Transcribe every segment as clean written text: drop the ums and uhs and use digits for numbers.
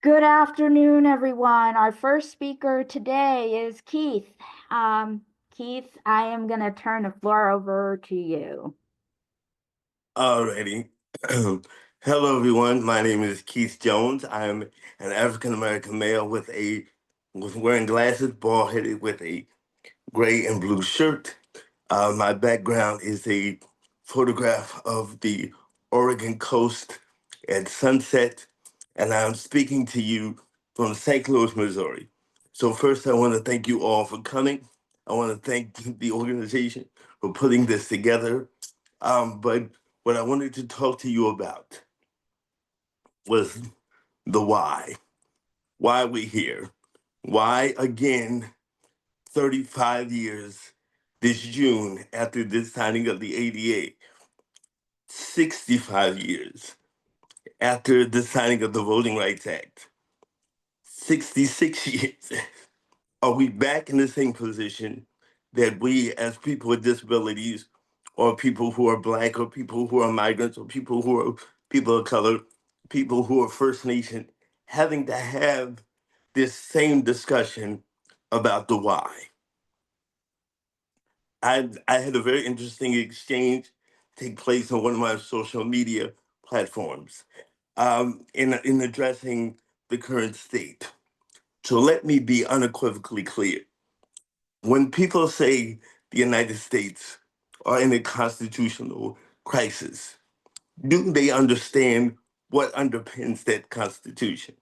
Good afternoon, everyone. Our first speaker today is Keith. Keith, I am going to turn the floor over to you. Alrighty. Hello, everyone. My name is Keith Jones. I am an African American male with wearing glasses, bald headed, with a gray and blue shirt. My background is a photograph of the Oregon coast at sunset, and I'm speaking to you from St. Louis, Missouri. So first, I want to thank you all for coming. I want to thank the organization for putting this together. But what I wanted to talk to you about was the why. Why we here. Why again, 35 years this June after the signing of the ADA, 65 years after the signing of the Voting Rights Act, 66 years. Are we back in the same position that we as people with disabilities or people who are Black or people who are migrants or people who are people of color, people who are First Nation, having to have this same discussion about the why? I had a very interesting exchange take place on one of my social media platforms in addressing the current state. So let me be unequivocally clear. When people say the United States are in a constitutional crisis, do they understand what underpins that constitution?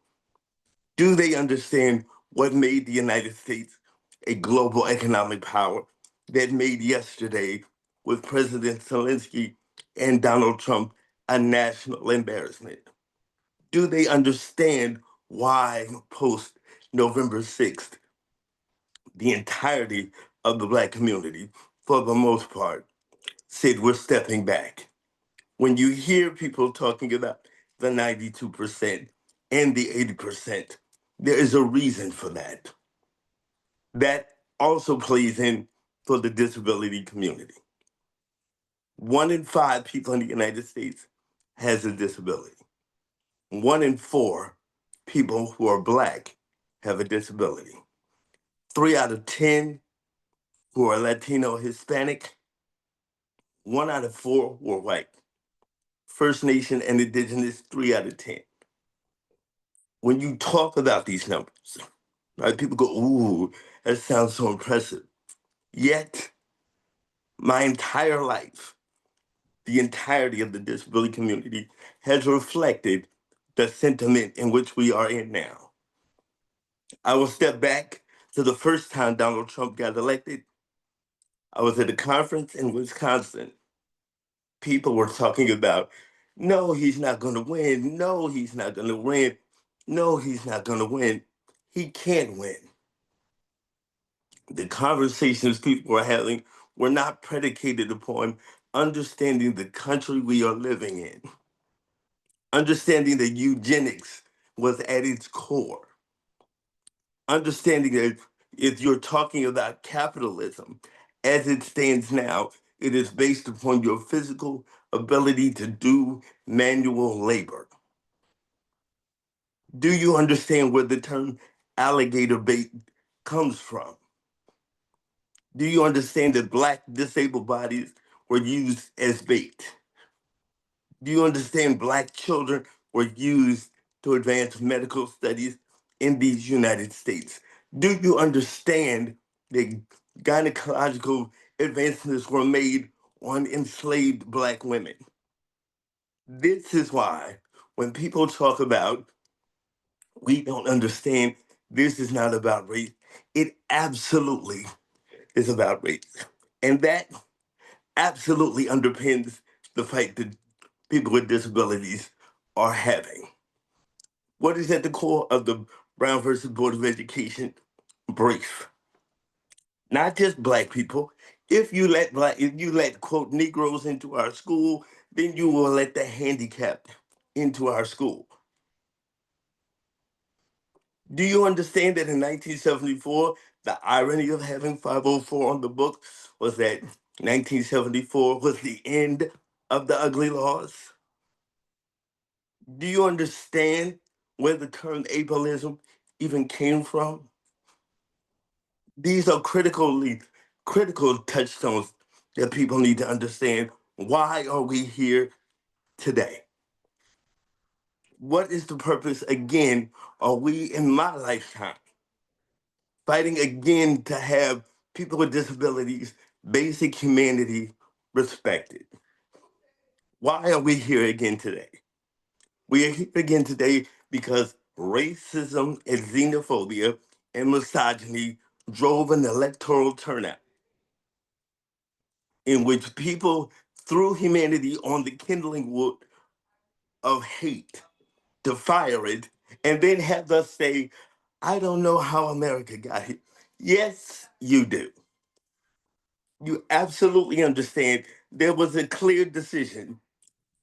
Do they understand what made the United States a global economic power that made yesterday with President Zelensky and Donald Trump a national embarrassment? Do they understand why post November 6th, the entirety of the Black community, for the most part, said we're stepping back? When you hear people talking about the 92% and the 80%, there is a reason for that. That also plays in for the disability community. 1 in 5 people in the United States has a disability. 1 in 4 people who are Black have a disability. 3 out of 10 who are Latino Hispanic, 1 out of 4 who are white. First Nation and Indigenous, 3 out of 10. When you talk about these numbers, right, people go, ooh, that sounds so impressive. Yet, my entire life, the entirety of the disability community has reflected the sentiment in which we are in now. I will step back to the first time Donald Trump got elected. I was at a conference in Wisconsin. People were talking about, no, he's not going to win. No, he's not going to win. No, he's not going to win. He can't win. The conversations people were having were not predicated upon understanding the country we are living in, understanding that eugenics was at its core, understanding that if you're talking about capitalism as it stands now, it is based upon your physical ability to do manual labor. Do you understand where the term alligator bait comes from? Do you understand that Black disabled bodies were used as bait? Do you understand Black children were used to advance medical studies in these United States? Do you understand that gynecological advancements were made on enslaved Black women? This is why when people talk about we don't understand, this is not about race, it absolutely is about race. And that absolutely underpins the fight that people with disabilities are having. What is at the core of the Brown versus Board of Education brief? Not just Black people. If you let quote Negroes into our school, then you will let the handicapped into our school. Do you understand that in 1974, the irony of having 504 on the book was that 1974 was the end of the ugly laws? Do you understand where the term ableism even came from? These are critical touchstones that people need to understand. Why are we here today? What is the purpose again? Are we in my lifetime fighting again to have people with disabilities, basic humanity respected? Why are we here again today? We are here again today because racism and xenophobia and misogyny drove an electoral turnout in which people threw humanity on the kindling wood of hate to fire it and then have us say, I don't know how America got here. Yes, you do. You absolutely understand there was a clear decision.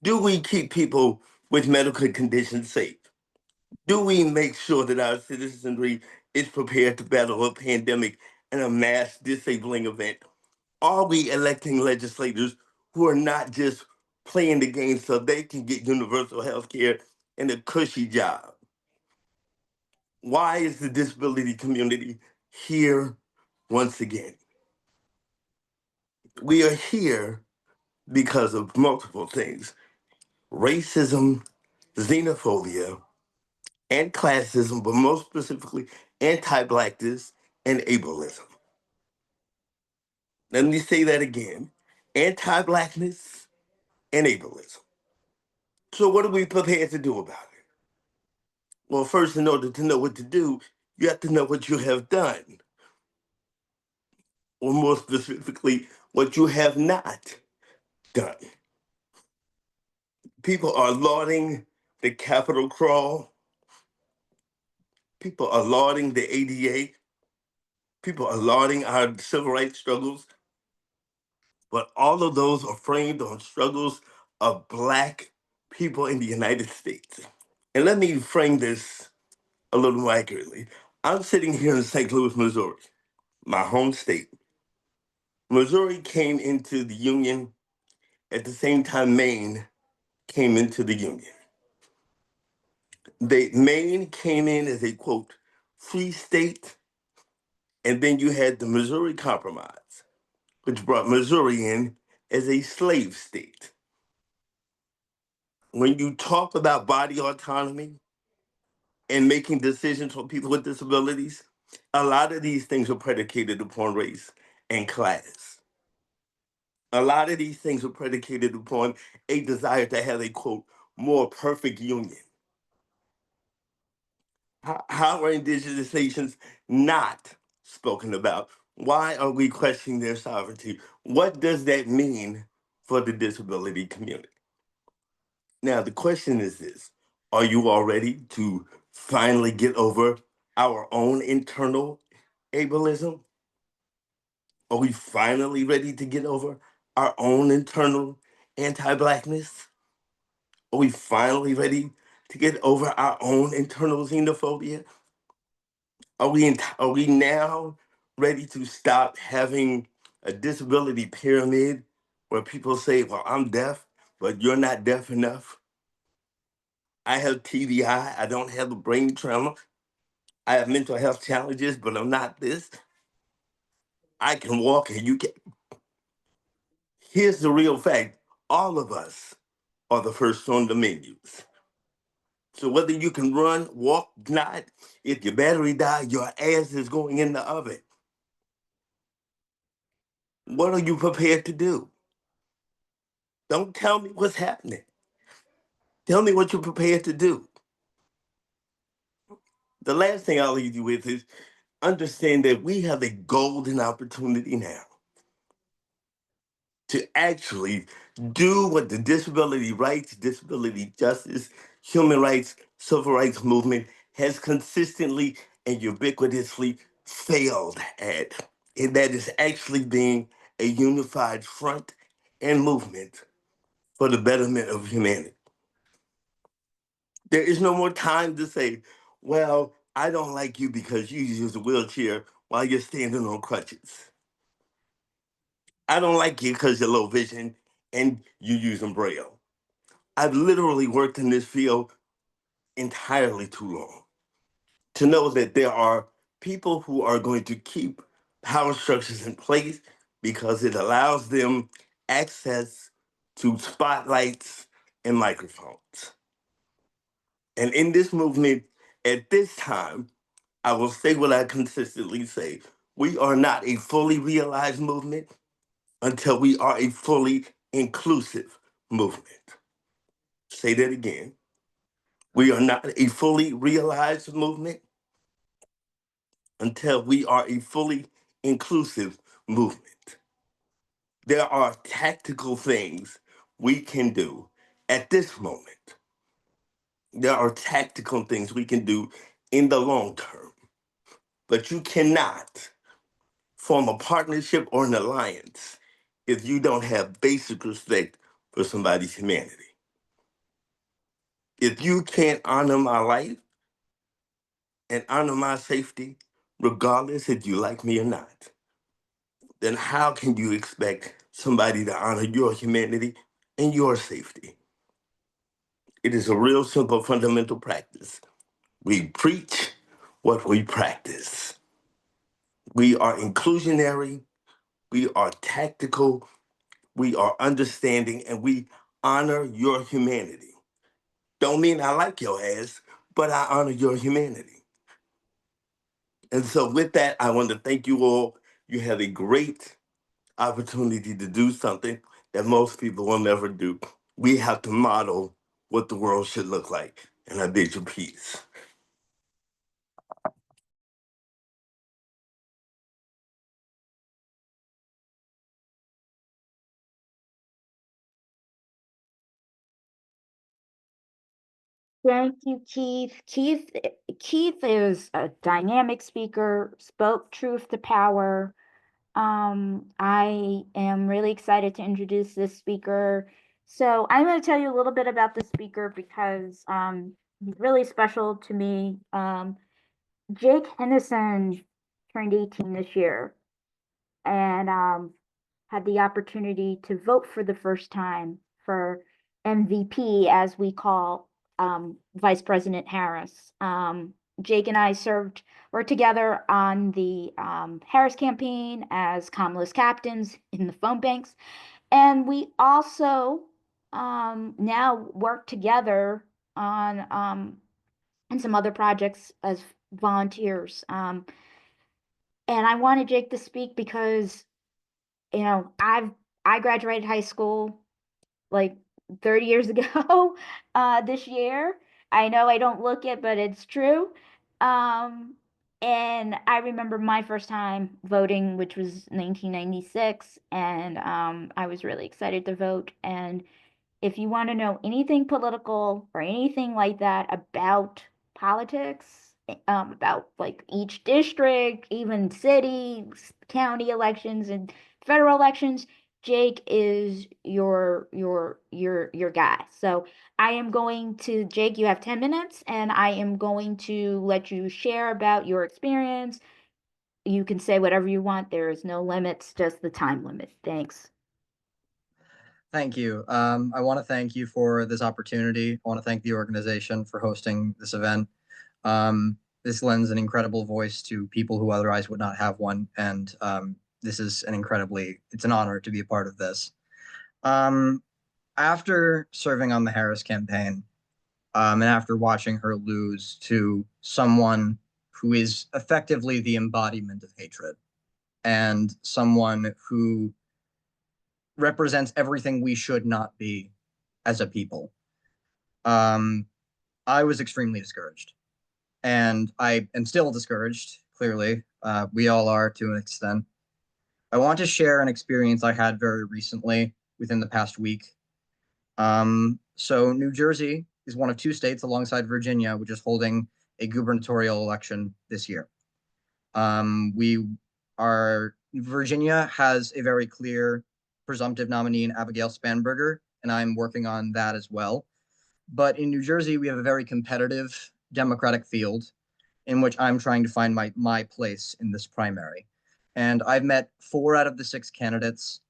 Do we keep people with medical conditions safe? Do we make sure that our citizenry is prepared to battle a pandemic and a mass disabling event? Are we electing legislators who are not just playing the game so they can get universal health care and a cushy job? Why is the disability community here once again? We are here because of multiple things: racism, xenophobia, and classism, but most specifically, anti Blackness and ableism. Let me say that again: anti Blackness and ableism. So, what are we prepared to do about it? Well, first, in order to know what to do, you have to know what you have done, or more specifically, what you have not done. People are lauding the Capitol crawl, people are lauding the ADA, people are lauding our civil rights struggles, but all of those are framed on struggles of Black people in the United States. And let me frame this a little more accurately. I'm sitting here in St. Louis, Missouri, my home state. Missouri came into the Union at the same time Maine came into the Union. Maine came in as a quote, free state, and then you had the Missouri Compromise, which brought Missouri in as a slave state. When you talk about body autonomy and making decisions for people with disabilities, a lot of these things are predicated upon race and class. A lot of these things are predicated upon a desire to have a quote, more perfect union. How are indigenous nations not spoken about? Why are we questioning their sovereignty? What does that mean for the disability community? Now, the question is this: are you all ready to finally get over our own internal ableism? Are we finally ready to get over our own internal anti Blackness? Are we finally ready to get over our own internal xenophobia? Are we now ready to stop having a disability pyramid where people say, well, I'm deaf, but you're not deaf enough? I have TBI, I don't have a brain trauma. I have mental health challenges, but I'm not this. I can walk and you can. Here's the real fact: all of us are the first on the menus. So whether you can run, walk, not, if your battery dies, your ass is going in the oven. What are you prepared to do? Don't tell me what's happening. Tell me what you're prepared to do. The last thing I'll leave you with is understand that we have a golden opportunity now to actually do what the disability rights, disability justice, human rights, civil rights movement has consistently and ubiquitously failed at. And that is actually being a unified front and movement for the betterment of humanity. There is no more time to say, well, I don't like you because you use a wheelchair while you're standing on crutches. I don't like you because you're low vision and you use braille. I've literally worked in this field entirely too long. To know that there are people who are going to keep power structures in place because it allows them access to spotlights and microphones. And in this movement, at this time, I will say what I consistently say. We are not a fully realized movement until we are a fully inclusive movement. Say that again. We are not a fully realized movement until we are a fully inclusive movement. There are tactical things we can do at this moment. There are tactical things we can do in the long term, but you cannot form a partnership or an alliance if you don't have basic respect for somebody's humanity. If you can't honor my life and honor my safety, regardless if you like me or not, then how can you expect somebody to honor your humanity and your safety? It is a real simple fundamental practice. We preach what we practice. We are inclusionary, we are tactical, we are understanding, and we honor your humanity. Don't mean I like your ass, but I honor your humanity. And so, with that, I want to thank you all. You have a great opportunity to do something that most people will never do. We have to model what the world should look like. And I bid you peace. Thank you, Keith. Keith is a dynamic speaker, spoke truth to power. I am really excited to introduce this speaker. So I'm going to tell you a little bit about this speaker because he's really special to me. Jake Henderson turned 18 this year and had the opportunity to vote for the first time for MVP, as we call Vice President Harris. Jake and I were together on the Harris campaign as Kamala's captains in the phone banks. And we also now work together on some other projects as volunteers. And I wanted Jake to speak because I graduated high school like 30 years ago this year. I know I don't look it, but it's true. Um, and I remember my first time voting, which was 1996, and I was really excited to vote. And if you want to know anything political or anything like that about politics, about like each district, even city, county elections, and federal elections, Jake is your guy. So I am going to Jake, you have 10 minutes, and I am going to let you share about your experience. You can say whatever you want. There is no limits, just the time limit. Thanks. Thank you. I want to thank you for this opportunity. I want to thank the organization for hosting this event. This lends an incredible voice to people who otherwise would not have one, and this is it's an honor to be a part of this. After serving on the Harris campaign, and after watching her lose to someone who is effectively the embodiment of hatred, and someone who represents everything we should not be as a people. I was extremely discouraged, and I am still discouraged. Clearly, we all are to an extent. I want to share an experience I had very recently within the past week. So New Jersey is one of two states alongside Virginia, which is holding a gubernatorial election this year. Virginia has a very clear presumptive nominee in Abigail Spanberger, and I'm working on that as well. But in New Jersey, we have a very competitive Democratic field in which I'm trying to find my place in this primary. And I've met 4 out of the 6 candidates.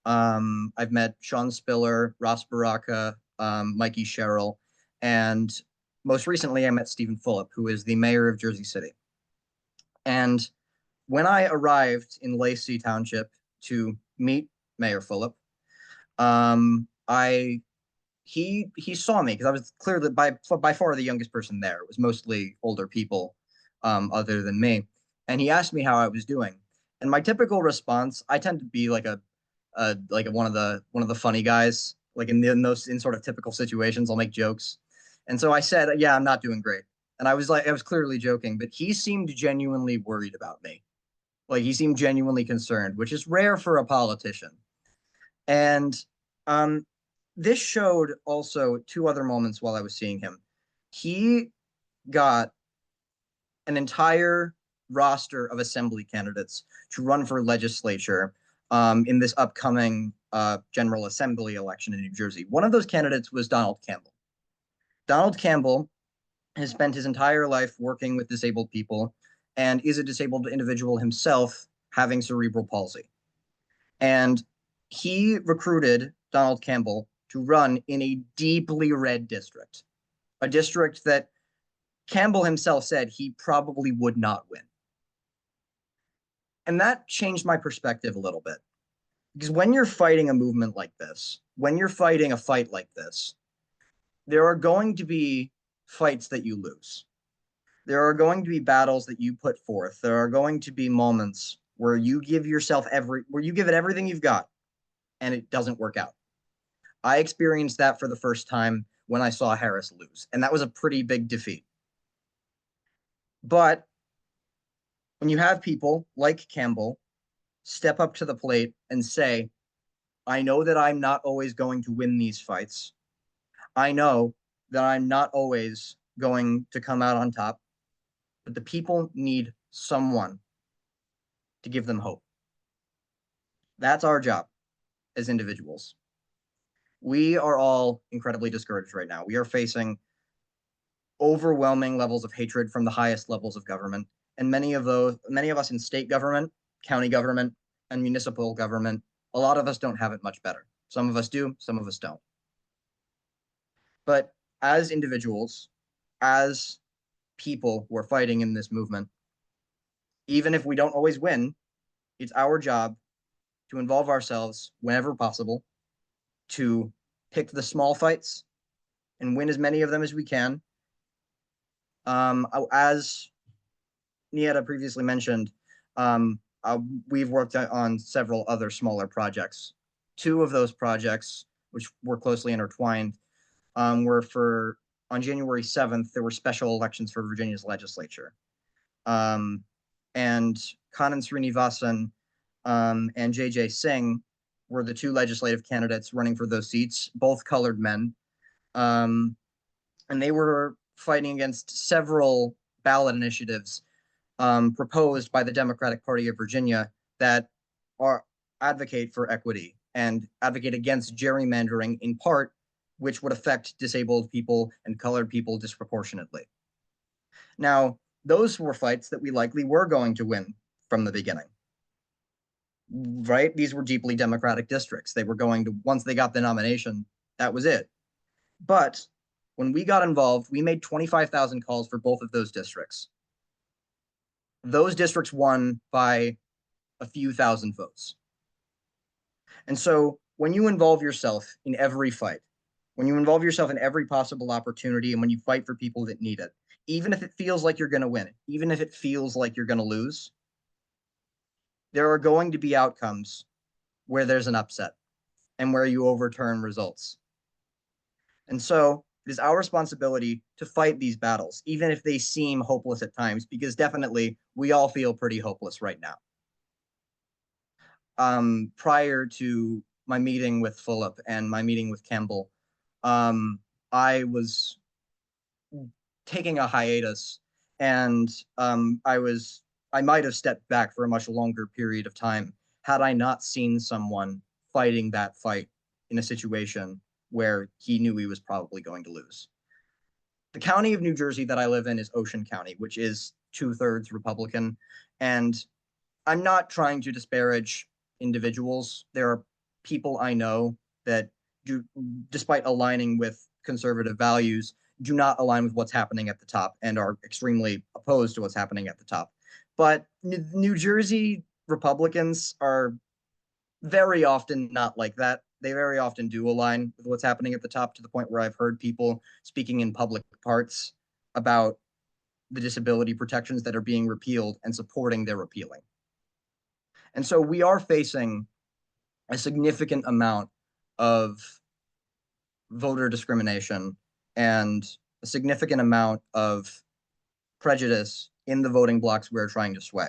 I've met Sean Spiller, Ross Baraka, Mikey Sherrill, and most recently, I met Stephen Fulop, who is the mayor of Jersey City. And when I arrived in Lacey Township to meet Mayor Fulop, I he saw me because I was clearly by far the youngest person there. It was mostly older people, other than me, and he asked me how I was doing. And my typical response, I tend to be like one of the funny guys, like in those in sort of typical situations, I'll make jokes. And so I said, "Yeah, I'm not doing great." And I was clearly joking, but he seemed genuinely worried about me. Like he seemed genuinely concerned, which is rare for a politician. And um, this showed also two other moments while I was seeing him. He got an entire roster of assembly candidates to run for legislature in this upcoming General Assembly election in New Jersey. One of those candidates was Donald Campbell. Donald Campbell has spent his entire life working with disabled people and is a disabled individual himself, having cerebral palsy. And he recruited Donald Campbell to run in a deeply red district, a district that Campbell himself said he probably would not win. And that changed my perspective a little bit. Because when you're fighting a movement like this, when you're fighting a fight like this, there are going to be fights that you lose. There are going to be battles that you put forth. There are going to be moments where you give where you give it everything you've got and it doesn't work out. I experienced that for the first time when I saw Harris lose, and that was a pretty big defeat. But when you have people like Campbell step up to the plate and say, I know that I'm not always going to win these fights. I know that I'm not always going to come out on top, but the people need someone to give them hope. That's our job as individuals. We are all incredibly discouraged right now. We are facing overwhelming levels of hatred from the highest levels of government. And many of us in state government, county government, and municipal government, a lot of us don't have it much better. Some of us do, some of us don't. But as individuals, as people who are fighting in this movement, even if we don't always win, it's our job to involve ourselves whenever possible, to pick the small fights and win as many of them as we can. As Nieta previously mentioned, we've worked on several other smaller projects. Two of those projects, which were closely intertwined, were for on January 7th, there were special elections for Virginia's legislature. And Kannan Srinivasan and JJ Singh were the two legislative candidates running for those seats, both colored men. And they were fighting against several ballot initiatives proposed by the Democratic Party of Virginia that are advocate for equity and advocate against gerrymandering in part, which would affect disabled people and colored people disproportionately. Now, those were fights that we likely were going to win from the beginning. Right? These were deeply Democratic districts. They were going to, once they got the nomination, that was it. But when we got involved, we made 25,000 calls for both of those districts. Those districts won by a few thousand votes. And so when you involve yourself in every fight, when you involve yourself in every possible opportunity, and when you fight for people that need it, even if it feels like you're going to win, even if it feels like you're going to lose, there are going to be outcomes where there's an upset and where you overturn results. And so it is our responsibility to fight these battles, even if they seem hopeless at times, because definitely we all feel pretty hopeless right now. Prior to my meeting with Fulop and my meeting with Campbell, I was taking a hiatus, and I might have stepped back for a much longer period of time had I not seen someone fighting that fight in a situation where he knew he was probably going to lose. The county of New Jersey that I live in is Ocean County, which is 2/3 Republican. And I'm not trying to disparage individuals. There are people I know that do, despite aligning with conservative values, do not align with what's happening at the top and are extremely opposed to what's happening at the top. But New Jersey Republicans are very often not like that. They very often do align with what's happening at the top, to the point where I've heard people speaking in public parts about the disability protections that are being repealed and supporting their repealing. And so we are facing a significant amount of voter discrimination and a significant amount of prejudice in the voting blocks we're trying to sway.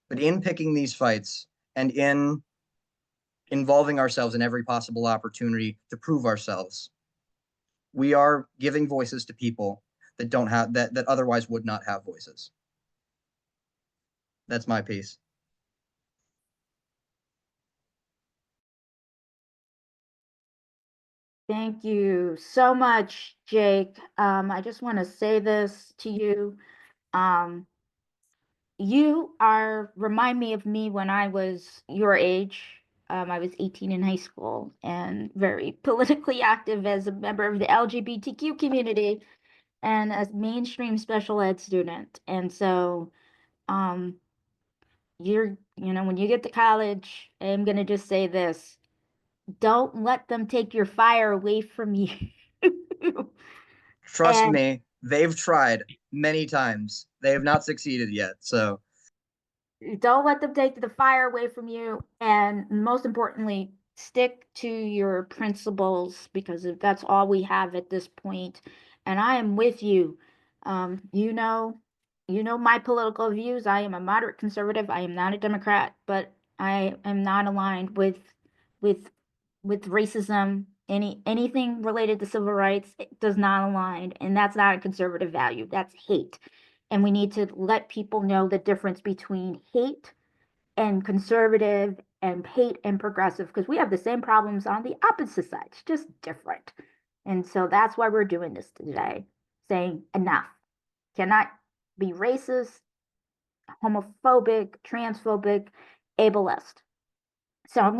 But in picking these fights and in involving ourselves in every possible opportunity to prove ourselves, we are giving voices to people that don't have that otherwise would not have voices. That's my piece. Thank you so much, Jake. I just want to say this to you. Um, you remind me of me when I was your age. I was 18 in high school and very politically active as a member of the LGBTQ community and as mainstream special ed student. And so, um, when you get to college, I'm gonna just say this: don't let them take your fire away from you. Trust And me, they've tried many times. They have not succeeded yet. So don't let them take the fire away from you. And most importantly, stick to your principles because that's all we have at this point. And I am with you. Um, you know, you know my political views. I am a moderate conservative. I am not a Democrat, but I am not aligned with with racism. Anything related to civil rights, it does not align, and that's not a conservative value. That's hate. And we need to let people know the difference between hate and conservative and hate and progressive because we have the same problems on the opposite side. It's just different. And so that's why we're doing this today, saying enough. Cannot be racist, homophobic, transphobic, ableist. So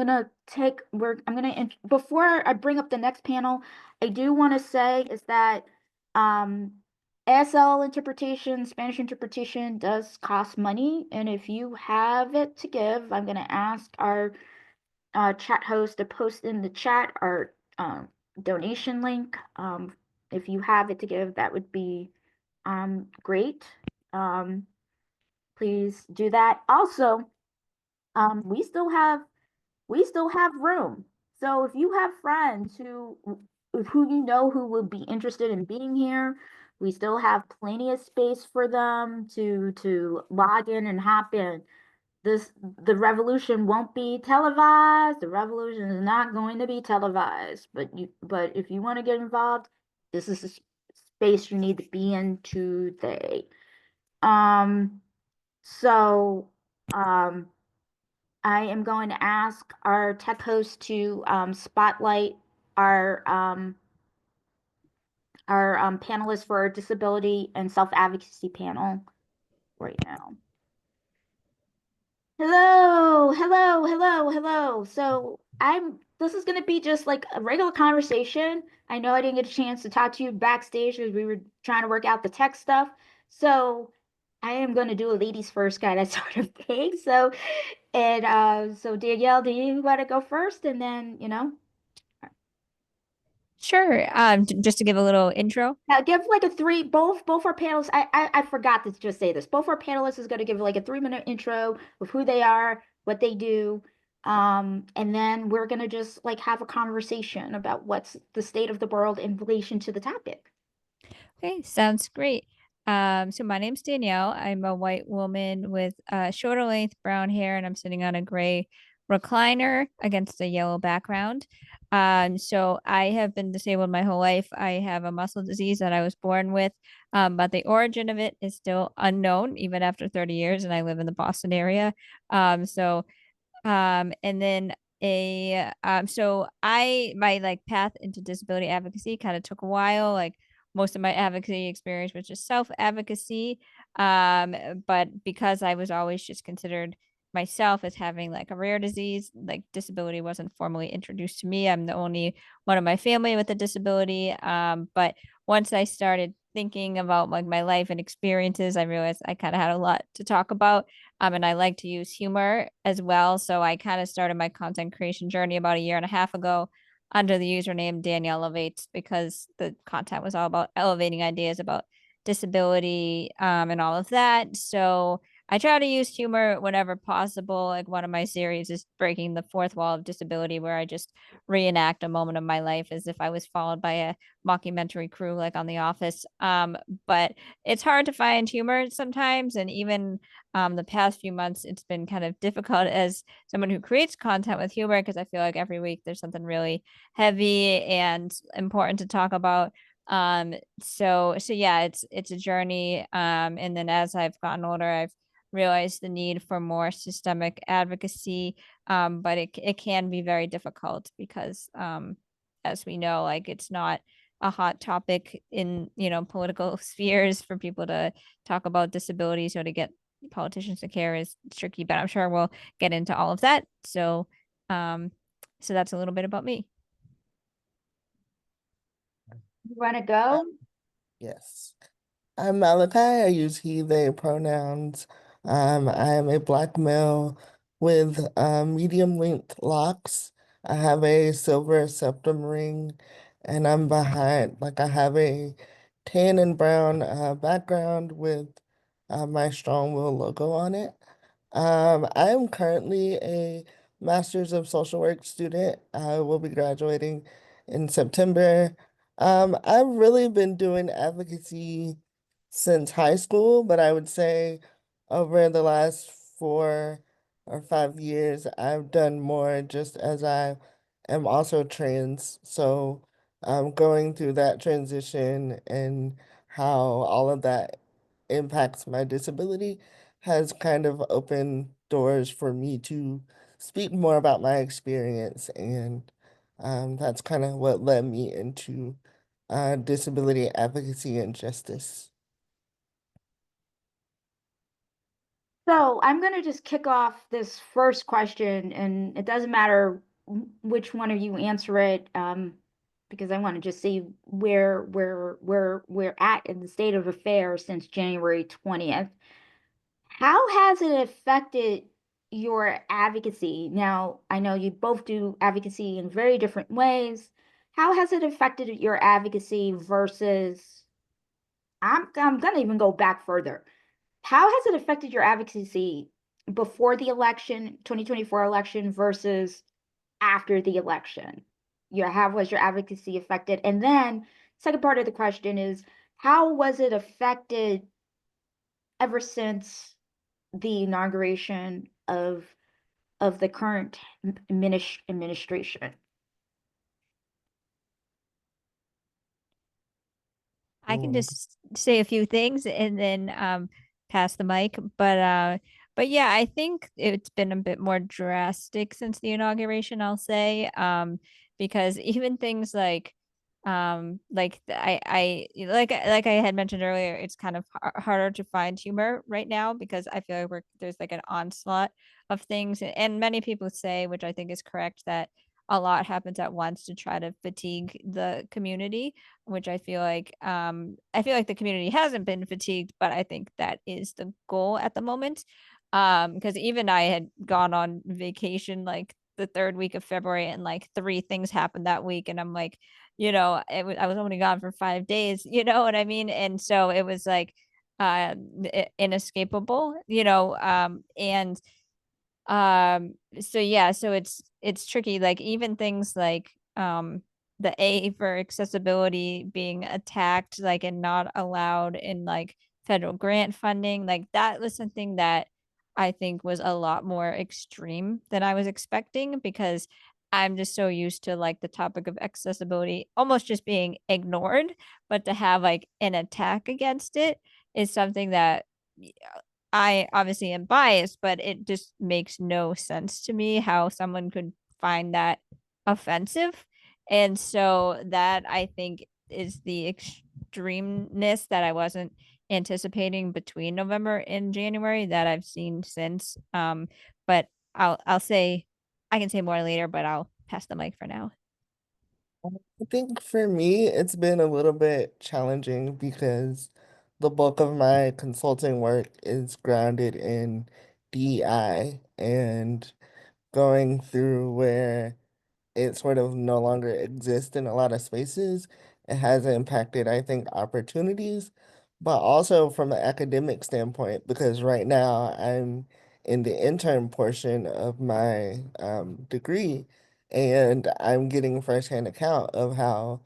before I bring up the next panel, I do want to say is that um, ASL interpretation, Spanish interpretation does cost money. And if you have it to give, I'm going to ask our chat host to post in the chat our donation link. If you have it to give, that would be great. Please do that. Also, we still have room. So if you have friends who you know who would be interested in being here, we still have plenty of space for them to log in and hop in. The revolution won't be televised. The revolution is not going to be televised. But if you want to get involved, this is the space you need to be in today. Um so um I am going to ask our tech host to spotlight our panelists for our disability and self-advocacy panel right now. Hello, hello, hello, hello. So this is going to be just like a regular conversation. I know I didn't get a chance to talk to you backstage because we were trying to work out the tech stuff. So I am going to do a ladies first kind of sort of thing. So Danielle, do you want to go first? And then, Sure. Just to give a little intro. now give like a three, both our panelists. I forgot to just say this. Both our panelists is going to give like a 3-minute intro of who they are, what they do. And then we're going to just like have a conversation about what's the state of the world in relation to the topic. Okay, sounds great. So my name's Danielle. I'm a white woman with shorter length brown hair, and I'm sitting on a gray recliner against a yellow background. So I have been disabled my whole life. I have a muscle disease that I was born with, but the origin of it is still unknown, even after 30 years, and I live in the Boston area. And then so my like path into disability advocacy kind of took a while. Like most of my advocacy experience was just self-advocacy. But because I was always just considered myself as having like a rare disease, like disability wasn't formally introduced to me. I'm the only one of my family with a disability. But once I started thinking about like my life and experiences, I realized I kind of had a lot to talk about. And I like to use humor as well. So I kind of started my content creation journey about a year and a half ago under the username Danielle Elevates, because the content was all about elevating ideas about disability and all of that. So I try to use humor whenever possible. Like one of my series is Breaking the Fourth Wall of Disability, where I just reenact a moment of my life as if I was followed by a mockumentary crew like on The Office. But it's hard to find humor sometimes. And even the past few months, it's been kind of difficult as someone who creates content with humor, because I feel like every week there's something really heavy and important to talk about. So yeah, it's a journey. And then as I've gotten older, I've realized the need for more systemic advocacy. But it can be very difficult because as we know, like it's not a hot topic in, political spheres for people to talk about disabilities or to get politicians to care is tricky, but I'm sure we'll get into all of that. Um, so that's a little bit about me. You want to go? Yes. I'm Malachi. I use he, they pronouns. I am a black male with medium length locks. I have a silver septum ring, and I'm behind, like, I have a tan and brown background with my Strong Will logo on it. I am currently a Master's of Social Work student. I will be graduating in September. I've really been doing advocacy since high school, but I would say over the last 4 or 5 years, I've done more just as I am also trans. So going through that transition and how all of that impacts my disability has kind of opened doors for me to speak more about my experience. And that's kind of what led me into disability advocacy and justice. So I'm going to just kick off this first question, and it doesn't matter which one of you answer it, because I want to just see where we're at in the state of affairs since January 20th. How has it affected your advocacy? Now, I know you both do advocacy in very different ways. How has it affected your advocacy versus, I'm gonna even go back further. How has it affected your advocacy before the election, 2024 election versus after the election? How was your advocacy affected? And then second part of the question is, how was it affected ever since the inauguration of the current administration? I can Mm. just say a few things and then pass the mic. But yeah, I think it's been a bit more drastic since the inauguration, I'll say. Because even things like I had mentioned earlier, it's kind of harder to find humor right now because I feel like there's like an onslaught of things, and many people say, which I think is correct, that a lot happens at once to try to fatigue the community, which I feel like the community hasn't been fatigued, but I think that is the goal at the moment. Because even I had gone on vacation like the third week of February, and like three things happened that week, and I'm like, I was only gone for 5 days, you know what I mean? And so it was like inescapable, and so yeah, so it's tricky, like even things like the A for accessibility being attacked, like, and not allowed in like federal grant funding, like that was something that I think was a lot more extreme than I was expecting, because I'm just so used to like the topic of accessibility almost just being ignored, but to have like an attack against it is something that I obviously am biased, but it just makes no sense to me how someone could find that offensive. And so that, I think, is the extremeness that I wasn't anticipating between November and January that I've seen since. But I'll say I can say more later, but I'll pass the mic for now. I think for me, it's been a little bit challenging because the bulk of my consulting work is grounded in DEI and going through where it sort of no longer exists in a lot of spaces. It has impacted, I think, opportunities, but also from an academic standpoint, because right now I'm in the intern portion of my degree, and I'm getting firsthand account of how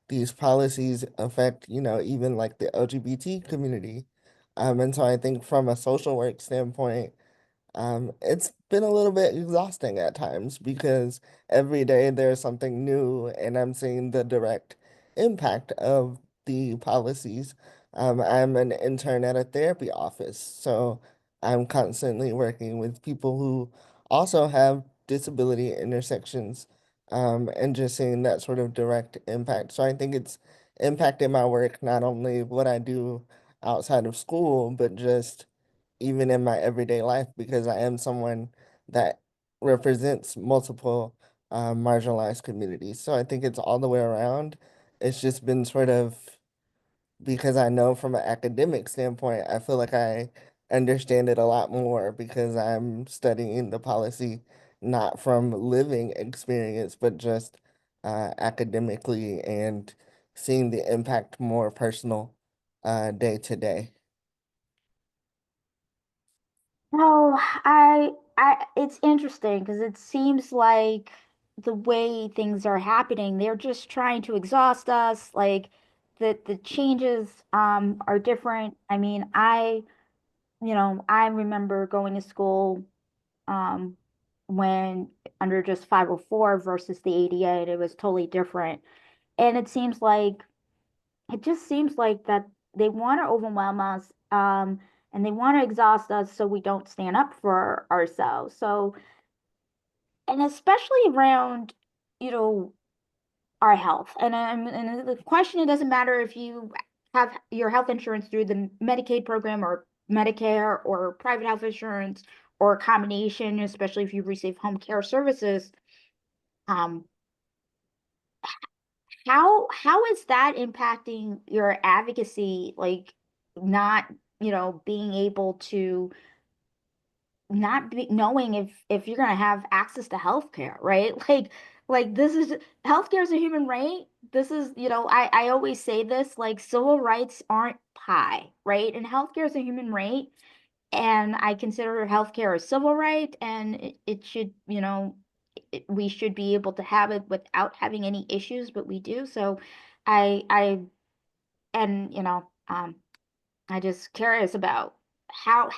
these policies affect, even like the LGBT community. And so I think from a social work standpoint, it's been a little bit exhausting at times because every day there's something new and I'm seeing the direct impact of the policies. I'm an intern at a therapy office, so I'm constantly working with people who also have disability intersections, and just seeing that sort of direct impact. So I think it's impacted my work, not only what I do outside of school, but just even in my everyday life because I am someone that represents multiple marginalized communities. So I think it's all the way around. It's just been sort of because I know from an academic standpoint, I feel like I understand it a lot more because I'm studying the policy not from living experience, but just academically and seeing the impact more personal day to day. No, it's interesting because it seems like the way things are happening, they're just trying to exhaust us. Like the changes are different. I mean, I remember going to school um when under just 504 versus the 88, it was totally different. And it just seems like that they want to overwhelm us, and they want to exhaust us so we don't stand up for ourselves. So, and especially around, you know, our health. And the question, it doesn't matter if you have your health insurance through the Medicaid program or Medicare or private health insurance or a combination, especially if you receive home care services. Um, how is that impacting your advocacy, like not, being able to not be knowing if you're going to have access to healthcare, right? Like this is healthcare is a human right. This is, I always say this, like civil rights aren't pie, right? And healthcare is a human right, and I consider healthcare a civil right, and it should, we should be able to have it without having any issues, but we do. So I and I just curious about how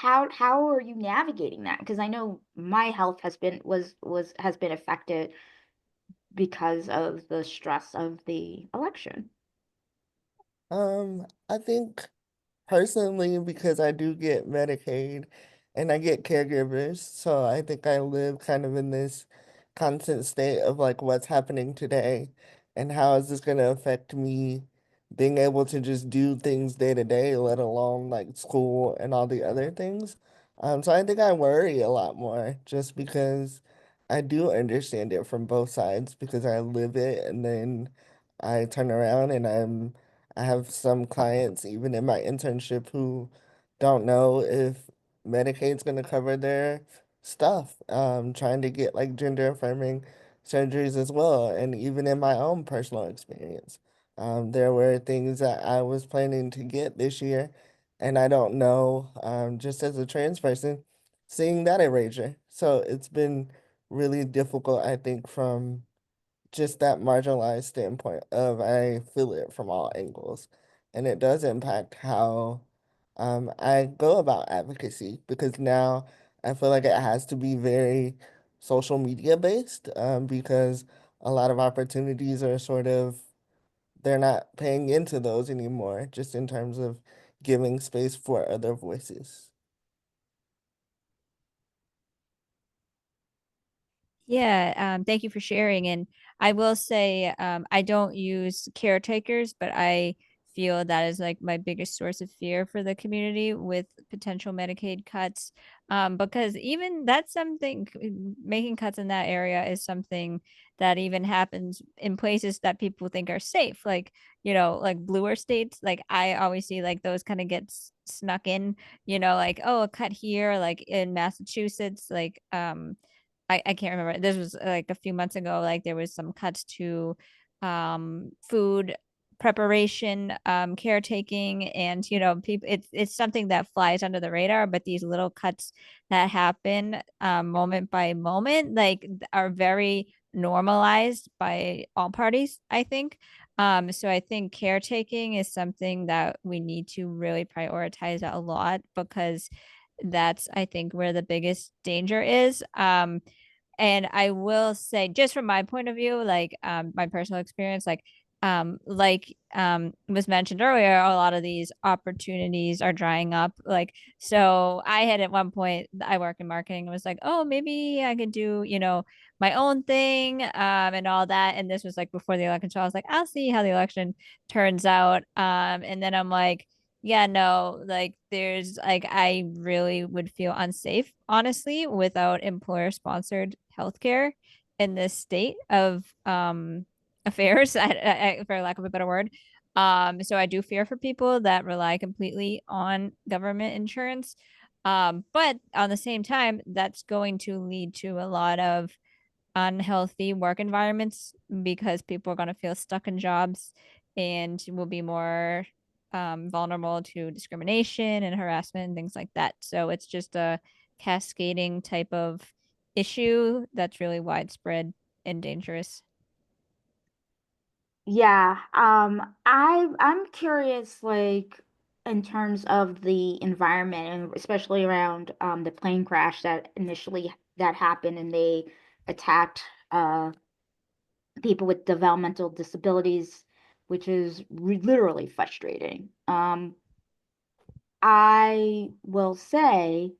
are you navigating that? Because I know my health has been affected because of the stress of the election. I think personally, because I do get Medicaid and I get caregivers, so I think I live kind of in this constant state of like what's happening today and how is this going to affect me being able to just do things day to day, let alone like school and all the other things. So I think I worry a lot more just because I do understand it from both sides because I live it and then I turn around and I have some clients, even in my internship, who don't know if Medicaid's going to cover their stuff. Trying to get like gender affirming surgeries as well. And even in my own personal experience, there were things that I was planning to get this year, and I don't know, just as a trans person, seeing that erasure. So it's been really difficult, I think, from just that marginalized standpoint of I feel it from all angles. And it does impact how I go about advocacy because now I feel like it has to be very social media based, because a lot of opportunities are sort of, they're not paying into those anymore, just in terms of giving space for other voices. Yeah, thank you for sharing. And I will say, I don't use caretakers, but I feel that is like my biggest source of fear for the community with potential Medicaid cuts. Because even that's something, making cuts in that area is something that even happens in places that people think are safe, like, like bluer states. Like I always see like those kind of get snuck in, like, oh, a cut here, like in Massachusetts, like I can't remember. This was like a few months ago, like there was some cuts to food preparation, caretaking, and people, it's something that flies under the radar, but these little cuts that happen moment by moment, like are very normalized by all parties, I think. So I think caretaking is something that we need to really prioritize a lot, because that's, I think, where the biggest danger is. And I will say, just from my point of view, like my personal experience, was mentioned earlier, a lot of these opportunities are drying up. Like, so I had at one point, I work in marketing, and was like, oh, maybe I could do, my own thing, and all that. And this was like before the election. So I was like, I'll see how the election turns out. And then I'm like, yeah, no, like there's like, I really would feel unsafe, honestly, without employer sponsored healthcare in this state of affairs, for lack of a better word. So I do fear for people that rely completely on government insurance. But on the same time, that's going to lead to a lot of unhealthy work environments, because people are going to feel stuck in jobs and will be more vulnerable to discrimination and harassment and things like that. So it's just a cascading type of issue that's really widespread and dangerous. Yeah, I'm curious, like in terms of the environment, and especially around the plane crash that initially that happened, and they attacked people with developmental disabilities, which is literally frustrating. I will say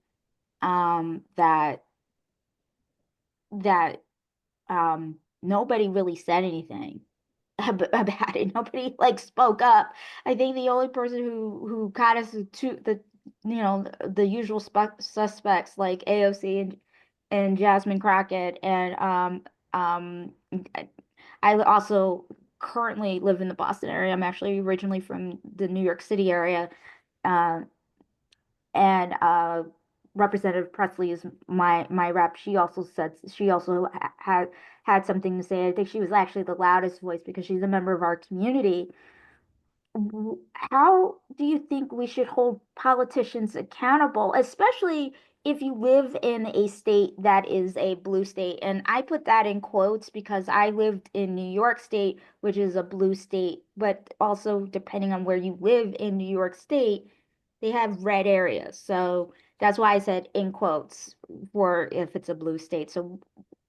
that that nobody really said anything about it. Nobody like spoke up. I think the only person who caught us to the usual suspects like AOC and Jasmine Crockett, and um I also currently live in the Boston area. I'm actually originally from the New York City area. Uh, and Representative Presley is my rep. She also said she also had something to say. I think she was actually the loudest voice because she's a member of our community. How do you think we should hold politicians accountable, especially if you live in a state that is a blue state? And I put that in quotes because I lived in New York State, which is a blue state, but also depending on where you live in New York State, they have red areas. So that's why I said in quotes for if it's a blue state. So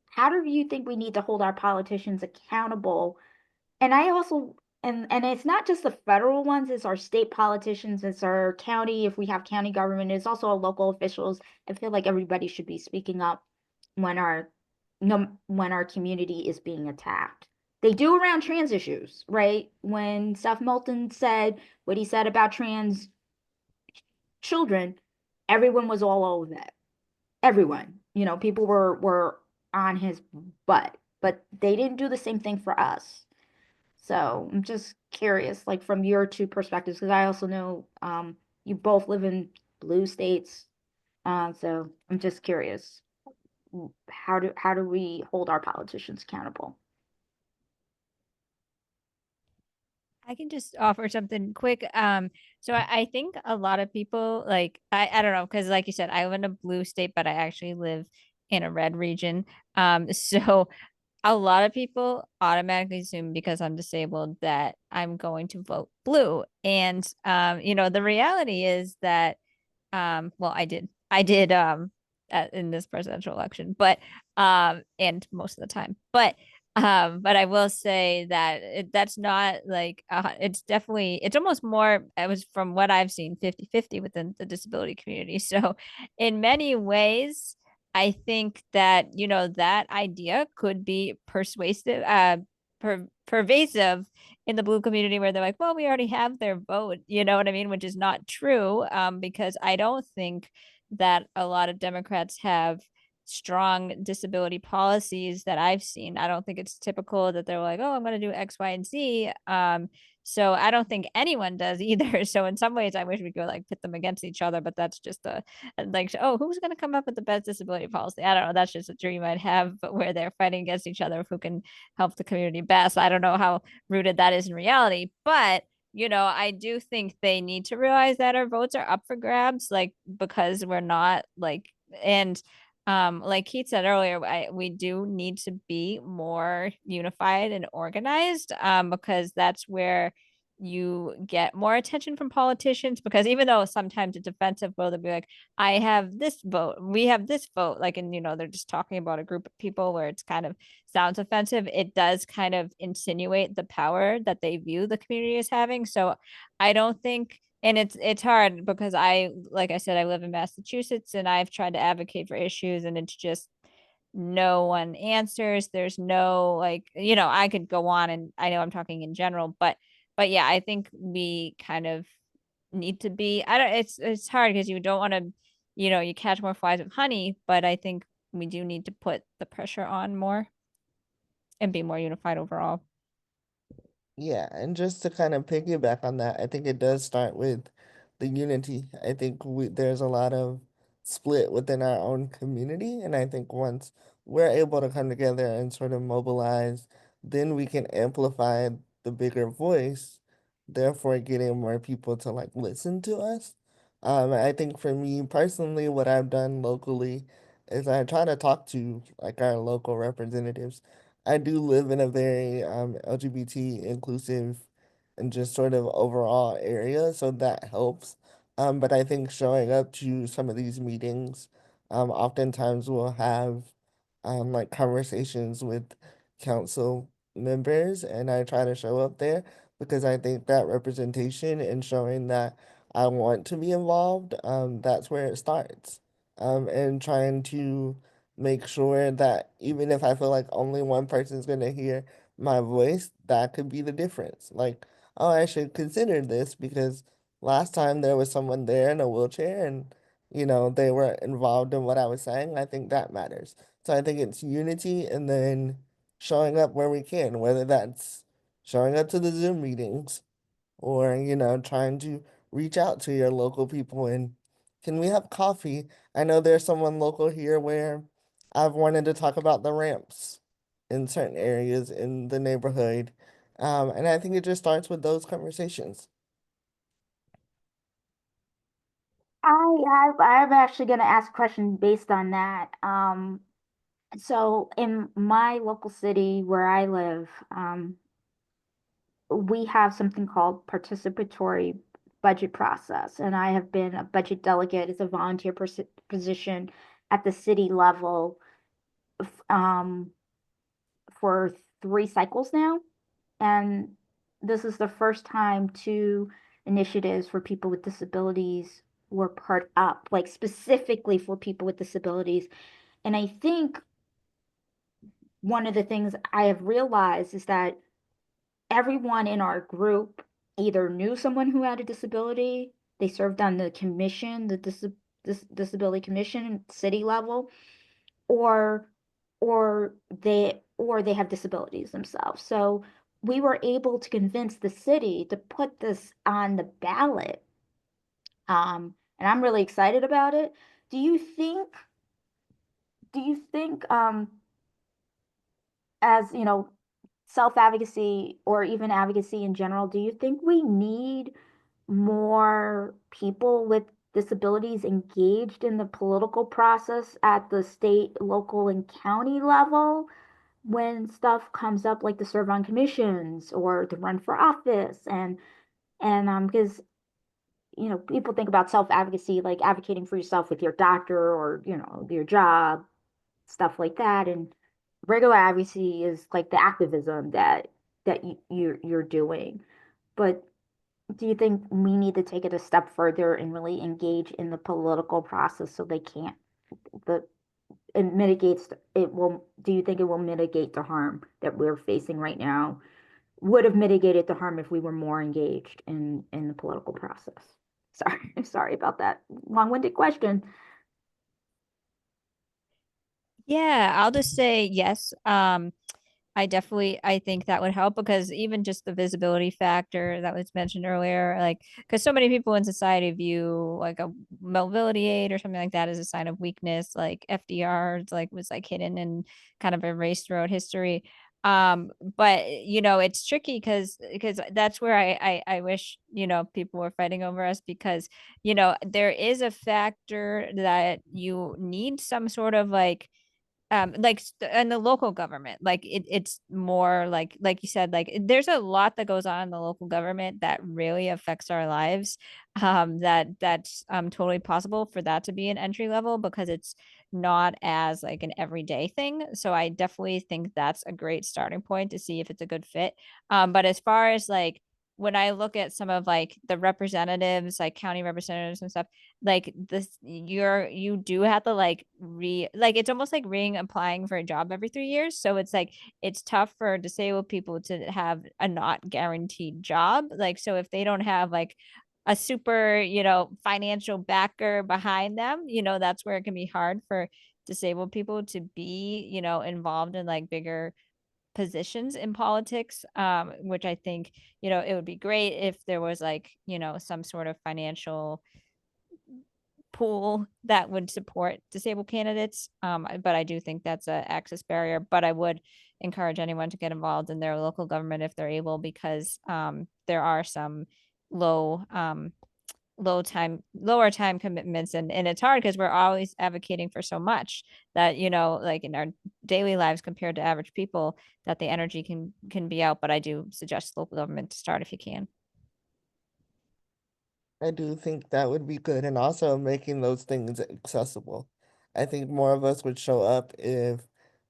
how do you think we need to hold our politicians accountable? And I also and it's not just the federal ones, it's our state politicians, it's our county, if we have county government, it's also our local officials. I feel like everybody should be speaking up when our no when our community is being attacked. They do around trans issues, right? When Seth Moulton said what he said about trans children, everyone was all over that. Everyone, people were on his butt, but they didn't do the same thing for us. So I'm just curious, like from your two perspectives, because I also know you both live in blue states. So I'm just curious, how do we hold our politicians accountable? I can just offer something quick. So I think a lot of people, like, I don't know, because like you said, I live in a blue state, but I actually live in a red region. So a lot of people automatically assume because I'm disabled that I'm going to vote blue. And the reality is that well, I did in this presidential election, but and most of the time. But I will say that that's not like it's definitely, it's almost more, it was from what I've seen, 50-50 within the disability community. So in many ways, I think that that idea could be persuasive, pervasive in the blue community where they're like, well, we already have their vote, you know what I mean? Which is not true, because I don't think that a lot of Democrats have strong disability policies that I've seen. I don't think it's typical that they're like, oh, I'm going to do X, Y, and Z. So I don't think anyone does either. So in some ways, I wish we could like pit them against each other, but that's just like, oh, who's going to come up with the best disability policy? I don't know. That's just a dream I'd have, but where they're fighting against each other of who can help the community best. I don't know how rooted that is in reality, but I do think they need to realize that our votes are up for grabs, like because we're not like, and like Keith said earlier, we do need to be more unified and organized, because that's where you get more attention from politicians, because even though sometimes it's offensive, they'll be like, I have this vote, we have this vote, like, and they're just talking about a group of people where it's kind of sounds offensive. It does kind of insinuate the power that they view the community as having. So I don't think, and it's hard because like I said, I live in Massachusetts and I've tried to advocate for issues and it's just no one answers. There's no like, I could go on, and I know I'm talking in general, but yeah, I think we kind of need to be, I don't, it's hard because you don't want to, you catch more flies with honey, but I think we do need to put the pressure on more and be more unified overall. Yeah, and just to kind of piggyback on that, I think it does start with the unity. I think there's a lot of split within our own community, and I think once we're able to come together and sort of mobilize, then we can amplify the bigger voice, therefore getting more people to like listen to us. I think for me personally, what I've done locally is I try to talk to like our local representatives. I do live in a very LGBT inclusive and just sort of overall area, so that helps. But I think showing up to some of these meetings, oftentimes we'll have like conversations with council members, and I try to show up there because I think that representation and showing that I want to be involved, that's where it starts. And trying to make sure that even if I feel like only one person's gonna hear my voice, that could be the difference. Like, oh, I should consider this because last time there was someone there in a wheelchair and, they were involved in what I was saying. I think that matters. So I think it's unity and then showing up where we can, whether that's showing up to the Zoom meetings or, trying to reach out to your local people and can we have coffee? I know there's someone local here where I've wanted to talk about the ramps in certain areas in the neighborhood. And I think it just starts with those conversations. I'm actually going to ask a question based on that. So in my local city where I live, we have something called participatory budget process, and I have been a budget delegate as a volunteer position at the city level um, for 3 cycles now. And this is the first time two initiatives for people with disabilities were part up, like specifically for people with disabilities. And I think one of the things I have realized is that everyone in our group either knew someone who had a disability, they served on the commission, the disability commission city level, or or they have disabilities themselves. So we were able to convince the city to put this on the ballot. And I'm really excited about it. Do you think do you think as self-advocacy or even advocacy in general, do you think we need more people with disabilities engaged in the political process at the state, local, and county level when stuff comes up like to serve on commissions or to run for office? And because people think about self-advocacy like advocating for yourself with your doctor or your job, stuff like that. And regular advocacy is like the activism that you're doing. But do you think we need to take it a step further and really engage in the political process so they can't the it mitigates, it will, do you think it will mitigate the harm that we're facing right now? Would have mitigated the harm if we were more engaged in the political process? Sorry, sorry about that long-winded question. Yeah, I'll just say yes. I think that would help because even just the visibility factor that was mentioned earlier, like, because so many people in society view like a mobility aid or something like that as a sign of weakness, like FDR like was like hidden and kind of erased throughout history. But it's tricky because that's where I wish, people were fighting over us because, there is a factor that you need some sort of in the local government, like it's more like you said, like there's a lot that goes on in the local government that really affects our lives. That's totally possible for that to be an entry level because it's not as like an everyday thing. So I definitely think that's a great starting point to see if it's a good fit. But as far as like when I look at some of like the representatives, like county representatives and stuff, like this, you do have to like it's almost like applying for a job every 3 years. So it's like it's tough for disabled people to have a not guaranteed job. Like, so if they don't have like a super, financial backer behind them, that's where it can be hard for disabled people to be, involved in like bigger positions in politics, which I think, it would be great if there was like, some sort of financial pool that would support disabled candidates. But I do think that's a access barrier. But I would encourage anyone to get involved in their local government if they're able, because there are some low lower time commitments, and it's hard because we're always advocating for so much that, like in our daily lives compared to average people, that the energy can be out. But I do suggest local government to start if you can. I do think that would be good, and also making those things accessible. I think more of us would show up if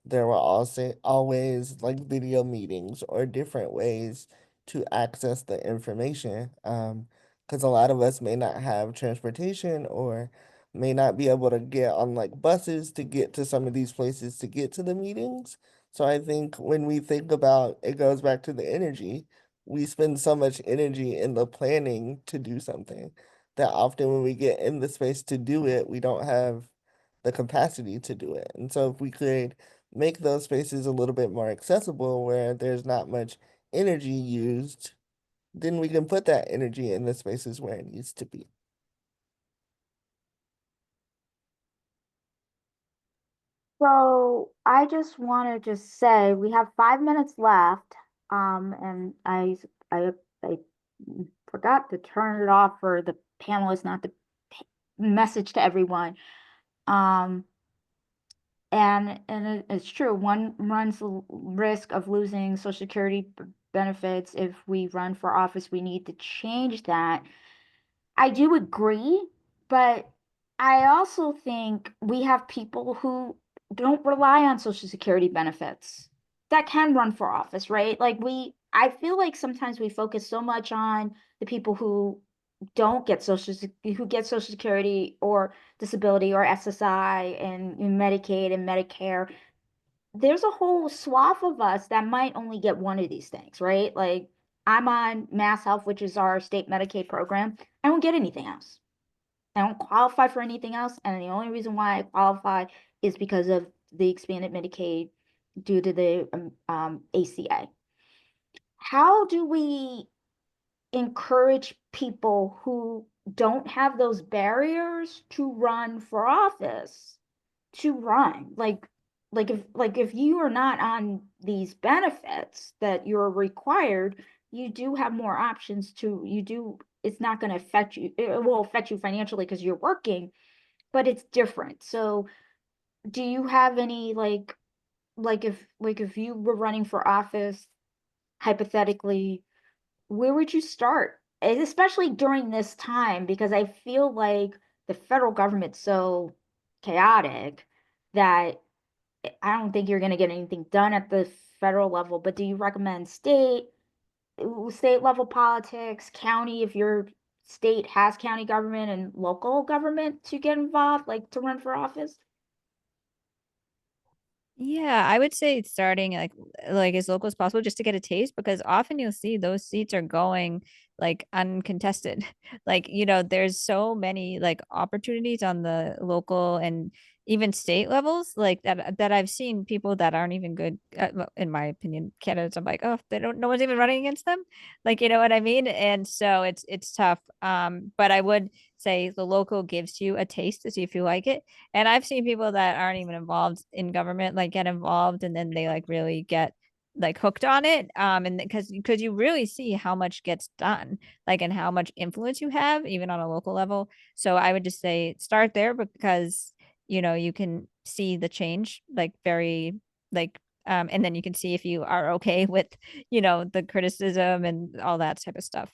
there were also always like video meetings or different ways to access the information. Because a lot of us may not have transportation or may not be able to get on like buses to get to some of these places to get to the meetings. So I think when we think about it, goes back to the energy. We spend so much energy in the planning to do something that often when we get in the space to do it, we don't have the capacity to do it. And so if we could make those spaces a little bit more accessible where there's not much energy used, then we can put that energy in the spaces where it needs to be. So I just want to just say we have 5 minutes left, and I forgot to turn it off for the panelists, not the message to everyone. Um, and it's true. One runs the risk of losing Social Security benefits. If we run for office, we need to change that. I do agree, but I also think we have people who don't rely on Social Security benefits that can run for office, right? I feel like sometimes we focus so much on the people who don't get who get Social Security or disability or SSI and Medicaid and Medicare. There's a whole swath of us that might only get one of these things, right? Like I'm on Mass Health, which is our state Medicaid program. I don't get anything else. I don't qualify for anything else. And the only reason why I qualify is because of the expanded Medicaid due to the ACA. How do we encourage people who don't have those barriers to run for office to run? Like if you are not on these benefits that you're required, you do have more options to you do it's not going to affect you. It will affect you financially because you're working, but it's different. So do you have any if you were running for office hypothetically, where would you start? Especially during this time, because I feel like the federal government's so chaotic that I don't think you're going to get anything done at the federal level. But do you recommend state level politics, county, if your state has county government and local government to get involved, like to run for office? Yeah, I would say starting like as local as possible just to get a taste, because often you'll see those seats are going like uncontested. Like, there's so many like opportunities on the local and even state levels like that I've seen people that aren't even good well, in my opinion, candidates. I'm like, oh, they don't, no one's even running against them. Like, you know what I mean? And so it's tough. But I would say the local gives you a taste to see if you like it. And I've seen people that aren't even involved in government like get involved and then they like really get like hooked on it. And because you really see how much gets done, like, and how much influence you have even on a local level. So I would just say start there, because you can see the change like very like and then you can see if you are okay with the criticism and all that type of stuff.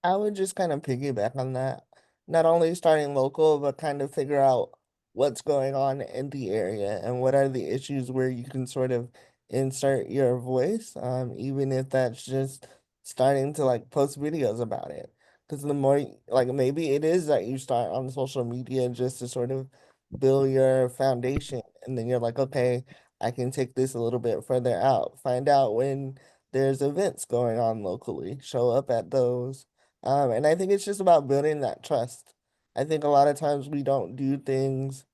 I would just kind of piggyback on that. Not only starting local, but kind of figure out what's going on in the area and what are the issues where you can sort of insert your voice, even if that's just starting to like post videos about it. Because the more, like, maybe it is that you start on social media just to sort of build your foundation. And then you're like, okay, I can take this a little bit further out. Find out when there's events going on locally, show up at those, and I think it's just about building that trust. I think a lot of times we don't do things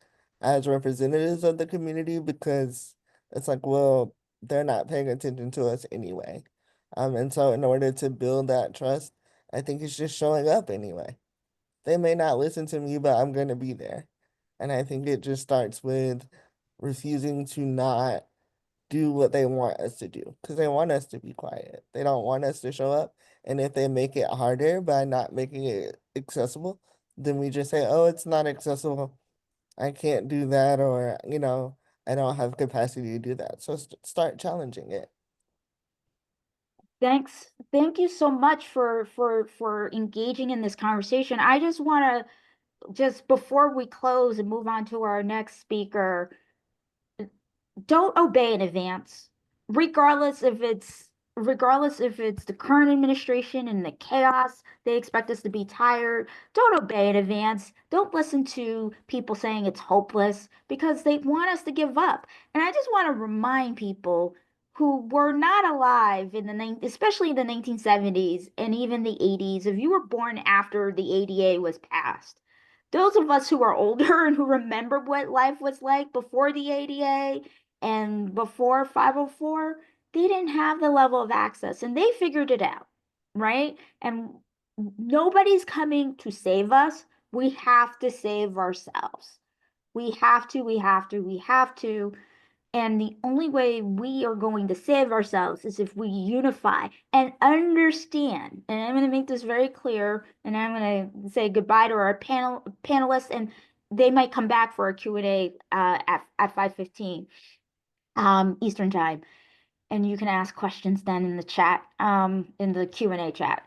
as representatives of the community because it's like, well, they're not paying attention to us anyway. And so in order to build that trust, I think it's just showing up anyway. They may not listen to me, but I'm going to be there. And I think it just starts with refusing to not do what they want us to do because they want us to be quiet. They don't want us to show up. And if they make it harder by not making it accessible, then we just say, oh, it's not accessible. I can't do that, or, I don't have capacity to do that. So start challenging it. Thank you so much for engaging in this conversation. I just want to, just before we close and move on to our next speaker, don't obey in advance, regardless if it's the current administration and the chaos. They expect us to be tired. Don't obey in advance. Don't listen to people saying it's hopeless because they want us to give up. And I just want to remind people who were not alive in especially in the 1970s and even the 80s, if you were born after the ADA was passed, those of us who are older and who remember what life was like before the ADA and before 504, they didn't have the level of access and they figured it out, right? And nobody's coming to save us. We have to save ourselves. We have to. And the only way we are going to save ourselves is if we unify and understand. And I'm going to make this very clear, and I'm going to say goodbye to our panelists, and they might come back for a Q&A at 5:15 Eastern time. And you can ask questions then in the chat, in the Q&A chat.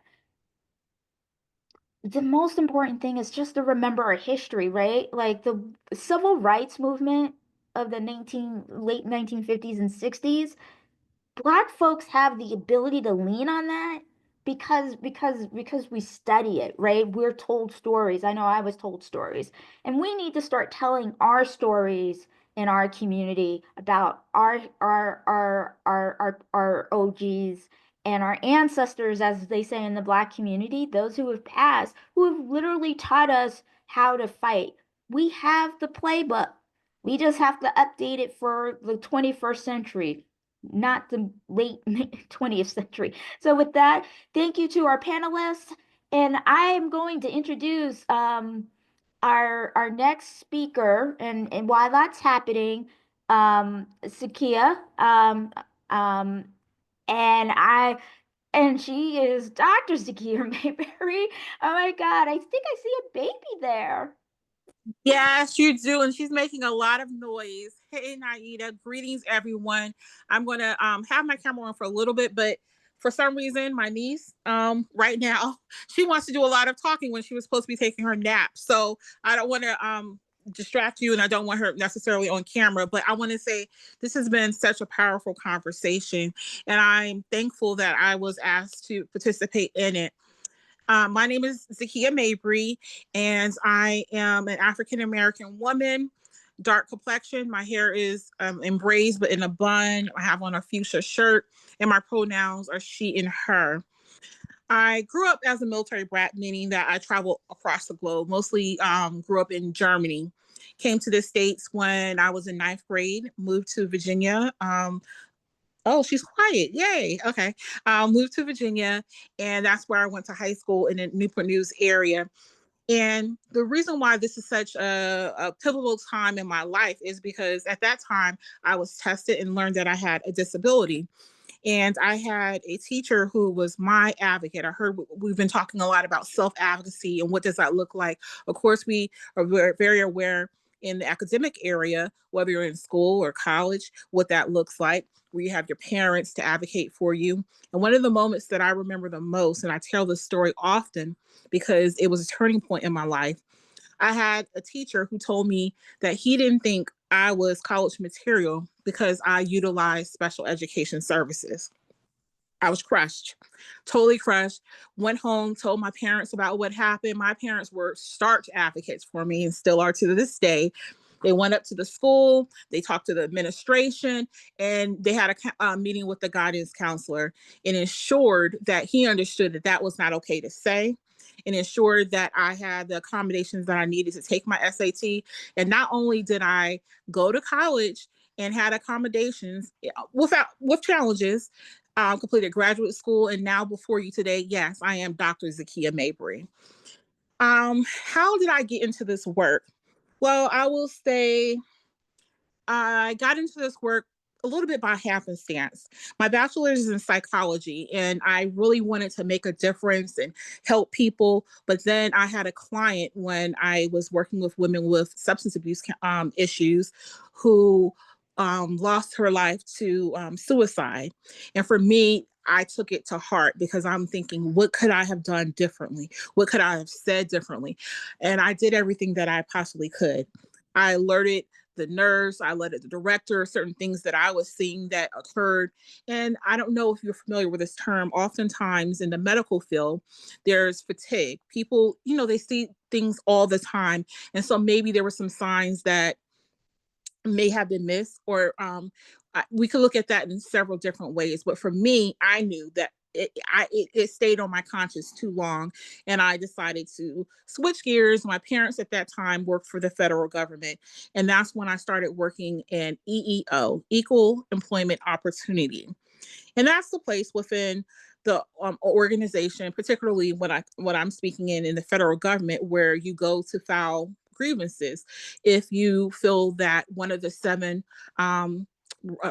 The most important thing is just to remember our history, right? Like the civil rights movement of the late 1950s and 60s, Black folks have the ability to lean on that because we study it, right? We're told stories. I know I was told stories. And we need to start telling our stories in our community about our OGs and our ancestors, as they say in the Black community, those who have passed, who have literally taught us how to fight. We have the playbook. We just have to update it for the 21st century, not the late 20th century. So with that, thank you to our panelists. And I am going to introduce our next speaker. And while that's happening, Sakia, um, and I and she is Dr. Zakia Mayberry. Oh my God, I think I see a baby there. Yes, you do. And she's making a lot of noise. Hey, Naida. Greetings, everyone. I'm going to have my camera on for a little bit, but for some reason, my niece right now, she wants to do a lot of talking when she was supposed to be taking her nap. So I don't want to distract you, and I don't want her necessarily on camera, but I want to say this has been such a powerful conversation, and I'm thankful that I was asked to participate in it. My name is Zakia Mabry, and I am an African American woman dark complexion. My hair is in braids, but in a bun. I have on a fuchsia shirt, and my pronouns are she and her. I grew up as a military brat, meaning that I traveled across the globe, mostly grew up in Germany. Came to the States when I was in ninth grade, moved to Virginia. Oh, she's quiet. Yay. Okay. Moved to Virginia, and that's where I went to high school in the Newport News area. And the reason why this is such a pivotal time in my life is because at that time I was tested and learned that I had a disability. And I had a teacher who was my advocate. I heard we've been talking a lot about self-advocacy and what does that look like. Of course, we are very aware in the academic area, whether you're in school or college, what that looks like, where you have your parents to advocate for you. And one of the moments that I remember the most, and I tell this story often because it was a turning point in my life, I had a teacher who told me that he didn't think I was college material because I utilized special education services. I was crushed, totally crushed. Went home, told my parents about what happened. My parents were starch advocates for me and still are to this day. They went up to the school, they talked to the administration, and they had a meeting with the guidance counselor and ensured that he understood that that was not okay to say, and ensured that I had the accommodations that I needed to take my SAT. And not only did I go to college and had accommodations with challenges, completed graduate school, and now before you today, yes, I am Dr. Zakia Mabry. How did I get into this work? Well, I will say I got into this work a little bit by happenstance. My bachelor's is in psychology, and I really wanted to make a difference and help people. But then I had a client when I was working with women with substance abuse issues who lost her life to suicide. And for me, I took it to heart because I'm thinking, what could I have done differently? What could I have said differently? And I did everything that I possibly could. I alerted the nurse, I alerted the director, certain things that I was seeing that occurred. And I don't know if you're familiar with this term. Oftentimes in the medical field, there's fatigue. People, they see things all the time. And so maybe there were some signs that may have been missed, or we could look at that in several different ways. But for me, I knew that it stayed on my conscience too long, and I decided to switch gears. My parents at that time worked for the federal government, and that's when I started working in EEO, Equal Employment Opportunity. And that's the place within the organization, particularly what I'm speaking in the federal government, where you go to file grievances if you feel that one of the seven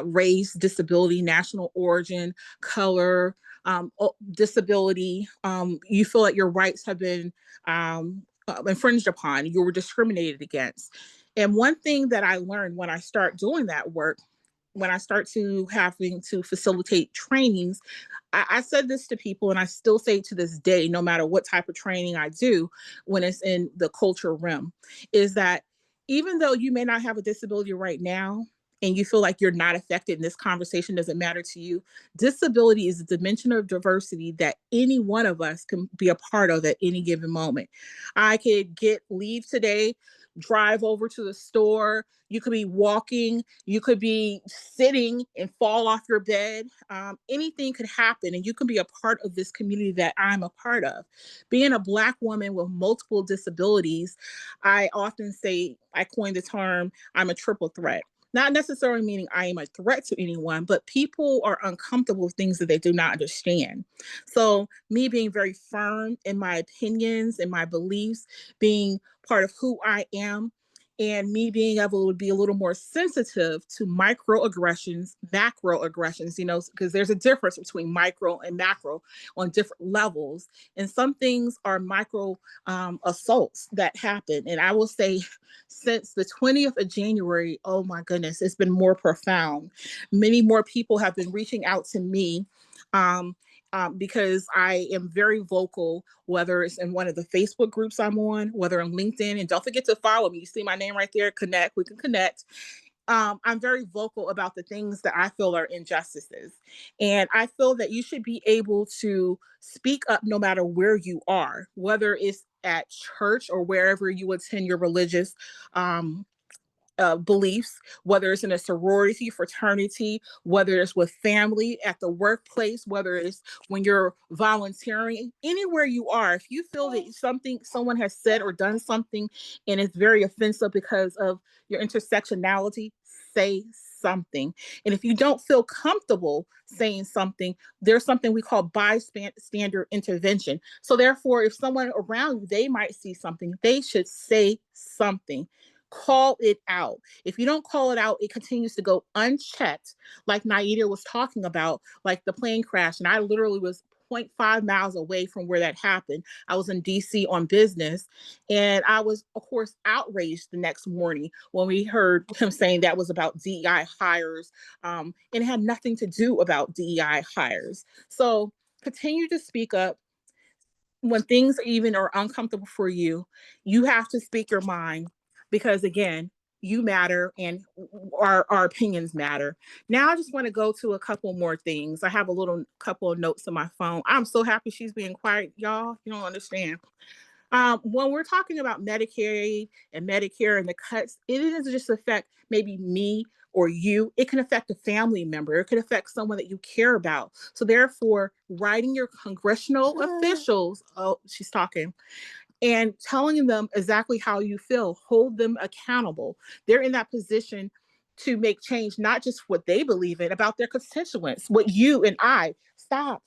race, disability, national origin, color, disability, you feel that your rights have been infringed upon, you were discriminated against. And one thing that I learned when I start doing that work, when I start to having to facilitate trainings, I said this to people, and I still say to this day, no matter what type of training I do, when it's in the culture realm, is that even though you may not have a disability right now, and you feel like you're not affected and this conversation doesn't matter to you, disability is a dimension of diversity that any one of us can be a part of at any given moment. I could get leave today, drive over to the store. You could be walking, you could be sitting and fall off your bed. Anything could happen, and you can be a part of this community that I'm a part of. Being a Black woman with multiple disabilities, I often say, I coined the term, I'm a triple threat. Not necessarily meaning I am a threat to anyone, but people are uncomfortable with things that they do not understand. So, me being very firm in my opinions and my beliefs, being part of who I am, and me being able to be a little more sensitive to microaggressions, macroaggressions, because there's a difference between micro and macro on different levels. And some things are micro assaults that happen. And I will say, since the 20th of January, oh my goodness, it's been more profound. Many more people have been reaching out to me. Because I am very vocal, whether it's in one of the Facebook groups I'm on, whether on LinkedIn, and don't forget to follow me. You see my name right there, connect, we can connect. I'm very vocal about the things that I feel are injustices. And I feel that you should be able to speak up no matter where you are, whether it's at church or wherever you attend your religious beliefs, whether it's in a sorority, fraternity, whether it's with family, at the workplace, whether it's when you're volunteering, anywhere you are, if you feel that someone has said or done something and it's very offensive because of your intersectionality, say something. And if you don't feel comfortable saying something, there's something we call bystander intervention. So therefore, if someone around you, they might see something, they should say something. Call it out. If you don't call it out, it continues to go unchecked, like Naida was talking about, like the plane crash. And I literally was 0.5 miles away from where that happened. I was in DC on business, and I was, of course, outraged the next morning when we heard him saying that was about DEI hires, and it had nothing to do about DEI hires. So continue to speak up. When things even are uncomfortable for you, you have to speak your mind, because again, you matter, and our opinions matter. Now I just want to go to a couple more things. I have a little couple of notes on my phone. I'm so happy she's being quiet, y'all. You don't understand. When we're talking about Medicaid and Medicare and the cuts, it doesn't just affect maybe me or you. It can affect a family member. It could affect someone that you care about. So therefore, writing your congressional officials, oh, she's talking, and telling them exactly how you feel, hold them accountable. They're in that position to make change, not just what they believe in about their constituents, what you and I, stop,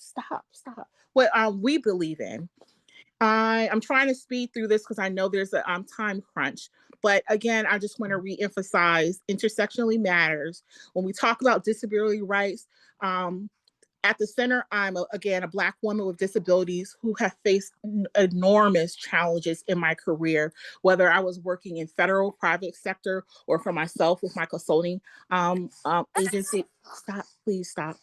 what we believe in. I'm trying to speed through this because I know there's a time crunch. But again, I just want to reemphasize intersectionally matters. When we talk about disability rights, at the center, I'm again a Black woman with disabilities who have faced enormous challenges in my career, whether I was working in federal, private sector, or for myself with my consulting agency. Stop, please stop.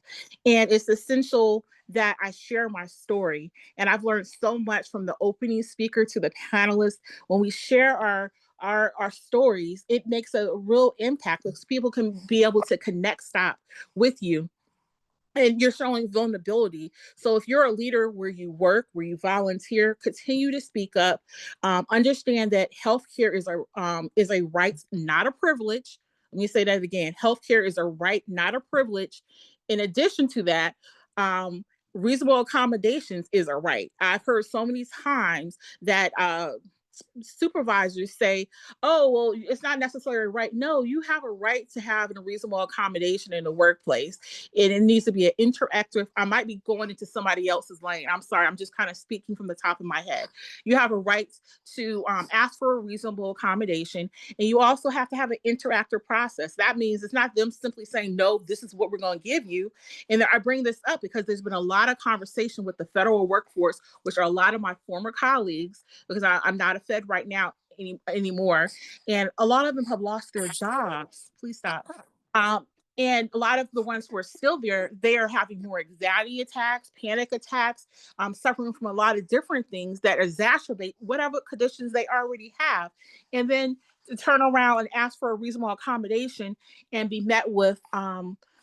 And it's essential that I share my story. And I've learned so much from the opening speaker to the panelists. When we share our stories, it makes a real impact because people can be able to connect, stop with you, and you're showing vulnerability. So if you're a leader where you work, where you volunteer, continue to speak up. Understand that healthcare is a right, not a privilege. Let me say that again. Healthcare is a right, not a privilege. In addition to that, reasonable accommodations is a right. I've heard so many times that supervisors say, oh, well, it's not necessarily right. No, you have a right to have a reasonable accommodation in the workplace. And it needs to be an interactive. I might be going into somebody else's lane. I'm sorry. I'm just kind of speaking from the top of my head. You have a right to ask for a reasonable accommodation. And you also have to have an interactive process. That means it's not them simply saying, no, this is what we're going to give you. And I bring this up because there's been a lot of conversation with the federal workforce, which are a lot of my former colleagues, because I'm not a Fed right now anymore. And a lot of them have lost their jobs. Please stop. And a lot of the ones who are still there, they are having more anxiety attacks, panic attacks, suffering from a lot of different things that exacerbate whatever conditions they already have. And then to turn around and ask for a reasonable accommodation and be met with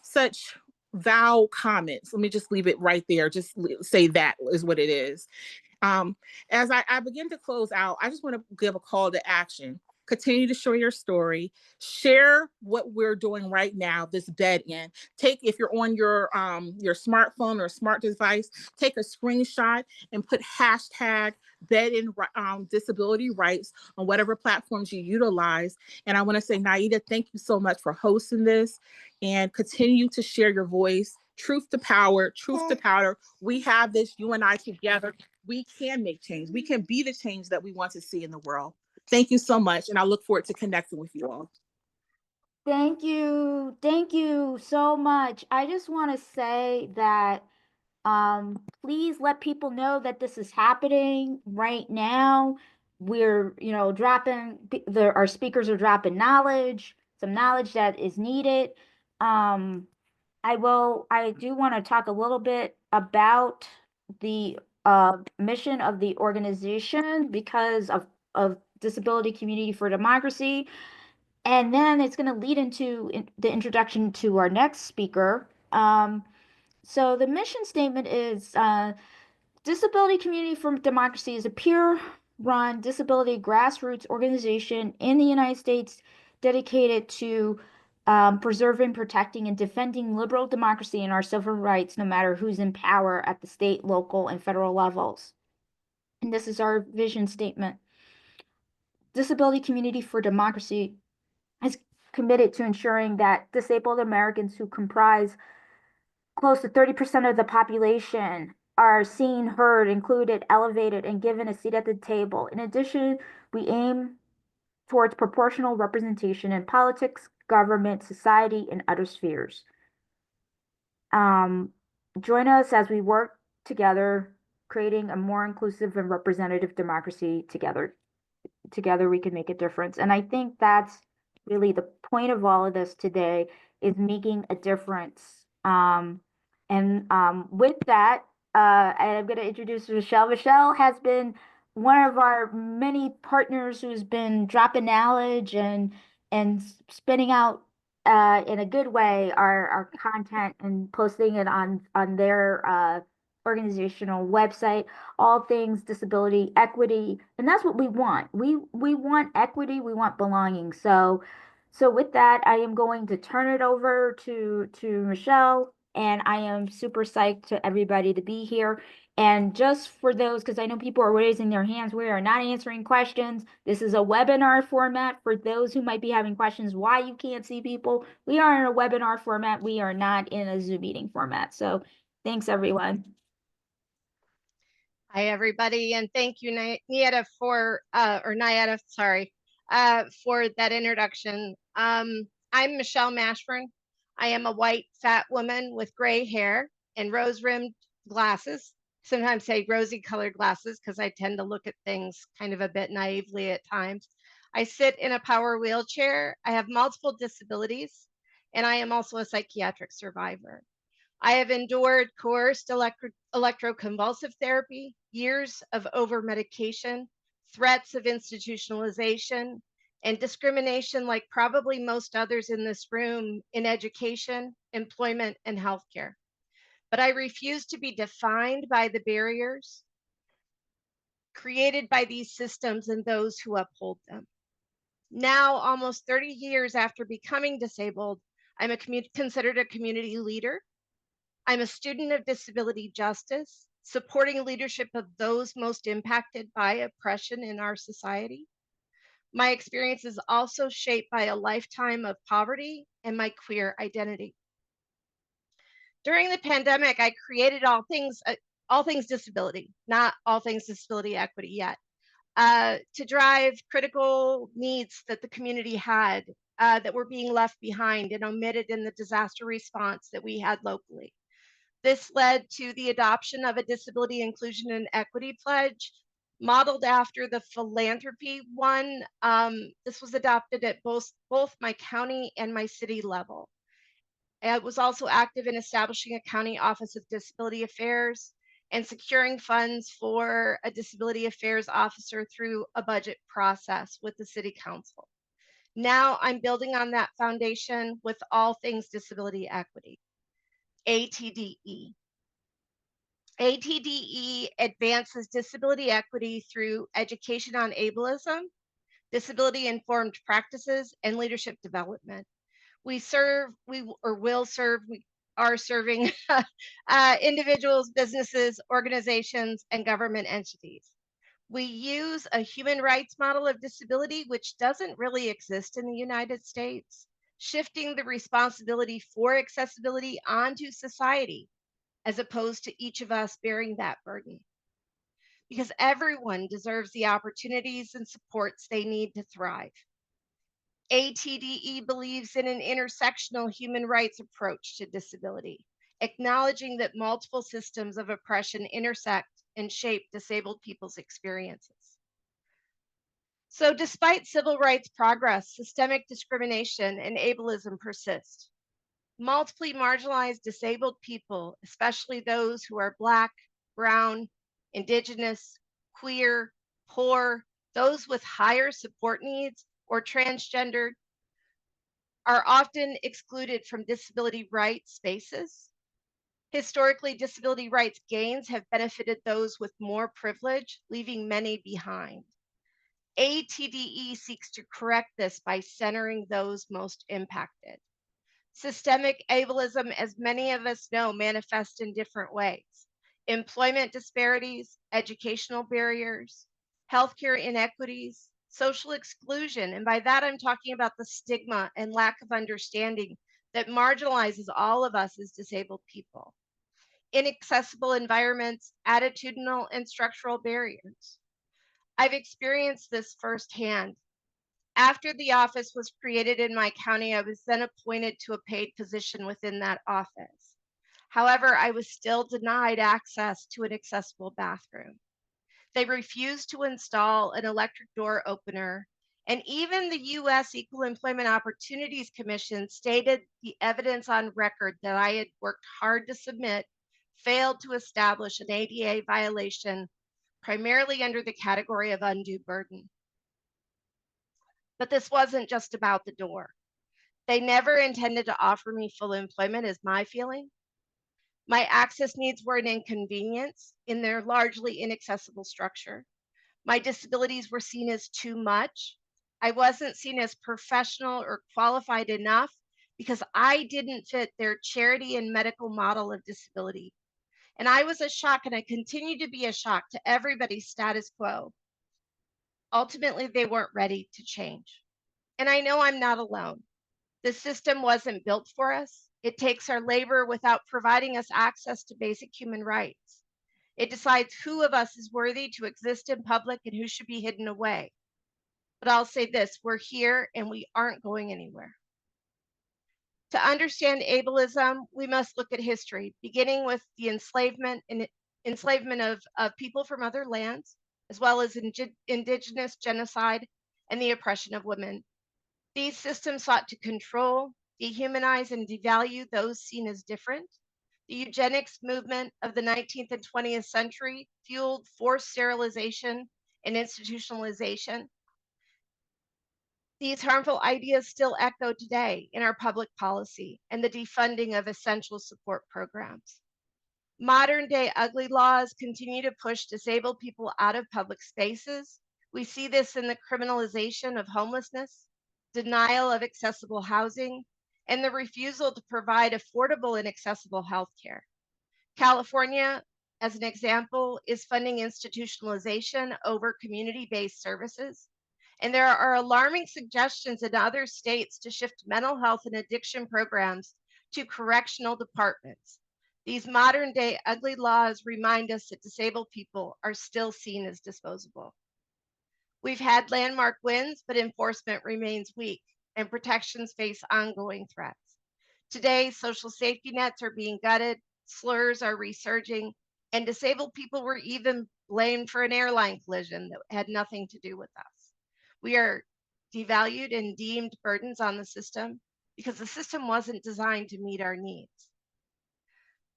such foul comments. Let me just leave it right there. Just say that is what it is. As I begin to close out, I just want to give a call to action. Continue to share your story. Share what we're doing right now, this bed-in. If you're on your smartphone or smart device, take a screenshot and put hashtag bed-in disability rights on whatever platforms you utilize. And I want to say, Naida, thank you so much for hosting this, and continue to share your voice. Truth to power, truth to power. We have this, you and I together. We can make change. We can be the change that we want to see in the world. Thank you so much. And I look forward to connecting with you all. Thank you. Thank you so much. I just want to say that please let people know that this is happening right now. We're, dropping our speakers are dropping knowledge, some knowledge that is needed. I do want to talk a little bit about the mission of the organization because of Disability Community for Democracy. And then it's going to lead into the introduction to our next speaker. So the mission statement is Disability Community for Democracy is a peer-run disability grassroots organization in the United States dedicated to preserving, protecting, and defending liberal democracy and our civil rights, no matter who's in power at the state, local, and federal levels. And this is our vision statement. Disability Community for Democracy is committed to ensuring that disabled Americans, who comprise close to 30% of the population, are seen, heard, included, elevated, and given a seat at the table. In addition, we aim towards proportional representation in politics, government, society, and other spheres. Join us as we work together, creating a more inclusive and representative democracy together. Together we can make a difference. And I think that's really the point of all of this today, is making a difference. With that, I'm going to introduce Michelle. Michelle has been one of our many partners who's been dropping knowledge and spinning out in a good way our content and posting it on their organizational website, all things disability equity, and that's what we want. We want equity, we want belonging. So with that, I am going to turn it over to Michelle, and I am super psyched to everybody to be here. And just for those, because I know people are raising their hands, we are not answering questions. This is a webinar format. For those who might be having questions why you can't see people, we are in a webinar format. We are not in a Zoom meeting format. So thanks, everyone. Hi, everybody, and thank you, Nieta, for for that introduction. I'm Michelle Mashburn. I am a white, fat woman with gray hair and rose-rimmed glasses. Sometimes say rosy-colored glasses because I tend to look at things kind of a bit naively at times. I sit in a power wheelchair. I have multiple disabilities, and I am also a psychiatric survivor. I have endured coerced electroconvulsive therapy, years of over-medication, threats of institutionalization, and discrimination like probably most others in this room in education, employment, and healthcare. But I refuse to be defined by the barriers created by these systems and those who uphold them. Now, almost 30 years after becoming disabled, I'm considered a community leader. I'm a student of disability justice, supporting leadership of those most impacted by oppression in our society. My experience is also shaped by a lifetime of poverty and my queer identity. During the pandemic, I created all things disability, not all things disability equity yet, to drive critical needs that the community had that were being left behind and omitted in the disaster response that we had locally. This led to the adoption of a disability inclusion and equity pledge modeled after the philanthropy one. This was adopted at both my county and my city level. I was also active in establishing a county office of disability affairs and securing funds for a disability affairs officer through a budget process with the city council. Now I'm building on that foundation with all things disability equity. ATDE. ATDE advances disability equity through education on ableism, disability-informed practices, and leadership development. We are serving individuals, businesses, organizations, and government entities. We use a human rights model of disability, which doesn't really exist in the United States, shifting the responsibility for accessibility onto society, as opposed to each of us bearing that burden. Because everyone deserves the opportunities and supports they need to thrive. ATDE believes in an intersectional human rights approach to disability, acknowledging that multiple systems of oppression intersect and shape disabled people's experiences. So despite civil rights progress, systemic discrimination and ableism persist. Multiply marginalized disabled people, especially those who are Black, Brown, Indigenous, queer, poor, those with higher support needs, or transgendered, are often excluded from disability rights spaces. Historically, disability rights gains have benefited those with more privilege, leaving many behind. ATDE seeks to correct this by centering those most impacted. Systemic ableism, as many of us know, manifests in different ways. Employment disparities, educational barriers, healthcare inequities, social exclusion, and by that I'm talking about the stigma and lack of understanding that marginalizes all of us as disabled people. Inaccessible environments, attitudinal and structural barriers. I've experienced this firsthand. After the office was created in my county, I was then appointed to a paid position within that office. However, I was still denied access to an accessible bathroom. They refused to install an electric door opener, and even the US Equal Employment Opportunities Commission stated the evidence on record that I had worked hard to submit failed to establish an ADA violation, primarily under the category of undue burden. But this wasn't just about the door. They never intended to offer me full employment, is my feeling. My access needs were an inconvenience in their largely inaccessible structure. My disabilities were seen as too much. I wasn't seen as professional or qualified enough because I didn't fit their charity and medical model of disability. And I was a shock, and I continue to be a shock to everybody's status quo. Ultimately, they weren't ready to change. And I know I'm not alone. The system wasn't built for us. It takes our labor without providing us access to basic human rights. It decides who of us is worthy to exist in public and who should be hidden away. But I'll say this, we're here and we aren't going anywhere. To understand ableism, we must look at history, beginning with the enslavement of people from other lands, as well as indigenous genocide and the oppression of women. These systems sought to control, dehumanize, and devalue those seen as different. The eugenics movement of the 19th and 20th century fueled forced sterilization and institutionalization. These harmful ideas still echo today in our public policy and the defunding of essential support programs. Modern day ugly laws continue to push disabled people out of public spaces. We see this in the criminalization of homelessness, denial of accessible housing, and the refusal to provide affordable and accessible health care. California, as an example, is funding institutionalization over community-based services. And there are alarming suggestions in other states to shift mental health and addiction programs to correctional departments. These modern day ugly laws remind us that disabled people are still seen as disposable. We've had landmark wins, but enforcement remains weak and protections face ongoing threats. Today, social safety nets are being gutted, slurs are resurging, and disabled people were even blamed for an airline collision that had nothing to do with us. We are devalued and deemed burdens on the system because the system wasn't designed to meet our needs.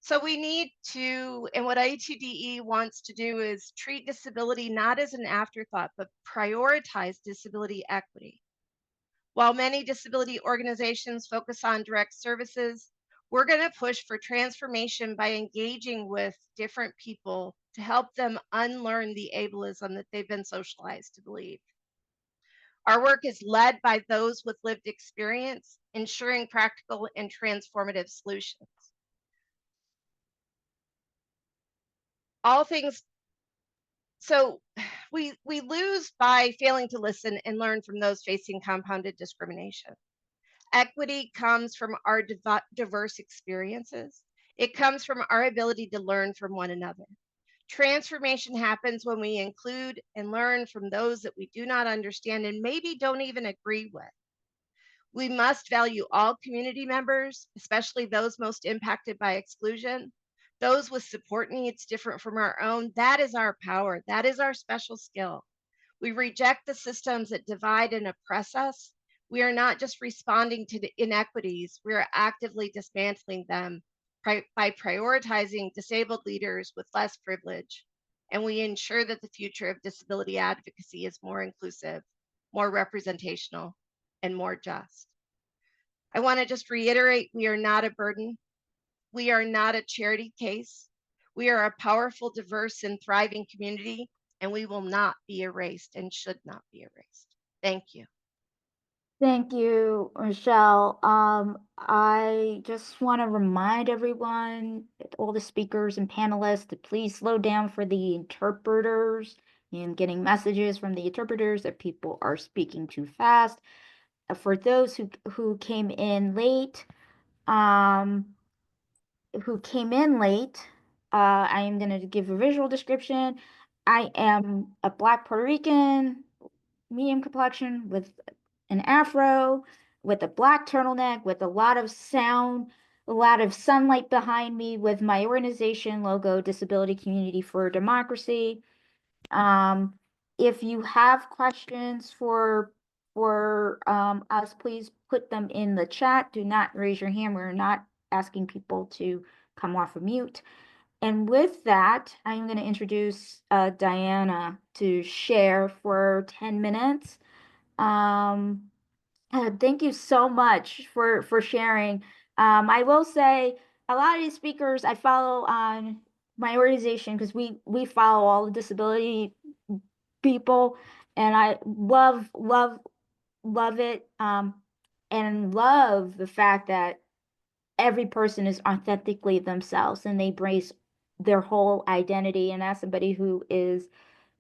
So we need to, and what ATDE wants to do is treat disability not as an afterthought, but prioritize disability equity. While many disability organizations focus on direct services, we're going to push for transformation by engaging with different people to help them unlearn the ableism that they've been socialized to believe. Our work is led by those with lived experience, ensuring practical and transformative solutions. All things, so we lose by failing to listen and learn from those facing compounded discrimination. Equity comes from our diverse experiences. It comes from our ability to learn from one another. Transformation happens when we include and learn from those that we do not understand and maybe don't even agree with. We must value all community members, especially those most impacted by exclusion, those with support needs different from our own. That is our power. That is our special skill. We reject the systems that divide and oppress us. We are not just responding to the inequities, we are actively dismantling them by prioritizing disabled leaders with less privilege. And we ensure that the future of disability advocacy is more inclusive, more representational, and more just. I want to just reiterate, we are not a burden. We are not a charity case. We are a powerful, diverse, and thriving community and we will not be erased and should not be erased. Thank you. Thank you, Michelle. I just want to remind everyone, all the speakers and panelists, to please slow down for the interpreters. I'm getting messages from the interpreters that people are speaking too fast. For those who came in late, um, I am going to give a visual description. I am a Black Puerto Rican, medium complexion with an afro, with a black turtleneck, with a lot of sound, a lot of sunlight behind me, with my organization logo, Disability Community for Democracy. Um, if you have questions for us, please put them in the chat. Do not raise your hand. We're not asking people to come off of mute. And with that, I'm going to introduce Diana to share for 10 minutes. Thank you so much for sharing. I will say a lot of these speakers I follow on my organization because we follow all the disability people, and I love it. And love the fact that every person is authentically themselves and they embrace their whole identity. And as somebody who is,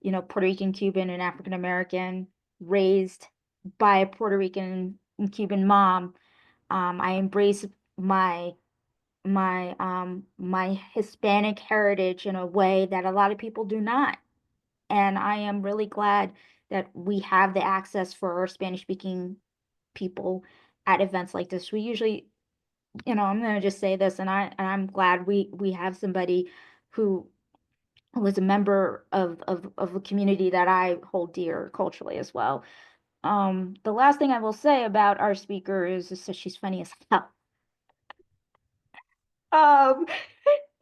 Puerto Rican, Cuban, and African American, raised by a Puerto Rican and Cuban mom, I embrace my my Hispanic heritage in a way that a lot of people do not. And I am really glad that we have the access for our Spanish speaking people at events like this. We usually, I'm gonna just say this, and I'm glad we have somebody who was a member of a community that I hold dear culturally as well. The last thing I will say about our speaker is that she's funny as hell. Um,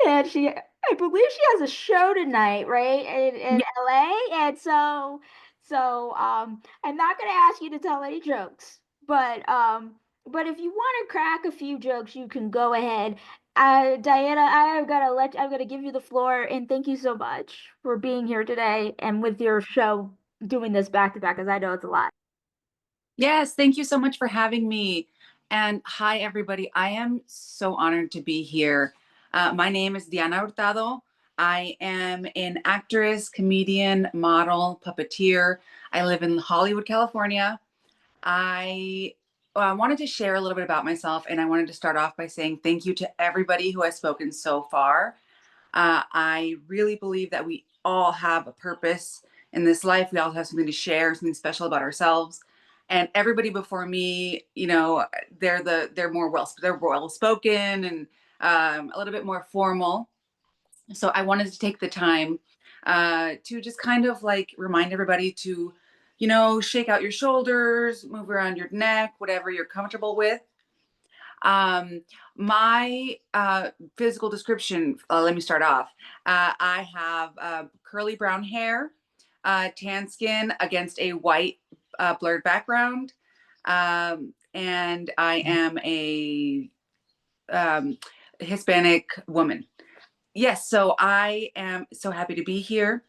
and I believe she has a show tonight, right, in LA. And so I'm not gonna ask you to tell any jokes, but if you want to crack a few jokes, you can go ahead. Diana, I'm gonna give you the floor, and thank you so much for being here today and with your show, doing this back to back, because I know it's a lot. Yes, thank you so much for having me. And hi, everybody. I am so honored to be here. My name is Diana Hurtado. I am an actress, comedian, model, puppeteer. I live in Hollywood, California. I wanted to share a little bit about myself, and I wanted to start off by saying thank you to everybody who has spoken so far. I really believe that we all have a purpose in this life. We all have something to share, something special about ourselves. And everybody before me, they're well spoken and a little bit more formal. So I wanted to take the time to just kind of like remind everybody to, shake out your shoulders, move around your neck, whatever you're comfortable with. My physical description, let me start off. I have curly brown hair, tan skin against a white blurred background. And I am a Hispanic woman. Yes, so I am so happy to be here.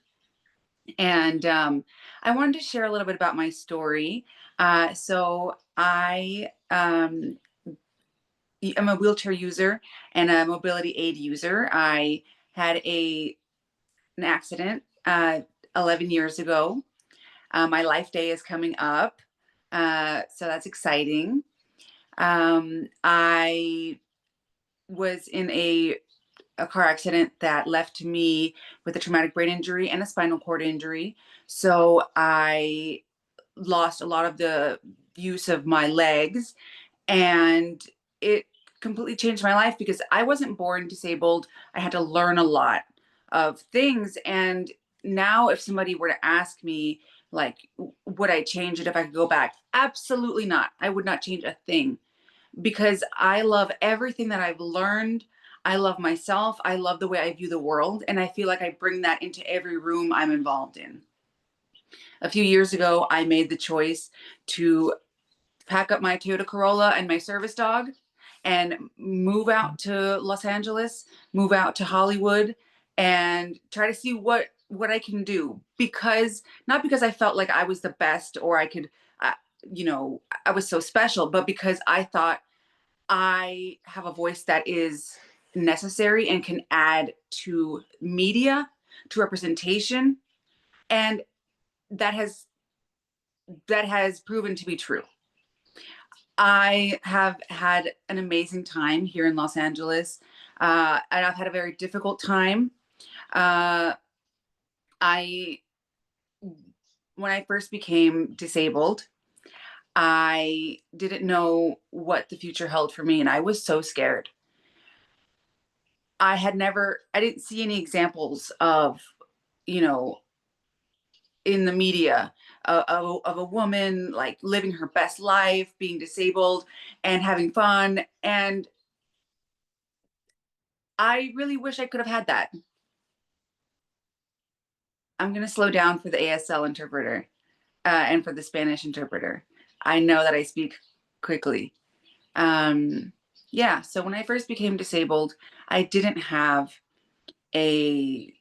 And I wanted to share a little bit about my story. So I am a wheelchair user and a mobility aid user. I had an accident 11 years ago. My life day is coming up, so that's exciting. I was in a car accident that left me with a traumatic brain injury and a spinal cord injury. So I lost a lot of the use of my legs, and it completely changed my life because I wasn't born disabled. I had to learn a lot of things. And now if somebody were to ask me, like, would I change it if I could go back? Absolutely not. I would not change a thing because I love everything that I've learned. I love myself. I love the way I view the world. And I feel like I bring that into every room I'm involved in. A few years ago, I made the choice to pack up my Toyota Corolla and my service dog and move out to Los Angeles, move out to Hollywood, and try to see what what I can do, because not because I felt like I was the best or I could, you know, I was so special, but because I thought I have a voice that is necessary and can add to media, to representation, and that has proven to be true. I have had an amazing time here in Los Angeles, and I've had a very difficult time. I when I first became disabled, I didn't know what the future held for me, and I was so scared. I didn't see any examples of, you know, in the media of a woman like living her best life, being disabled and having fun. And I really wish I could have had that. I'm going to slow down for the ASL interpreter and for the Spanish interpreter. I know that I speak quickly. Yeah, so when I first became disabled, I didn't have a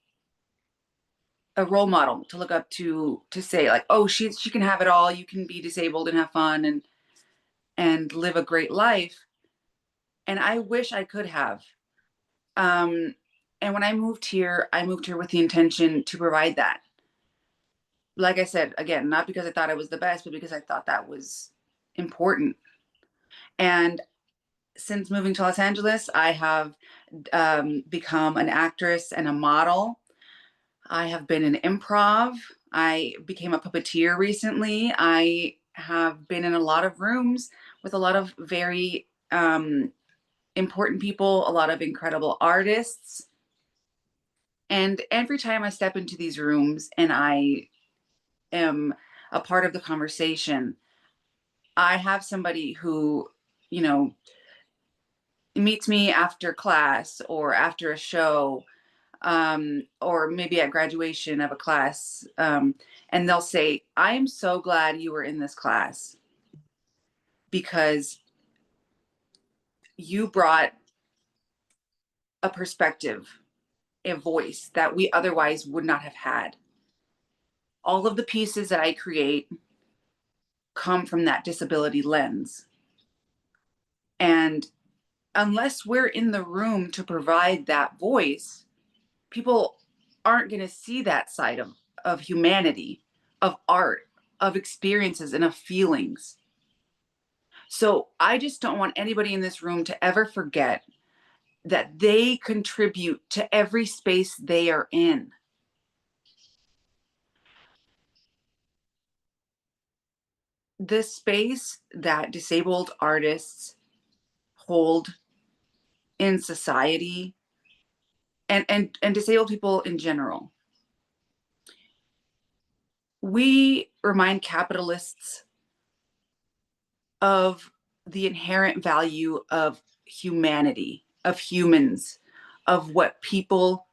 role model to look up to say like, oh, she can have it all. You can be disabled and have fun and live a great life. And I wish I could have. And when I moved here with the intention to provide that. Like I said, again, not because I thought I was the best, but because I thought that was important. And since moving to Los Angeles, I have become an actress and a model. I have been in improv. I became a puppeteer recently. I have been in a lot of rooms with a lot of very important people, a lot of incredible artists. And every time I step into these rooms and I am a part of the conversation, I have somebody who, you know, meets me after class or after a show, or maybe at graduation of a class, and they'll say, I am so glad you were in this class because you brought a perspective, a voice that we otherwise would not have had. All of the pieces that I create come from that disability lens. And unless we're in the room to provide that voice, people aren't going to see that side of humanity, of art, of experiences, and of feelings. So I just don't want anybody in this room to ever forget that they contribute to every space they are in. The space that disabled artists hold in society and disabled people in general. We remind capitalists of the inherent value of humanity, of humans, of what people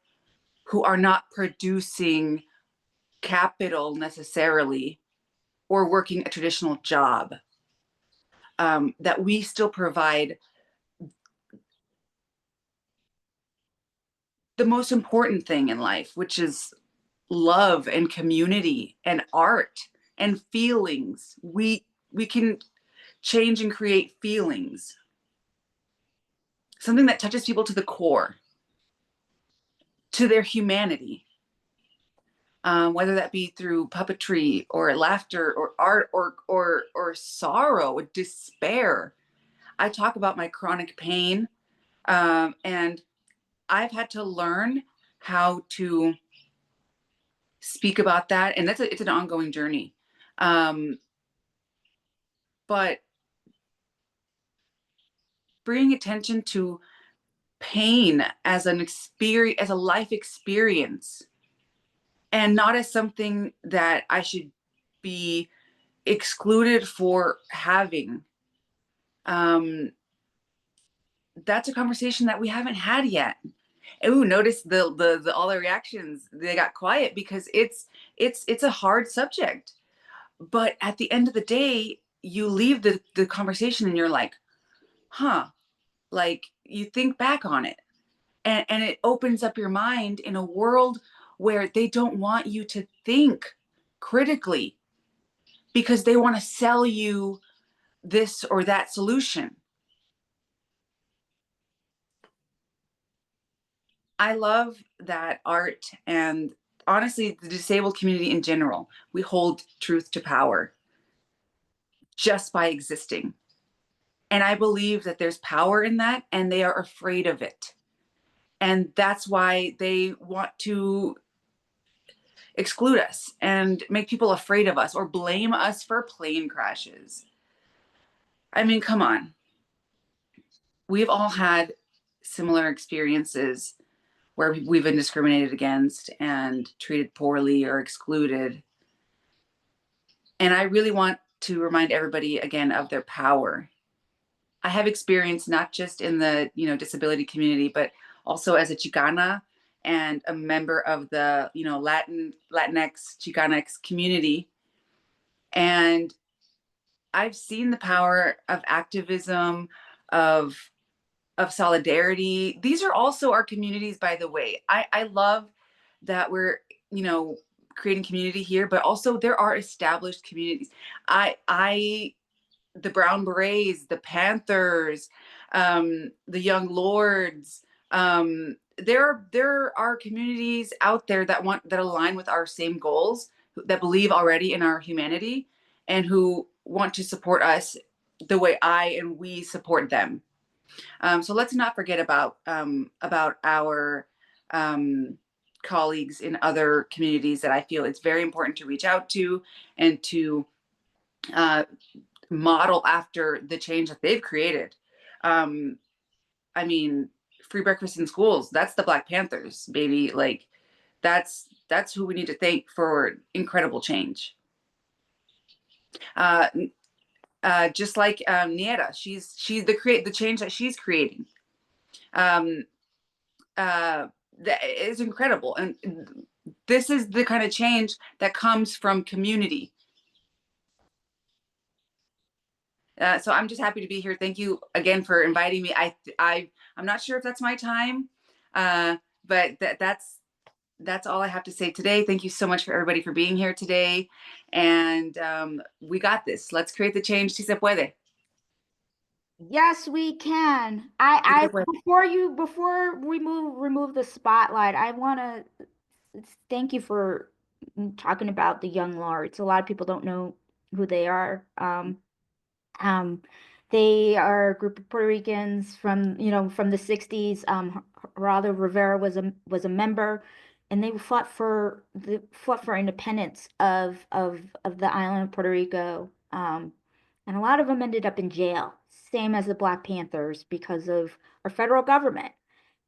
who are not producing capital necessarily or working a traditional job, that we still provide the most important thing in life, which is love and community and art and feelings. We can change and create feelings, something that touches people to the core, to their humanity, whether that be through puppetry or laughter or art or sorrow, despair. I talk about my chronic pain, and I've had to learn how to speak about that, and it's an ongoing journey. But bringing attention to pain as an experience, as a life experience, and not as something that I should be excluded for having. That's a conversation that we haven't had yet. Ooh, notice the all the reactions, they got quiet because it's a hard subject. But at the end of the day, you leave the conversation and you're like, huh, like you think back on it, and it opens up your mind in a world where they don't want you to think critically because they want to sell you this or that solution. I love that art and honestly, the disabled community in general, we hold truth to power just by existing. And I believe that there's power in that, and they are afraid of it. And that's why they want to exclude us and make people afraid of us or blame us for plane crashes. I mean, come on. We've all had similar experiences where we've been discriminated against and treated poorly or excluded. And I really want to remind everybody again of their power. I have experience not just in the disability community, but also as a Chicana and a member of the Latinx Chicanx community. And I've seen the power of activism, of solidarity. These are also our communities, by the way. I love that we're creating community here, but also there are established communities. The Brown Berets, the Panthers, the Young Lords. There are communities out there that align with our same goals, that believe already in our humanity, and who want to support us the way we support them. So let's not forget about our colleagues in other communities that I feel it's very important to reach out to and to model after the change that they've created. I mean, free breakfast in schools, that's the Black Panthers, baby. Like that's who we need to thank for incredible change. Just like Niera, she's the change that she's creating. That is incredible. And this is the kind of change that comes from community. So I'm just happy to be here. Thank you again for inviting me. I'm not sure if that's my time, but that's all I have to say today. Thank you so much for everybody for being here today. And we got this. Let's create the change. Si se puede. Yes, we can. Before we remove the spotlight, I want to thank you for talking about the Young Lords. A lot of people don't know who they are. They are a group of Puerto Ricans from the 60s. Geraldo Rivera was a member, and they fought for independence of the island of Puerto Rico. And a lot of them ended up in jail, same as the Black Panthers, because of our federal government.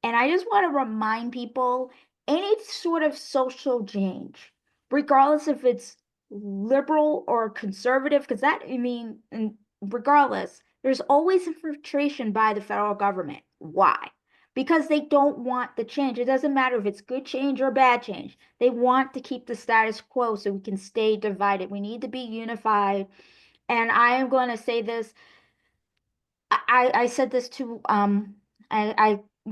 And I just want to remind people, any sort of social change, regardless if it's liberal or conservative, because and regardless, there's always infiltration by the federal government. Why? Because they don't want the change. It doesn't matter if it's good change or bad change. They want to keep the status quo so we can stay divided. We need to be unified. And I am going to say this. I said this to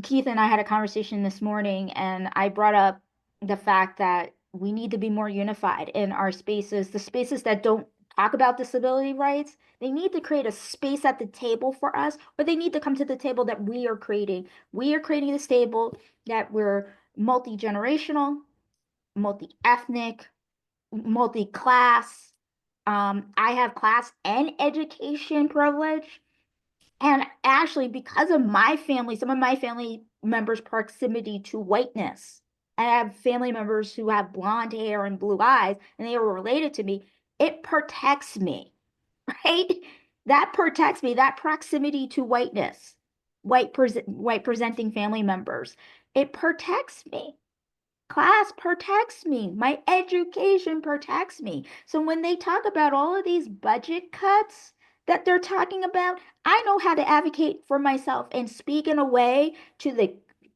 Keith and I had a conversation this morning, and I brought up the fact that we need to be more unified in our spaces. The spaces that don't talk about disability rights, they need to create a space at the table for us, or they need to come to the table that we are creating. We are creating this table that we're multi-generational, multi-ethnic, multi-class. I have class and education privilege. And actually, because of my family, some of my family members' proximity to whiteness, I have family members who have blonde hair and blue eyes, and they are related to me. It protects me, right? That protects me, that proximity to whiteness, white presenting family members. It protects me. Class protects me. My education protects me. So when they talk about all of these budget cuts that they're talking about, I know how to advocate for myself and speak in a way to the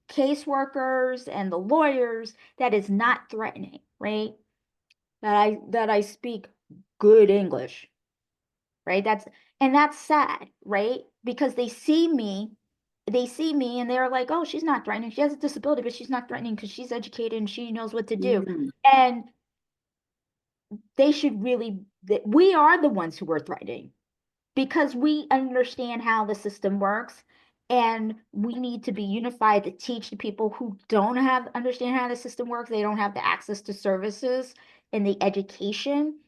caseworkers and the lawyers that is not threatening, right? That I speak good English, right? That's sad, right? Because they see me they see me and they're like, oh, she's not threatening. She has a disability, but she's not threatening because she's educated and she knows what to do. Mm. And they should really, we are the ones who are threatening because we understand how the system works. And we need to be unified to teach the people who don't have understand how the system works. They don't have the access to services and the education.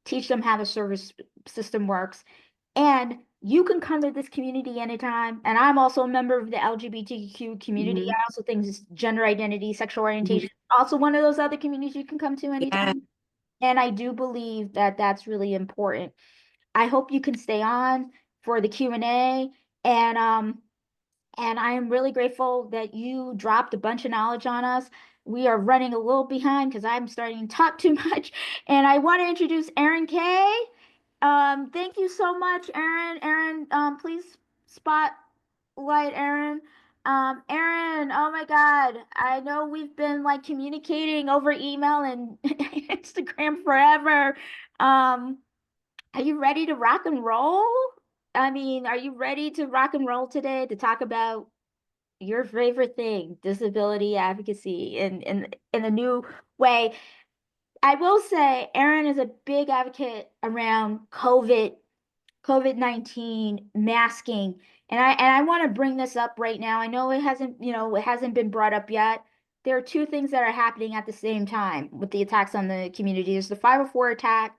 Teach them how the service system works. And you can come to this community anytime. And I'm also a member of the LGBTQ community. Mhm. I also think this gender identity, sexual orientation, Mhm. also one of those other communities you can come to Yeah. anytime. And I do believe that that's really important. I hope you can stay on for the Q&A. And I am really grateful that you dropped a bunch of knowledge on us. We are running a little behind because I'm starting to talk too much. And I want to introduce Erin Kay. Thank you so much, Erin. Erin, please spotlight Erin. Erin, oh my God. I know we've been like communicating over email and Instagram forever. Are you ready to rock and roll? I mean, are you ready to rock and roll today to talk about your favorite thing, disability advocacy in a new way? I will say Erin is a big advocate around COVID-19 masking. And I want to bring this up right now. I know it hasn't been brought up yet. There are two things that are happening at the same time with the attacks on the community. There's the 504 attack,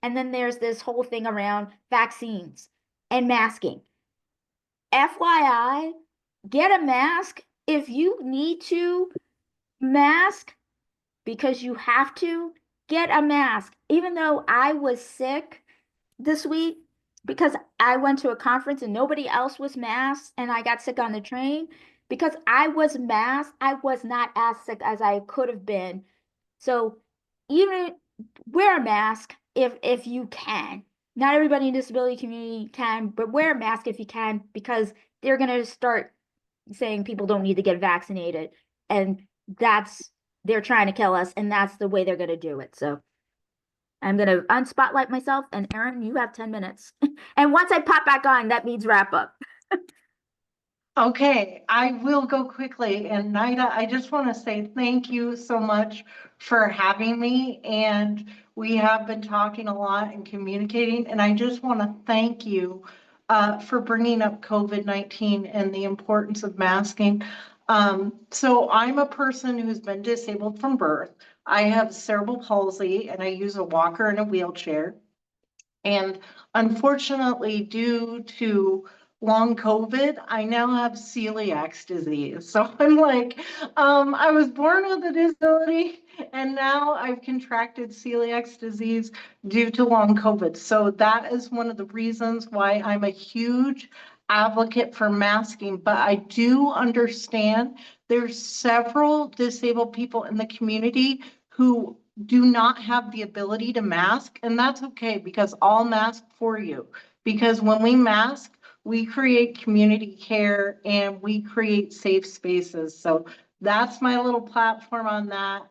and then there's this whole thing around vaccines and masking. FYI, get a mask if you need to mask because you have to, get a mask. Even though I was sick this week because I went to a conference and nobody else was masked and I got sick on the train. Because I was masked, I was not as sick as I could have been. So even wear a mask if you can. Not everybody in the disability community can, but wear a mask if you can because they're gonna start saying people don't need to get vaccinated. And they're trying to kill us, and that's the way they're gonna do it. So I'm gonna unspotlight myself, and Erin, you have 10 minutes. And once I pop back on, that means wrap up. Okay, I will go quickly. And Nida, I just want to say thank you so much for having me. And we have been talking a lot and communicating. And I just want to thank you for bringing up COVID-19 and the importance of masking. So I'm a person who's been disabled from birth. I have cerebral palsy and I use a walker and a wheelchair. And unfortunately, due to long COVID, I now have celiac disease. So I'm like, I was born with a disability and now I've contracted celiac disease due to long COVID. So that is one of the reasons why I'm a huge advocate for masking, but I do understand there's several disabled people in the community who do not have the ability to mask, and that's okay because I'll mask for you. Because when we mask, we create community care and we create safe spaces. So that's my little platform on that.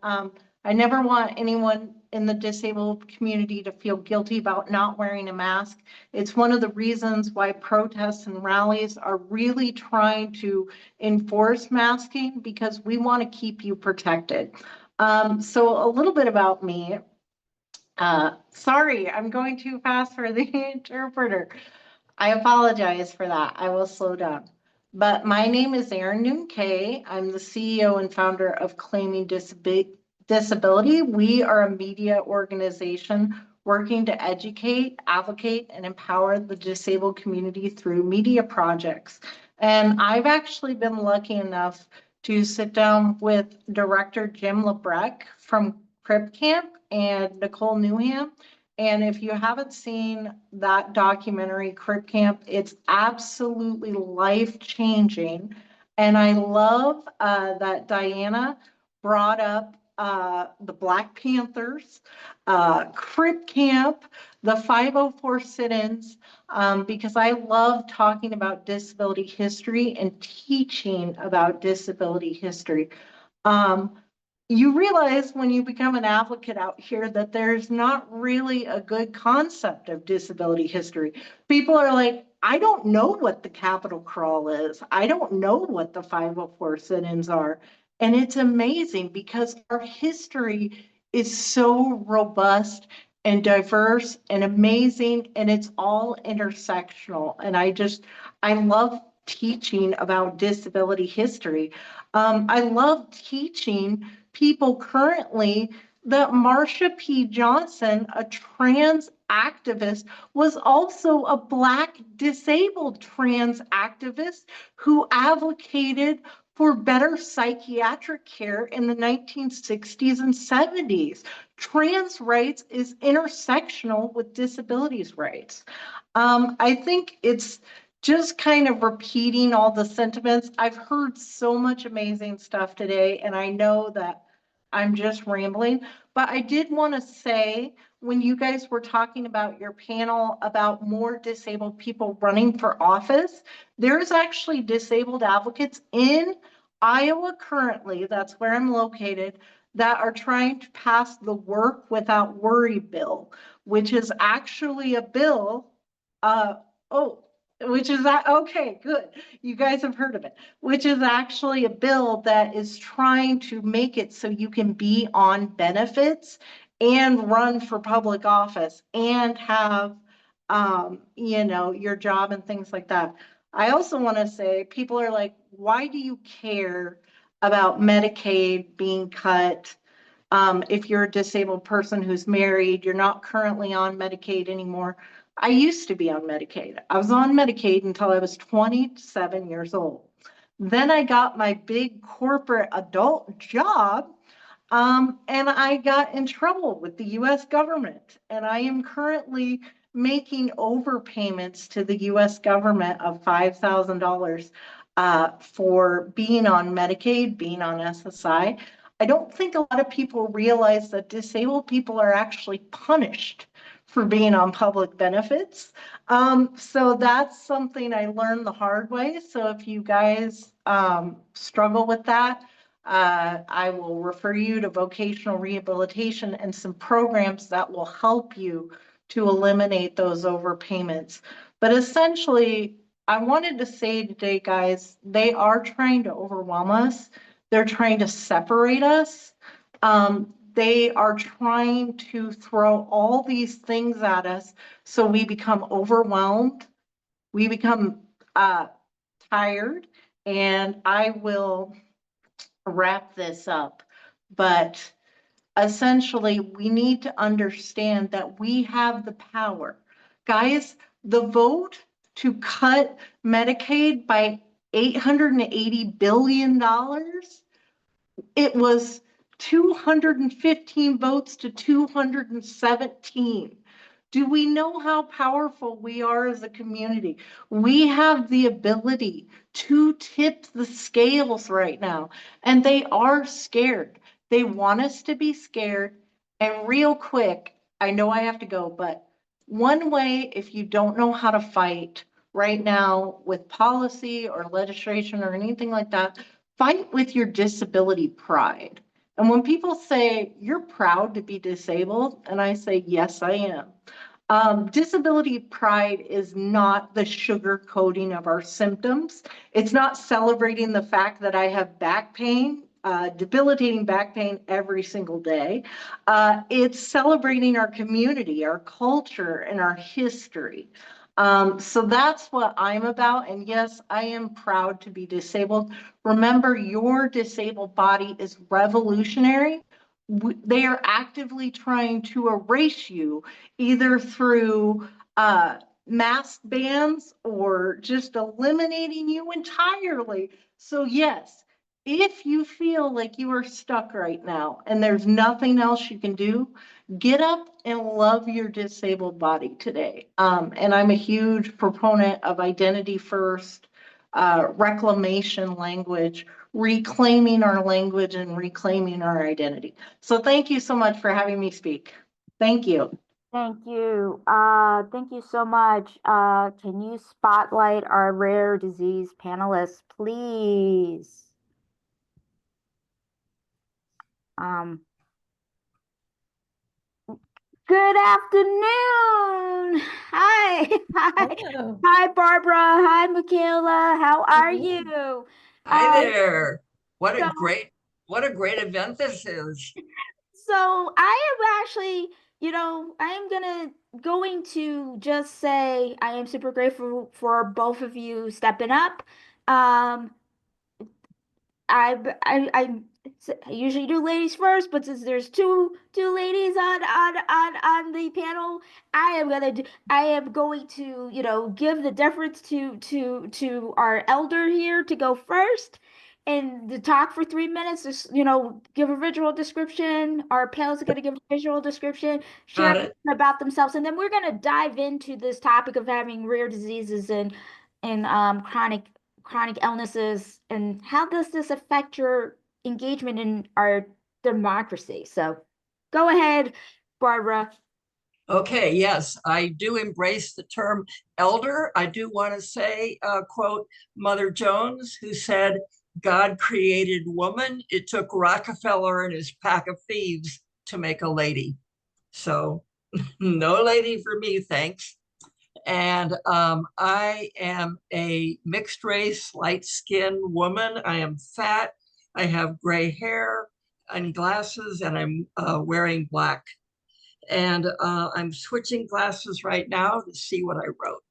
I never want anyone in the disabled community to feel guilty about not wearing a mask. It's one of the reasons why protests and rallies are really trying to enforce masking because we want to keep you protected. So a little bit about me. Sorry, I'm going too fast for the interpreter. I apologize for that. I will slow down. But my name is Erin Noon Kay. I'm the CEO and founder of Claiming Disability. We are a media organization working to educate, advocate, and empower the disabled community through media projects. And I've actually been lucky enough to sit down with director Jim Lebrecht from Crip Camp and Nicole Newham. And if you haven't seen that documentary, Crip Camp, it's absolutely life-changing. And I love that Diana brought up the Black Panthers, Crip Camp, the 504 sit-ins, because I love talking about disability history and teaching about disability history. You realize when you become an advocate out here that there's not really a good concept of disability history. People are like, I don't know what the Capitol crawl is. I don't know what the 504 sit-ins are. And it's amazing because our history is so robust and diverse and amazing, and it's all intersectional. And I love teaching about disability history. I love teaching people currently that Marsha P. Johnson, a trans activist, was also a Black disabled trans activist who advocated for better psychiatric care in the 1960s and 70s. Trans rights is intersectional with disabilities rights. I think it's just kind of repeating all the sentiments. I've heard so much amazing stuff today, and I know that I'm just rambling, but I did want to say, when you guys were talking about your panel about more disabled people running for office, there's actually disabled advocates in Iowa currently, that's where I'm located, that are trying to pass the Work Without Worry bill, which is actually a bill, which is that, okay, good. You guys have heard of it, which is actually a bill that is trying to make it so you can be on benefits and run for public office and have, your job and things like that. I also want to say, people are like, why do you care about Medicaid being cut? If you're a disabled person who's married, you're not currently on Medicaid anymore. I used to be on Medicaid. I was on Medicaid until I was 27 years old. Then I got my big corporate adult job, and I got in trouble with the US government. And I am currently making overpayments to the US government of $5,000 for being on Medicaid, being on SSI. I don't think a lot of people realize that disabled people are actually punished for being on public benefits. So that's something I learned the hard way. So if you guys struggle with that, I will refer you to vocational rehabilitation and some programs that will help you to eliminate those overpayments. But essentially, I wanted to say today, guys, they are trying to overwhelm us. They're trying to separate us. They are trying to throw all these things at us so we become overwhelmed. We become tired, and I will wrap this up. But essentially, we need to understand that we have the power. Guys, the vote to cut Medicaid by $880 billion, it was 215 votes to 217. Do we know how powerful we are as a community? We have the ability to tip the scales right now, and they are scared. They want us to be scared. And real quick, I know I have to go, but one way, if you don't know how to fight right now with policy or legislation or anything like that, fight with your disability pride. And when people say, you're proud to be disabled, and I say, yes, I am. Disability pride is not the sugar coating of our symptoms. It's not celebrating the fact that I have back pain, debilitating back pain every single day. It's celebrating our community, our culture, and our history. So that's what I'm about. And yes, I am proud to be disabled. Remember, your disabled body is revolutionary. They are actively trying to erase you, either through mask bans or just eliminating you entirely. So yes, if you feel like you are stuck right now and there's nothing else you can do, get up and love your disabled body today. And I'm a huge proponent of identity first, reclamation language, reclaiming our language and reclaiming our identity. So thank you so much for having me speak. Thank you. Thank you. Thank you so much. Can you spotlight our rare disease panelists, please? Good afternoon. Hi. Hi, Hello. hi, Barbara. Hi, Michaela. How are Hello. you? Hi Uh, there. so, What a great event this is. so I am actually, I am going to just say I am super grateful for both of you stepping up. Um, I usually do ladies first, but since there's two ladies on the panel, I am going to give the deference to our elder here to go first and to talk for 3 minutes. Just give a visual description. Our panelists are going to give a visual description, share Got a it. bit about themselves, and then we're going to dive into this topic of having rare diseases and chronic illnesses, and how does this affect your engagement in our democracy? So go ahead, Barbara. Okay, yes, I do embrace the term elder. I do want to say, quote, Mother Jones, who said, God created woman. It took Rockefeller and his pack of thieves to make a lady. So no lady for me, thanks. And I am a mixed race, light skinned woman. I am fat. I have gray hair and glasses, and I'm wearing black. And I'm switching glasses right now to see what I wrote.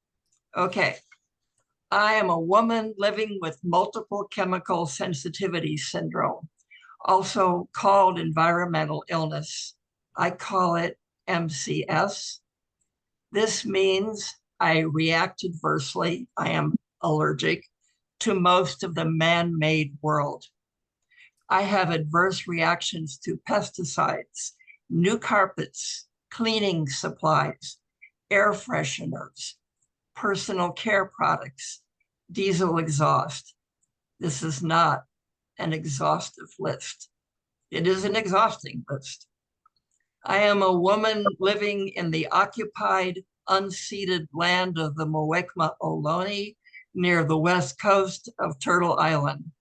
Okay. I am a woman living with multiple chemical sensitivity syndrome, also called environmental illness. I call it MCS. This means I react adversely. I am allergic to most of the man-made world. I have adverse reactions to pesticides, new carpets, cleaning supplies, air fresheners, personal care products, diesel exhaust. This is not an exhaustive list. It is an exhausting list. I am a woman living in the occupied, unceded land of the Muwekma Ohlone near the west coast of Turtle Island.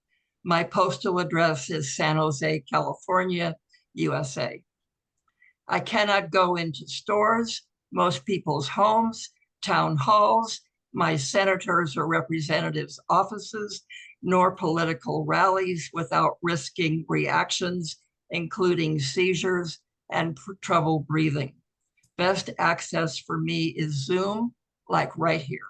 My postal address is San Jose, California, USA. I cannot go into stores, most people's homes, town halls, my senators or representatives' offices, nor political rallies without risking reactions, including seizures and trouble breathing. Best access for me is Zoom, like right here.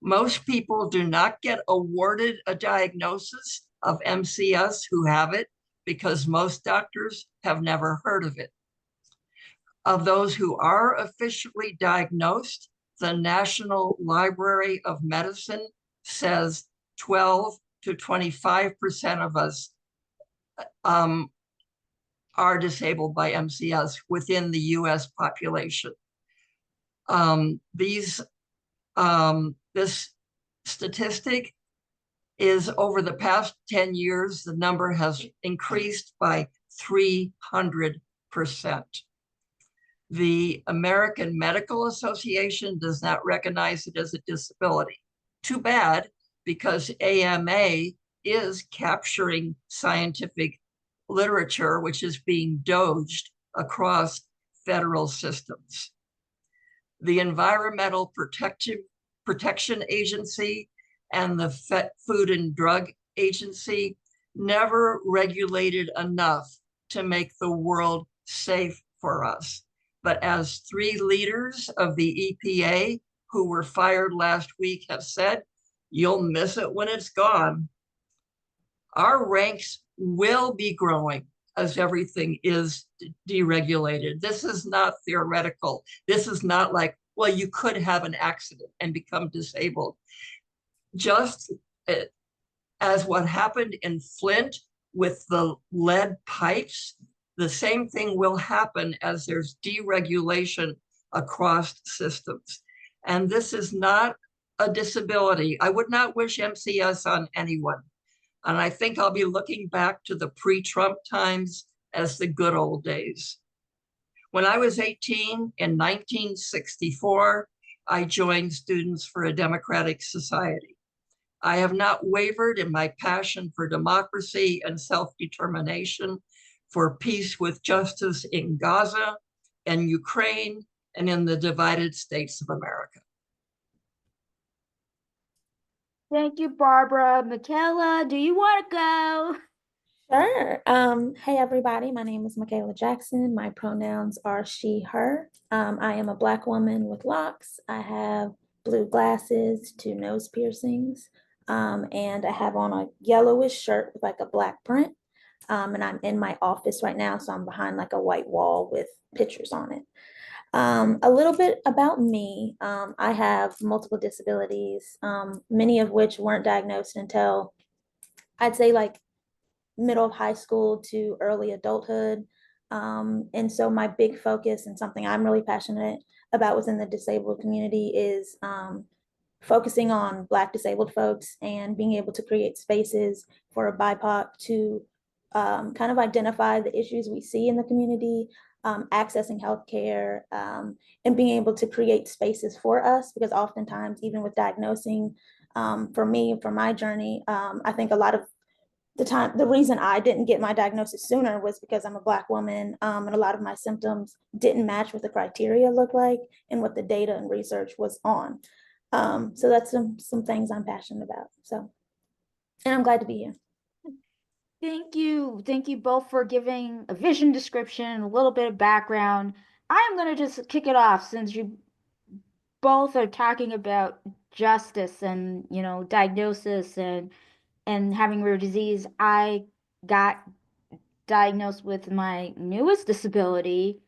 Most people do not get awarded a diagnosis of MCS who have it because most doctors have never heard of it. Of those who are officially diagnosed, the National Library of Medicine says 12 to 25% of us are disabled by MCS within the US population. This statistic is over the past 10 years, the number has increased by 300%. The American Medical Association does not recognize it as a disability. Too bad, because AMA is capturing scientific literature, which is being doged across federal systems. The Environmental Protection Agency and the Food and Drug Agency never regulated enough to make the world safe for us. But as 3 leaders of the EPA who were fired last week have said, you'll miss it when it's gone. Our ranks will be growing as everything is deregulated. This is not theoretical. This is not like, well, you could have an accident and become disabled. Just as what happened in Flint with the lead pipes, the same thing will happen as there's deregulation across systems. And this is not a disability. I would not wish MCS on anyone. And I think I'll be looking back to the pre-Trump times as the good old days. When I was 18 in 1964, I joined Students for a Democratic Society. I have not wavered in my passion for democracy and self-determination, for peace with justice in Gaza and Ukraine and in the divided states of America. Thank you, Barbara. Michaela, do you want to go? Sure. Hey everybody, my name is Michaela Jackson. My pronouns are she, her. I am a Black woman with locks. I have blue glasses, 2 nose piercings, and I have on a yellowish shirt with like a black print. And I'm in my office right now, so I'm behind like a white wall with pictures on it. A little bit about me. I have multiple disabilities, many of which weren't diagnosed until I'd say like middle of high school to early adulthood. And so my big focus and something I'm really passionate about within the disabled community is focusing on Black disabled folks and being able to create spaces for a BIPOC to kind of identify the issues we see in the community, accessing healthcare, and being able to create spaces for us. Because oftentimes, even with diagnosing, for me, for my journey, I think a lot of the reason I didn't get my diagnosis sooner was because I'm a Black woman, and a lot of my symptoms didn't match what the criteria looked like and what the data and research was on. So that's some things I'm passionate about. So, and I'm glad to be here. Thank you. Thank you both for giving a vision description, a little bit of background. I am going to just kick it off since you both are talking about justice and, diagnosis and having rare disease. I got diagnosed with my newest disability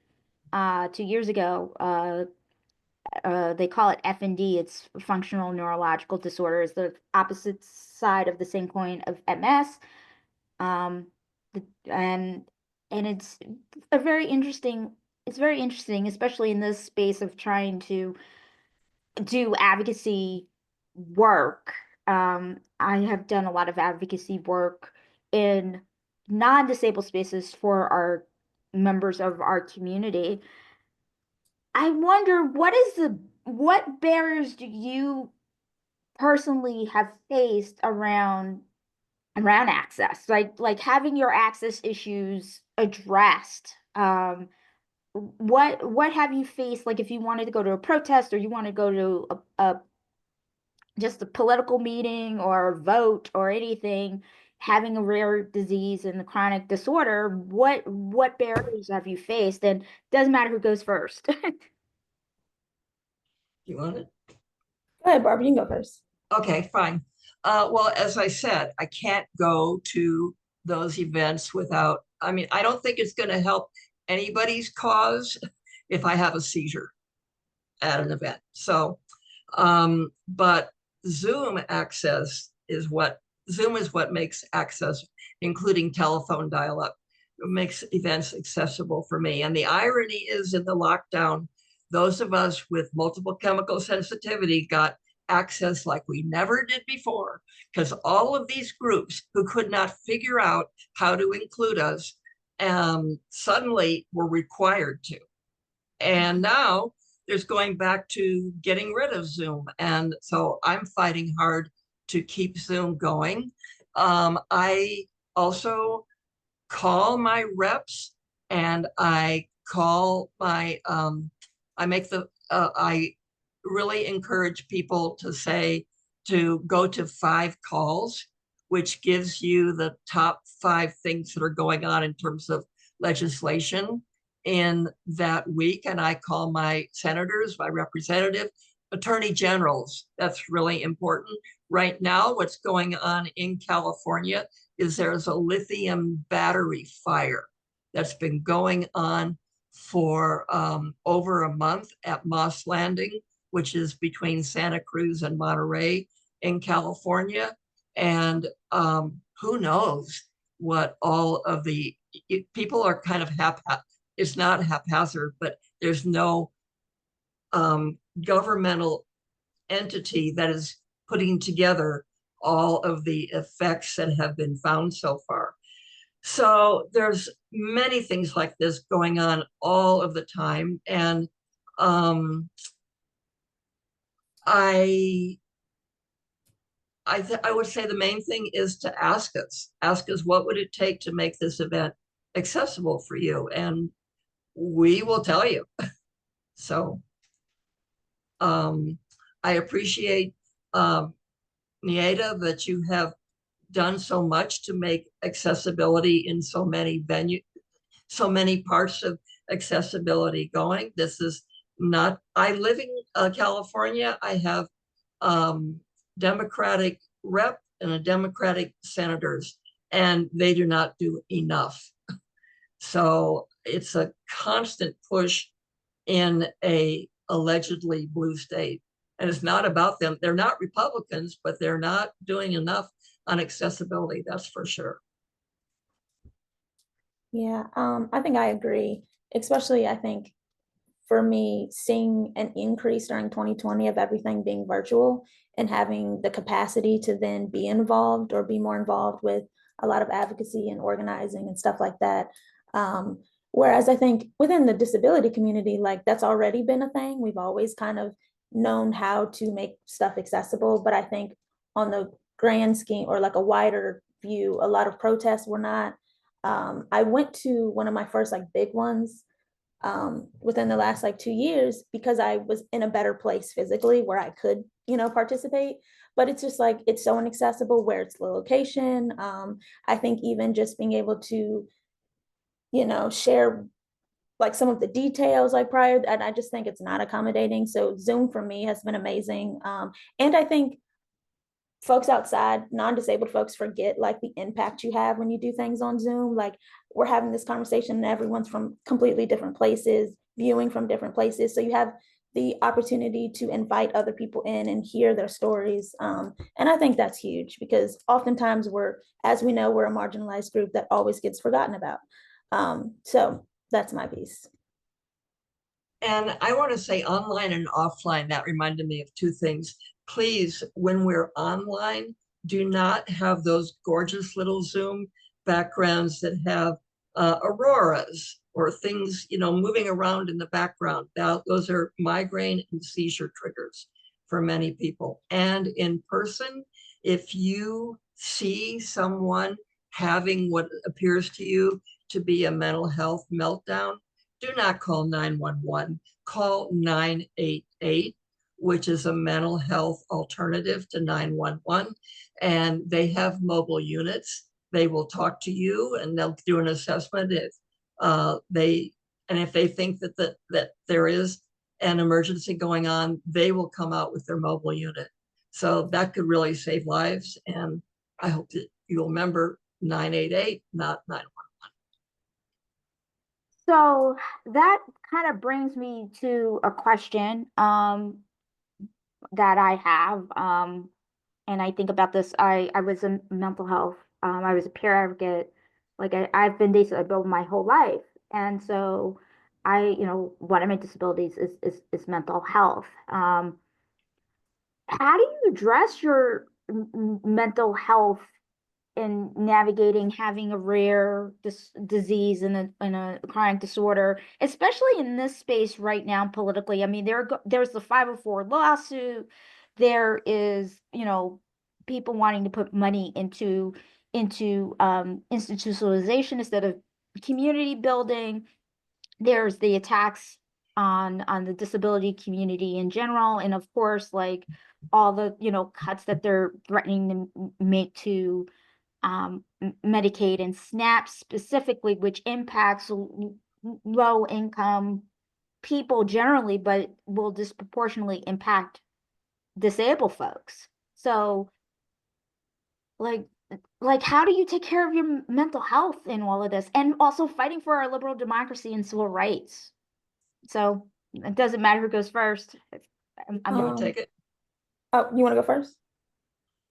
2 years ago. They call it FND. It's functional neurological disorder. It's the opposite side of the same coin of MS. Um, and it's a very interesting. It's very interesting, especially in this space of trying to do advocacy work. I have done a lot of advocacy work in non-disabled spaces for our members of our community. I wonder what barriers do you personally have faced around access, like having your access issues addressed. What have you faced, like if you wanted to go to a protest or you want to go to a just a political meeting or a vote or anything, having a rare disease and a chronic disorder, what barriers have you faced? And doesn't matter who goes first. You want it? Go ahead, Barbara, you can go first. Okay, fine. Well, as I said, I can't go to those events without, I don't think it's going to help anybody's cause if I have a seizure at an event. So, but Zoom is what makes access, including telephone dial-up, makes events accessible for me. And the irony is, in the lockdown, those of us with multiple chemical sensitivity got access like we never did before, because all of these groups who could not figure out how to include us suddenly were required to. And now there's going back to getting rid of Zoom. And so I'm fighting hard to keep Zoom going. I also call my reps, and I call my, I really encourage people to go to 5 calls, which gives you the top 5 things that are going on in terms of legislation in that week. And I call my senators, my representative, attorney generals. That's really important. Right now, what's going on in California is there's a lithium battery fire that's been going on for over a month at Moss Landing, which is between Santa Cruz and Monterey in California. And who knows what all of the people are kind of it's not haphazard, but there's no governmental entity that is putting together all of the effects that have been found so far. So there's many things like this going on all of the time. And I would say the main thing is to ask us what would it take to make this event accessible for you, and we will tell you. So I appreciate Nieta, that you have done so much to make accessibility in so many so many parts of accessibility going. This is not, I live in California. I have Democratic rep and a Democratic senators, and they do not do enough. So it's a constant push in a allegedly blue state. And it's not about them. They're not Republicans, but they're not doing enough on accessibility, that's for sure. Yeah, I think I agree. Especially, I think for me, seeing an increase during 2020 of everything being virtual and having the capacity to then be involved or be more involved with a lot of advocacy and organizing and stuff like that. Whereas I think within the disability community, like that's already been a thing. We've always kind of known how to make stuff accessible. But I think on the grand scheme or like a wider view, a lot of protests were not. I went to one of my first like big ones within the last like 2 years because I was in a better place physically where I could, participate. But it's just like, it's so inaccessible where it's the location. I think even just being able to, share like some of the details like prior, and I just think it's not accommodating. So Zoom for me has been amazing. And I think folks outside, non-disabled folks forget like the impact you have when you do things on Zoom. Like we're having this conversation and everyone's from completely different places, viewing from different places. So you have the opportunity to invite other people in and hear their stories. And I think that's huge because oftentimes as we know, we're a marginalized group that always gets forgotten about. So that's my piece. And I want to say online and offline, that reminded me of two things. Please, when we're online, do not have those gorgeous little Zoom backgrounds that have auroras or things, moving around in the background. Now, those are migraine and seizure triggers for many people. And in person, if you see someone having what appears to you to be a mental health meltdown, do not call 911, call 988, which is a mental health alternative to 911. And they have mobile units. They will talk to you and they'll do an assessment if they think that there is an emergency going on, they will come out with their mobile unit. So that could really save lives. And I hope that you'll remember 988, not 911. So that kind of brings me to a question that I have. And I think about this. I was in mental health. I was a peer advocate. Like I've been disabled my whole life. And so one of my disabilities is mental health. How do you address your mental health in navigating having a rare disease and a chronic disorder, especially in this space right now politically? I mean, there's the 504 lawsuit. There is, people wanting to put money into institutionalization instead of community building. There's the attacks on the disability community in general, and of course, like all the cuts that they're threatening to make to Medicaid and SNAP specifically, which impacts low income people generally, but will disproportionately impact disabled folks. So like how do you take care of your mental health in all of this, and also fighting for our liberal democracy and civil rights? So it doesn't matter who goes first. I'm gonna take it. Oh, you want to go first?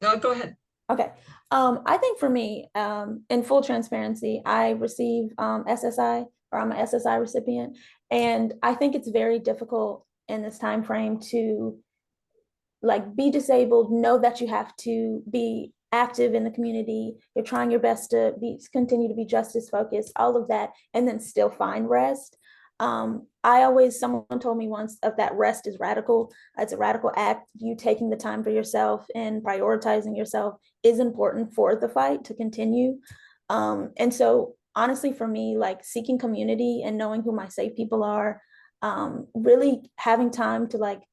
No, go ahead. Okay. I think for me, in full transparency, I receive SSI, or I'm an SSI recipient, and I think it's very difficult in this time frame to like be disabled, know that you have to be active in the community, you're trying your best to continue to be justice focused, all of that, and then still find rest. Someone told me once of that rest is radical. It's a radical act. You taking the time for yourself and prioritizing yourself is important for the fight to continue. And so honestly, for me, like seeking community and knowing who my safe people are, really having time to like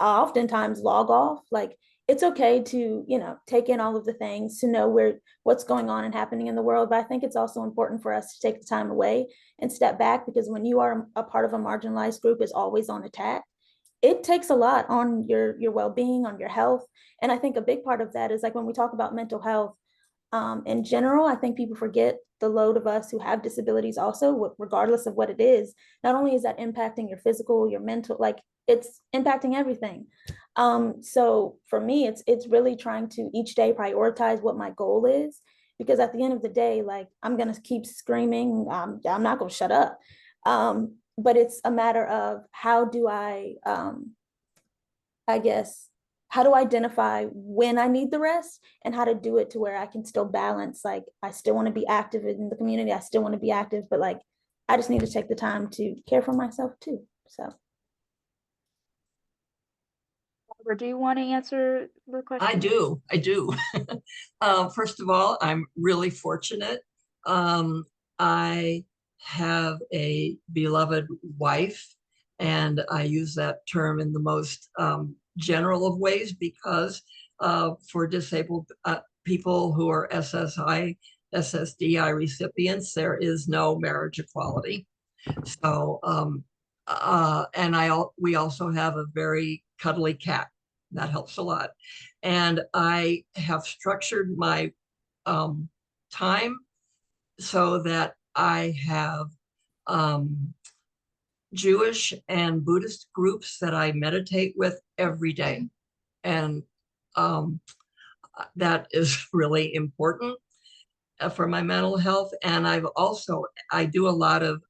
oftentimes log off. Like it's okay to, you know, take in all of the things, to know what's going on and happening in the world. But I think it's also important for us to take the time away and step back, because when you are a part of a marginalized group is always on attack, it takes a lot on your well-being, on your health. And I think a big part of that is like when we talk about mental health, in general, I think people forget the load of us who have disabilities also, regardless of what it is. Not only is that impacting your physical, your mental, like it's impacting everything. So for me, it's really trying to each day prioritize what my goal is, because at the end of the day, like I'm gonna keep screaming. I'm not gonna shut up. But it's a matter of how do I guess, how to identify when I need the rest and how to do it to where I can still balance. Like I still want to be active in the community. I still want to be active, but like I just need to take the time to care for myself too. So Barbara, do you want to answer the question? I do. First of all, I'm really fortunate. I have a beloved wife, and I use that term in the most general of ways, because for disabled people who are SSI, SSDI recipients, there is no marriage equality. So, and we also have a very cuddly cat. That helps a lot. And I have structured my time so that I have Jewish and Buddhist groups that I meditate with every day. And that is really important for my mental health. And I do a lot of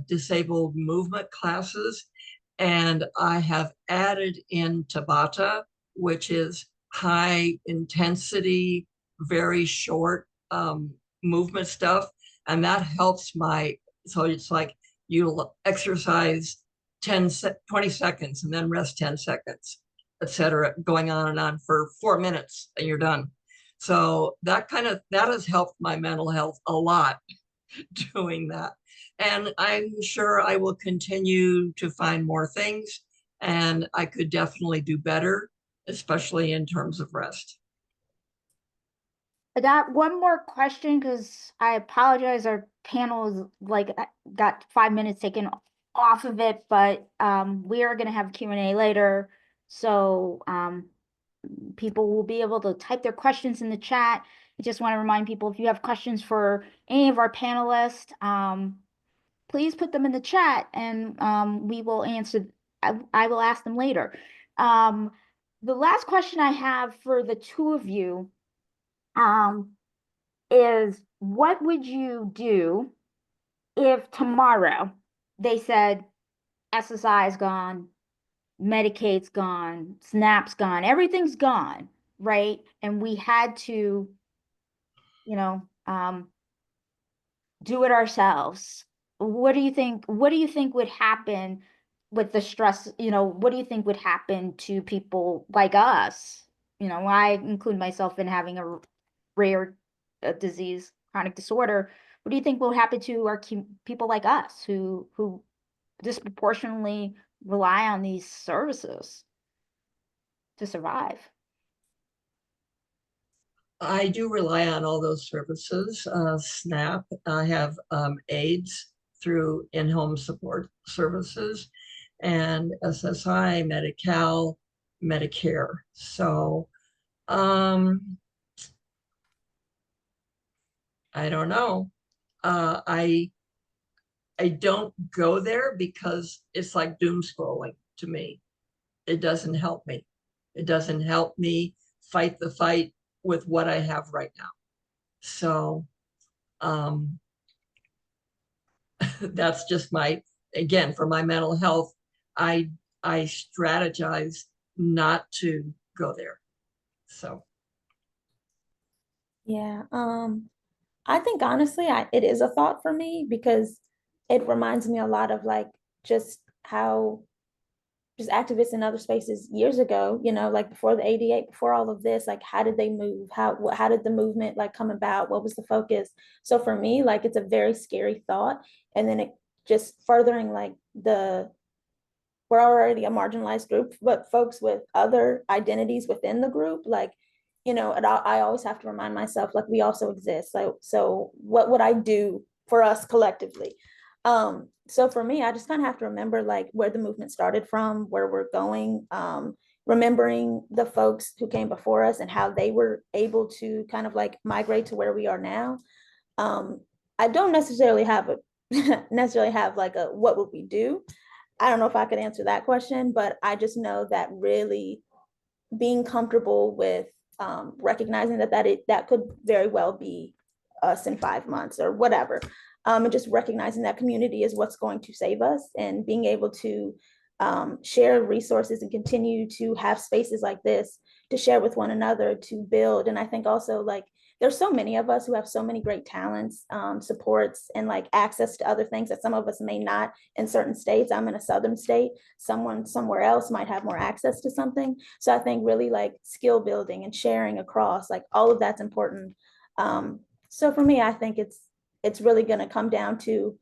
disabled movement classes, and I have added in Tabata, which is high intensity, very short movement stuff, and that helps so it's like you exercise 20 seconds and then rest 10 seconds, etc., going on and on for 4 minutes and you're done. So that has helped my mental health a lot, doing that. And I'm sure I will continue to find more things, and I could definitely do better, especially in terms of rest. I got one more question because I apologize. Our panel is like got 5 minutes taken off of it, but we are going to have Q&A later. So people will be able to type their questions in the chat. I just want to remind people, if you have questions for any of our panelists, please put them in the chat, and we will answer. I will ask them later. The last question I have for the two of you is, what would you do if tomorrow they said SSI is gone, Medicaid's gone, SNAP's gone, everything's gone, right? And we had to, you know, do it ourselves. What do you think would happen with the stress? You know, what do you think would happen to people like us? You know, I include myself in having a rare disease, chronic disorder. What do you think will happen to our people like us who disproportionately rely on these services to survive? I do rely on all those services. SNAP, I have AIDS through in-home support services, and SSI, Medi-Cal, Medicare. So I don't know. I don't go there because it's like doom scrolling to me. It doesn't help me. It doesn't help me fight the fight with what I have right now. So that's just again, for my mental health, I strategize not to go there. So yeah, I think honestly, it is a thought for me, because it reminds me a lot of like just how just activists in other spaces years ago, you know, like before the ADA, before all of this, like how did they move? How did the movement like come about? What was the focus? So for me, like it's a very scary thought. And then it just furthering like where we're already a marginalized group, but folks with other identities within the group, like, I always have to remind myself, like, we also exist. So what would I do for us collectively? So for me, I just kind of have to remember like where the movement started from, where we're going, remembering the folks who came before us and how they were able to kind of like migrate to where we are now. I don't necessarily have like a what would we do? I don't know if I could answer that question, but I just know that really being comfortable with recognizing that could very well be us in 5 months or whatever. And just recognizing that community is what's going to save us, and being able to share resources and continue to have spaces like this to share with one another, to build. And I think also like there's so many of us who have so many great talents, supports, and like access to other things that some of us may not in certain states. I'm in a southern state. Someone somewhere else might have more access to something. So I think really like skill building and sharing across, like all of that's important. So for me, I think it's really going to come down to,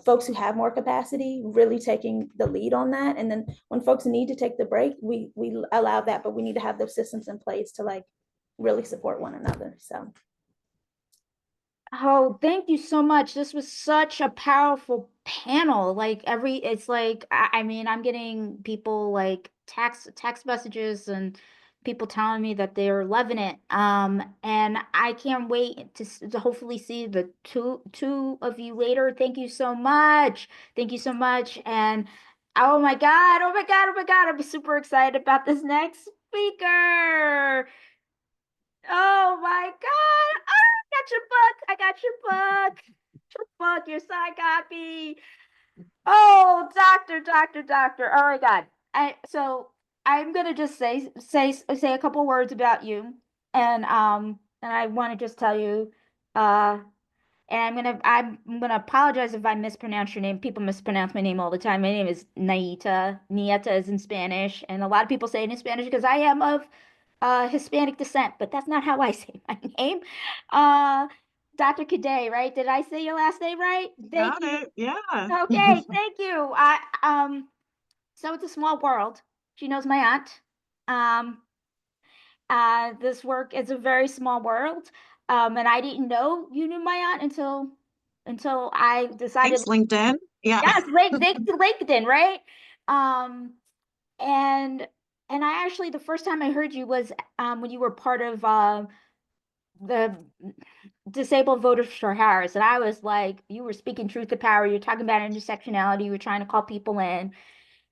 folks who have more capacity really taking the lead on that. And then when folks need to take the break, we allow that, but we need to have those systems in place to like really support one another. So. Oh, thank you so much. This was such a powerful panel. It's like, I mean, I'm getting people like text messages and people telling me that they're loving it. And I can't wait to hopefully see the two of you later. Thank you so much. Thank you so much. And oh my God, oh my God, oh my God, I'm super excited about this next speaker. Oh my God. I got your book. I got your book. Your book, your signed copy. Oh, doctor. Oh my God. So I'm gonna just say a couple words about you. And I want to just tell you, and I'm gonna apologize if I mispronounce your name. People mispronounce my name all the time. My name is Naita. Nieta is in Spanish, and a lot of people say it in Spanish because I am of Hispanic descent, but that's not how I say my name. Uh, Dr. Cadet, right? Did I say your last name right? Thank Got you. it. Yeah. Okay, thank you. So it's a small world. She knows my aunt. Um, this work is a very small world. And I didn't know you knew my aunt until I decided. Thanks, LinkedIn. Yeah. Yes, LinkedIn, right? Um, and I actually the first time I heard you was when you were part of the Disabled Voters for Harris, and I was like, you were speaking truth to power. You're talking about intersectionality. You were trying to call people in,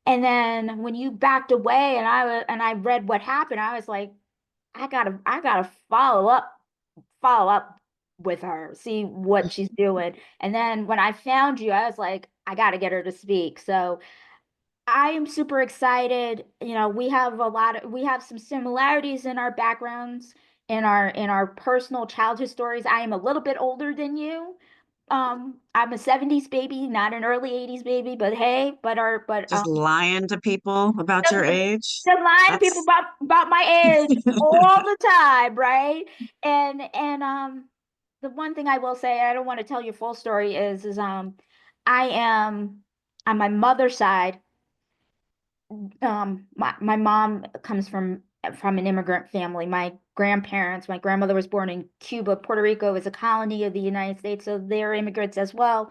and then when you backed away, and I read what happened, I was like, I gotta follow up with her, see what she's doing. And then when I found you, I was like, I gotta get her to speak. So I am super excited. We have some similarities in our backgrounds, in our personal childhood stories. I am a little bit older than you. I'm a 70s baby, not an early 80s baby, but hey, Just lying to people about your age. just lying to people That's about my age all the time, right? And the one thing I will say, I don't want to tell you full story, is I am on my mother's side. My mom comes from an immigrant family. My grandmother was born in Cuba. Puerto Rico is a colony of the United States, so they're immigrants as well.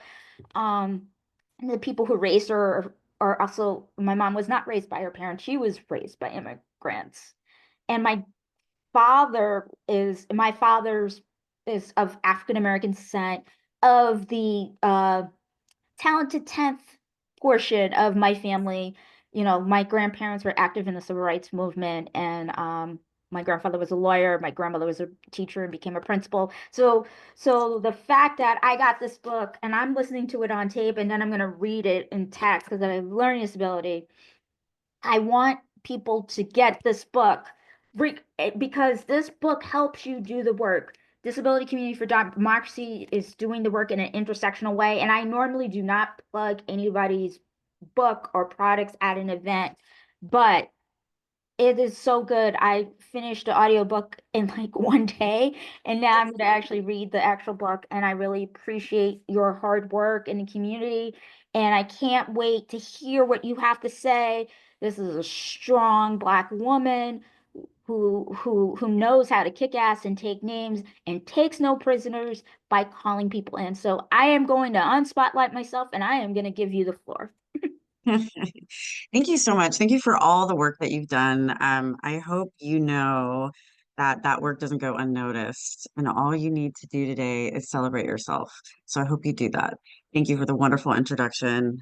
And the people who raised her are also, my mom was not raised by her parents. She was raised by immigrants. And my father's is of African American descent, of the talented 10th portion of my family. My grandparents were active in the civil rights movement, and my grandfather was a lawyer, my grandmother was a teacher and became a principal. So the fact that I got this book and I'm listening to it on tape and then I'm going to read it in text because I have learning disability, I want people to get this book because this book helps you do the work. Disability Community for Democracy is doing the work in an intersectional way, and I normally do not plug anybody's book or products at an event, but It is so good. I finished the audiobook in like one day, and now I'm going to actually read the actual book. And I really appreciate your hard work in the community. And I can't wait to hear what you have to say. This is a strong Black woman who knows how to kick ass and take names and takes no prisoners by calling people in. So I am going to unspotlight myself, and I am going to give you the floor. Thank you so much. Thank you for all the work that you've done. I hope you know that that work doesn't go unnoticed, and all you need to do today is celebrate yourself. So I hope you do that. Thank you for the wonderful introduction.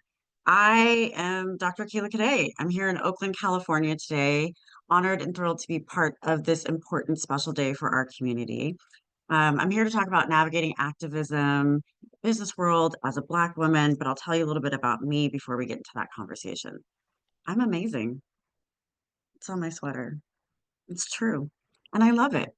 I am Dr. Kayla Cadet. I'm here in Oakland, California today, honored and thrilled to be part of this important special day for our community. I'm here to talk about navigating activism, business world as a Black woman, but I'll tell you a little bit about me before we get into that conversation. I'm amazing. It's on my sweater. It's true. And I love it.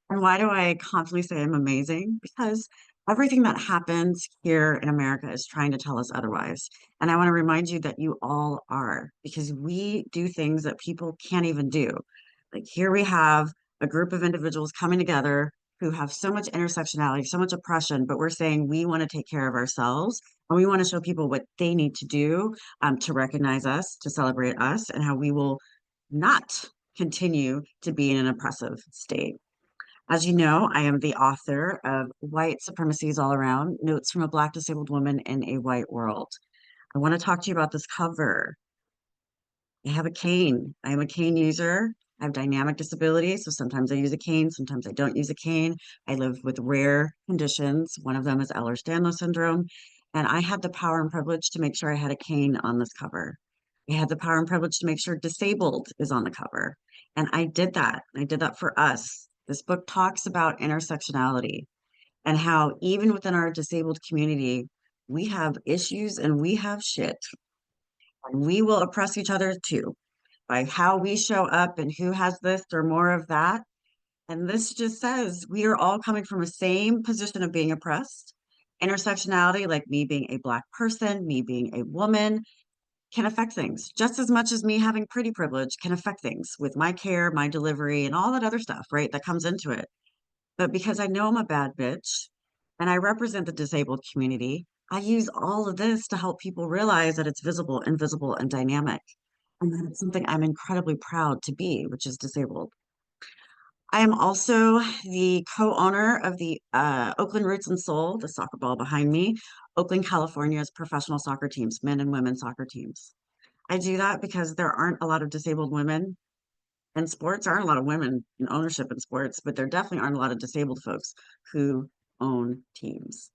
And why do I constantly say I'm amazing? Because everything that happens here in America is trying to tell us otherwise. And I want to remind you that you all are, because we do things that people can't even do. Like here we have a group of individuals coming together who have so much intersectionality, so much oppression, but we're saying we want to take care of ourselves and we want to show people what they need to do to recognize us, to celebrate us, and how we will not continue to be in an oppressive state. As you know, I am the author of White Supremacies All Around, Notes from a Black Disabled Woman in a White World. I want to talk to you about this cover. I have a cane. I am a cane user. I have dynamic disability, so sometimes I use a cane, sometimes I don't use a cane. I live with rare conditions. One of them is Ehlers-Danlos syndrome, and I had the power and privilege to make sure I had a cane on this cover. I had the power and privilege to make sure disabled is on the cover, and I did that. I did that for us. This book talks about intersectionality and how even within our disabled community, we have issues and we have shit. And we will oppress each other too by how we show up and who has this or more of that. And this just says we are all coming from a same position of being oppressed. Intersectionality, like me being a Black person, me being a woman, can affect things just as much as me having pretty privilege can affect things with my care, my delivery, and all that other stuff, right? That comes into it. But because I know I'm a bad bitch and I represent the disabled community, I use all of this to help people realize that it's visible, invisible, and dynamic. And that it's something I'm incredibly proud to be, which is disabled. I am also the co-owner of the Oakland Roots and Soul, the soccer ball behind me, Oakland, California's professional soccer teams, men and women soccer teams. I do that because there aren't a lot of disabled women in sports. There aren't a lot of women in ownership in sports, but there definitely aren't a lot of disabled folks who own teams.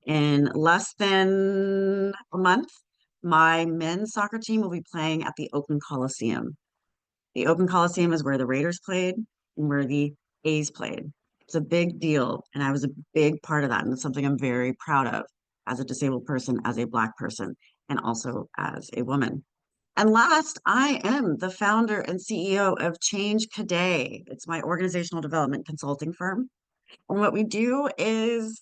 In less than a month, my men's soccer team will be playing at the Oakland Coliseum. The Oakland Coliseum is where the Raiders played and where the A's played. It's a big deal, and I was a big part of that, and it's something I'm very proud of as a disabled person, as a Black person, and also as a woman. And last, I am the founder and CEO of Change Cadet. It's my organizational development consulting firm. And what we do is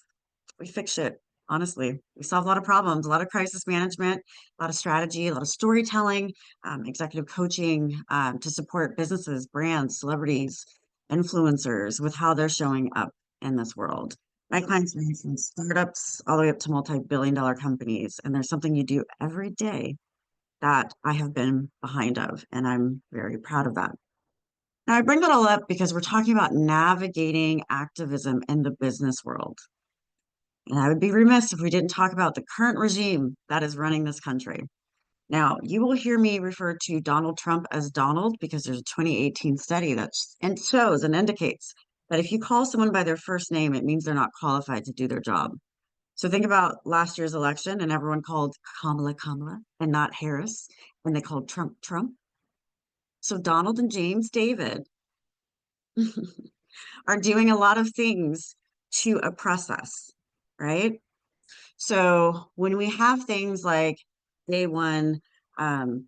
we fix shit, honestly. We solve a lot of problems, a lot of crisis management, a lot of strategy, a lot of storytelling, executive coaching to support businesses, brands, celebrities, influencers with how they're showing up in this world. My clients range from startups all the way up to multi-billion-dollar companies. And there's something you do every day that I have been behind of, and I'm very proud of that. Now, I bring that all up because we're talking about navigating activism in the business world. And I would be remiss if we didn't talk about the current regime that is running this country. Now, you will hear me refer to Donald Trump as Donald because there's a 2018 study that shows and indicates that if you call someone by their first name, it means they're not qualified to do their job. So think about last year's election and everyone called Kamala Kamala and not Harris, and they called Trump Trump. So Donald and James David are doing a lot of things to oppress us, right? So when we have things like day one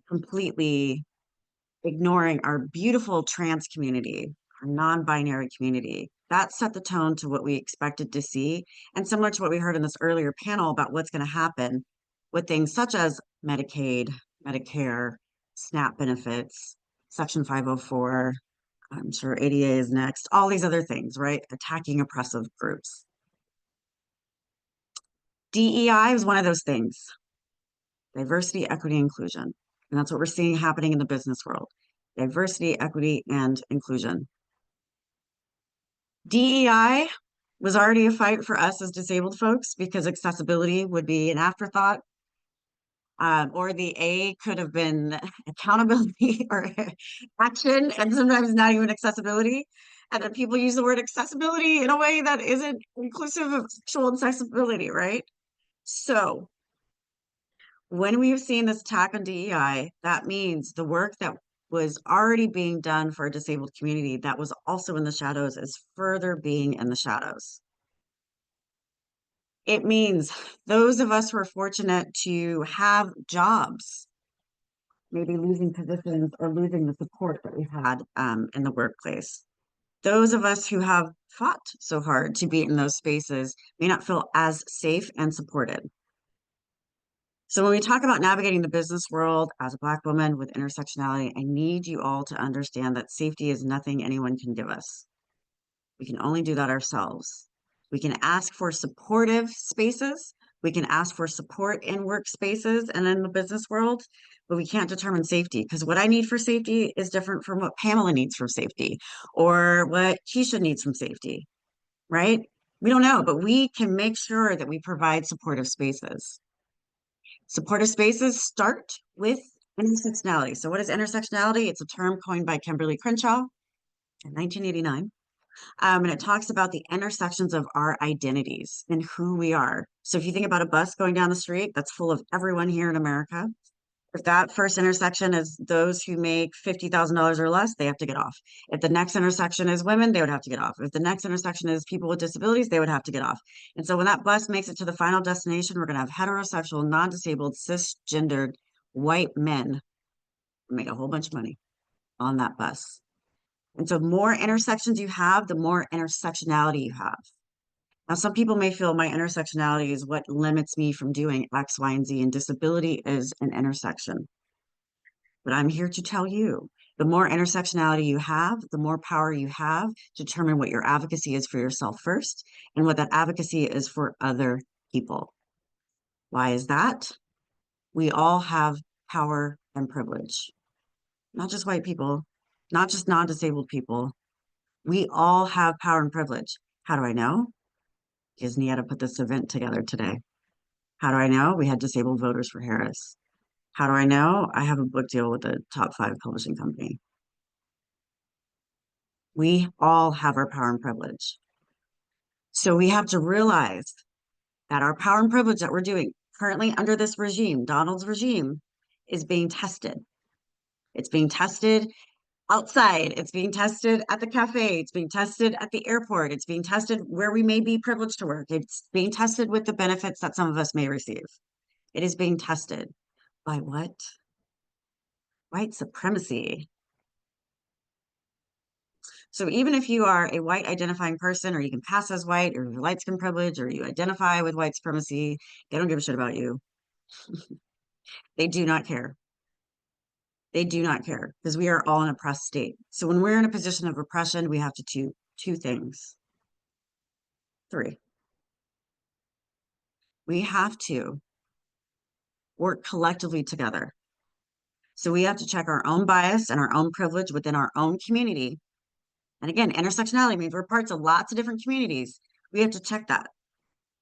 completely ignoring our beautiful trans community, our non-binary community, that set the tone to what we expected to see. And similar to what we heard in this earlier panel about what's going to happen with things such as Medicaid, Medicare, SNAP benefits, Section 504. I'm sure ADA is next. All these other things, right? Attacking oppressive groups. DEI is one of those things. Diversity, equity, inclusion. And that's what we're seeing happening in the business world. Diversity, equity, and inclusion. DEI was already a fight for us as disabled folks because accessibility would be an afterthought. Or the A could have been accountability or action, and sometimes not even accessibility. And then people use the word accessibility in a way that isn't inclusive of actual accessibility, right? So when we've seen this attack on DEI, that means the work that was already being done for a disabled community that was also in the shadows is further being in the shadows. It means those of us who are fortunate to have jobs, maybe losing positions or losing the support that we've had in the workplace. Those of us who have fought so hard to be in those spaces may not feel as safe and supported. So when we talk about navigating the business world as a Black woman with intersectionality, I need you all to understand that safety is nothing anyone can give us. We can only do that ourselves. We can ask for supportive spaces. We can ask for support in workspaces and in the business world, but we can't determine safety because what I need for safety is different from what Pamela needs from safety or what Keisha needs from safety, right? We don't know, but we can make sure that we provide supportive spaces. Supportive spaces start with intersectionality. So what is intersectionality? It's a term coined by Kimberly Crenshaw in 1989. And it talks about the intersections of our identities and who we are. So if you think about a bus going down the street, that's full of everyone here in America. If that first intersection is those who make $50,000 or less, they have to get off. If the next intersection is women, they would have to get off. If the next intersection is people with disabilities, they would have to get off. And so when that bus makes it to the final destination, we're going to have heterosexual, non-disabled, cisgendered white men make a whole bunch of money on that bus. And so more intersections you have, the more intersectionality you have. Now, some people may feel my intersectionality is what limits me from doing X, Y, and Z, and disability is an intersection. But I'm here to tell you, the more intersectionality you have, the more power you have to determine what your advocacy is for yourself first, and what that advocacy is for other people. Why is that? We all have power and privilege. Not just white people, not just non-disabled people. We all have power and privilege. How do I know? Because NIETA put this event together today. How do I know? We had disabled voters for Harris. How do I know? I have a book deal with a top 5 publishing company. We all have our power and privilege. So we have to realize that our power and privilege that we're doing currently under this regime, Donald's regime, is being tested. It's being tested outside. It's being tested at the cafe. It's being tested at the airport. It's being tested where we may be privileged to work. It's being tested with the benefits that some of us may receive. It is being tested by what? White supremacy. So even if you are a white identifying person, or you can pass as white, or light skin privilege, or you identify with white supremacy, they don't give a shit about you. They do not care. They do not care because we are all in an oppressed state. So when we're in a position of oppression, we have to do 2 things. 3. We have to work collectively together. So we have to check our own bias and our own privilege within our own community. And again, intersectionality means we're parts of lots of different communities. We have to check that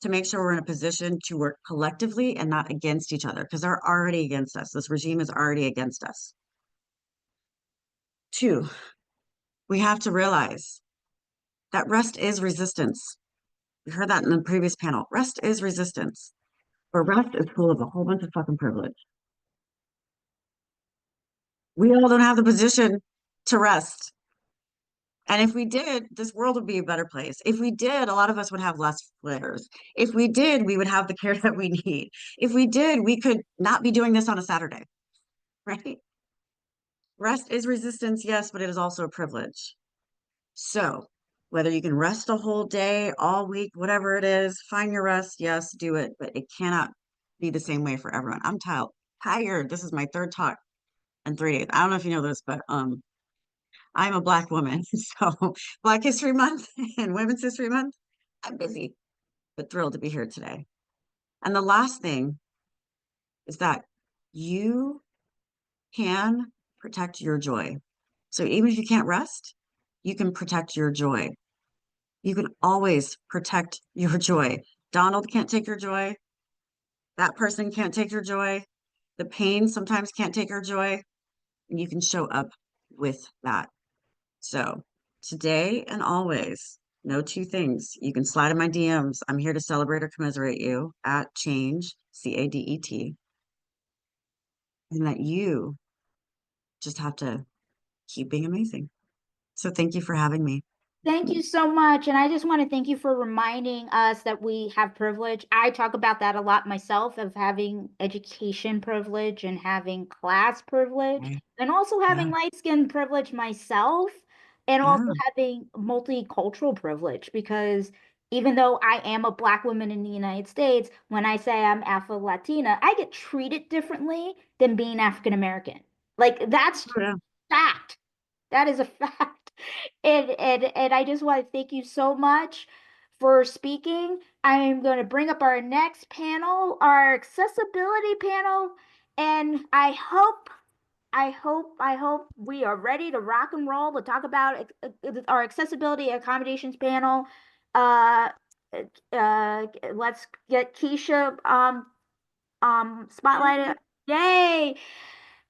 to make sure we're in a position to work collectively and not against each other because they're already against us. This regime is already against us. 2, we have to realize that rest is resistance. We heard that in the previous panel. Rest is resistance, but rest is full of a whole bunch of fucking privilege. We all don't have the position to rest. And if we did, this world would be a better place. If we did, a lot of us would have less flares. If we did, we would have the care that we need. If we did, we could not be doing this on a Saturday, right? Rest is resistance, yes, but it is also a privilege. So whether you can rest a whole day, all week, whatever it is, find your rest, yes, do it, but it cannot be the same way for everyone. I'm tired. This is my 3rd talk. and 3 days. I don't know if you know this, but I'm a Black woman. So Black History Month and Women's History Month, I'm busy, but thrilled to be here today. And the last thing is that you can protect your joy. So even if you can't rest, you can protect your joy. You can always protect your joy. Donald can't take your joy. That person can't take your joy. The pain sometimes can't take your joy. And you can show up with that. So today and always, know 2 things. You can slide in my DMs. I'm here to celebrate or commiserate you at Change, CADET. And that you just have to keep being amazing. So thank you for having me. Thank you so much. And I just want to thank you for reminding us that we have privilege. I talk about that a lot myself, of having education privilege and having class privilege, Right. and also having Yeah. light skin privilege myself, and also Yeah. having multicultural privilege, because even though I am a Black woman in the United States, when I say I'm Afro Latina, I get treated differently than being African American. Like, that's Oh, yeah. fact. That is a fact. And I just want to thank you so much for speaking. I'm going to bring up our next panel, our accessibility panel, and I hope we are ready to rock and roll to talk about our accessibility accommodations panel. Uh, let's get Keisha spotlighted. Yay!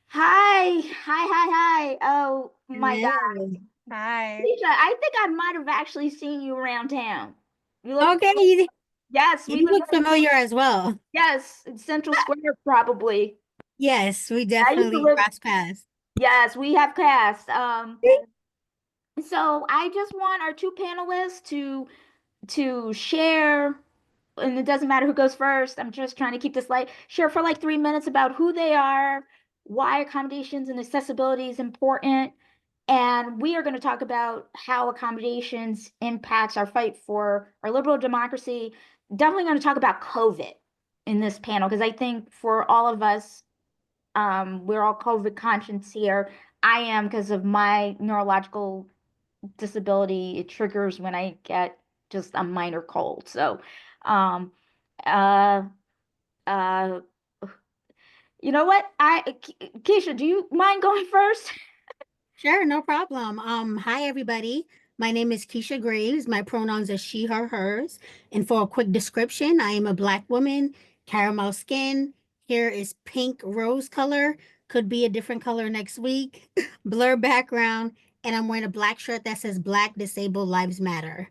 Hi. Oh my God. Hello. Hi. Keisha, I think I might have actually seen you around town. You look, Okay, you, yes, we you live, look familiar as well. yes, in Central Square probably. Yes, we I used to definitely live, cross paths. yes, we have cast. So I just want our 2 panelists to share, and it doesn't matter who goes first. I'm just trying to keep this light. Share for like 3 minutes about who they are, why accommodations and accessibility is important, and we are going to talk about how accommodations impacts our fight for our liberal democracy. Definitely going to talk about COVID in this panel, because I think for all of us, we're all COVID conscious here. I am, because of my neurological disability. It triggers when I get just a minor cold. So, um, uh, uh, you know what? Keisha, do you mind going first? Sure, no problem. Hi everybody. My name is Keisha Graves. My pronouns are she, her, hers. And for a quick description, I am a Black woman, caramel skin. Hair is pink rose color. Could be a different color next week. Blur background. And I'm wearing a black shirt that says Black Disabled Lives Matter.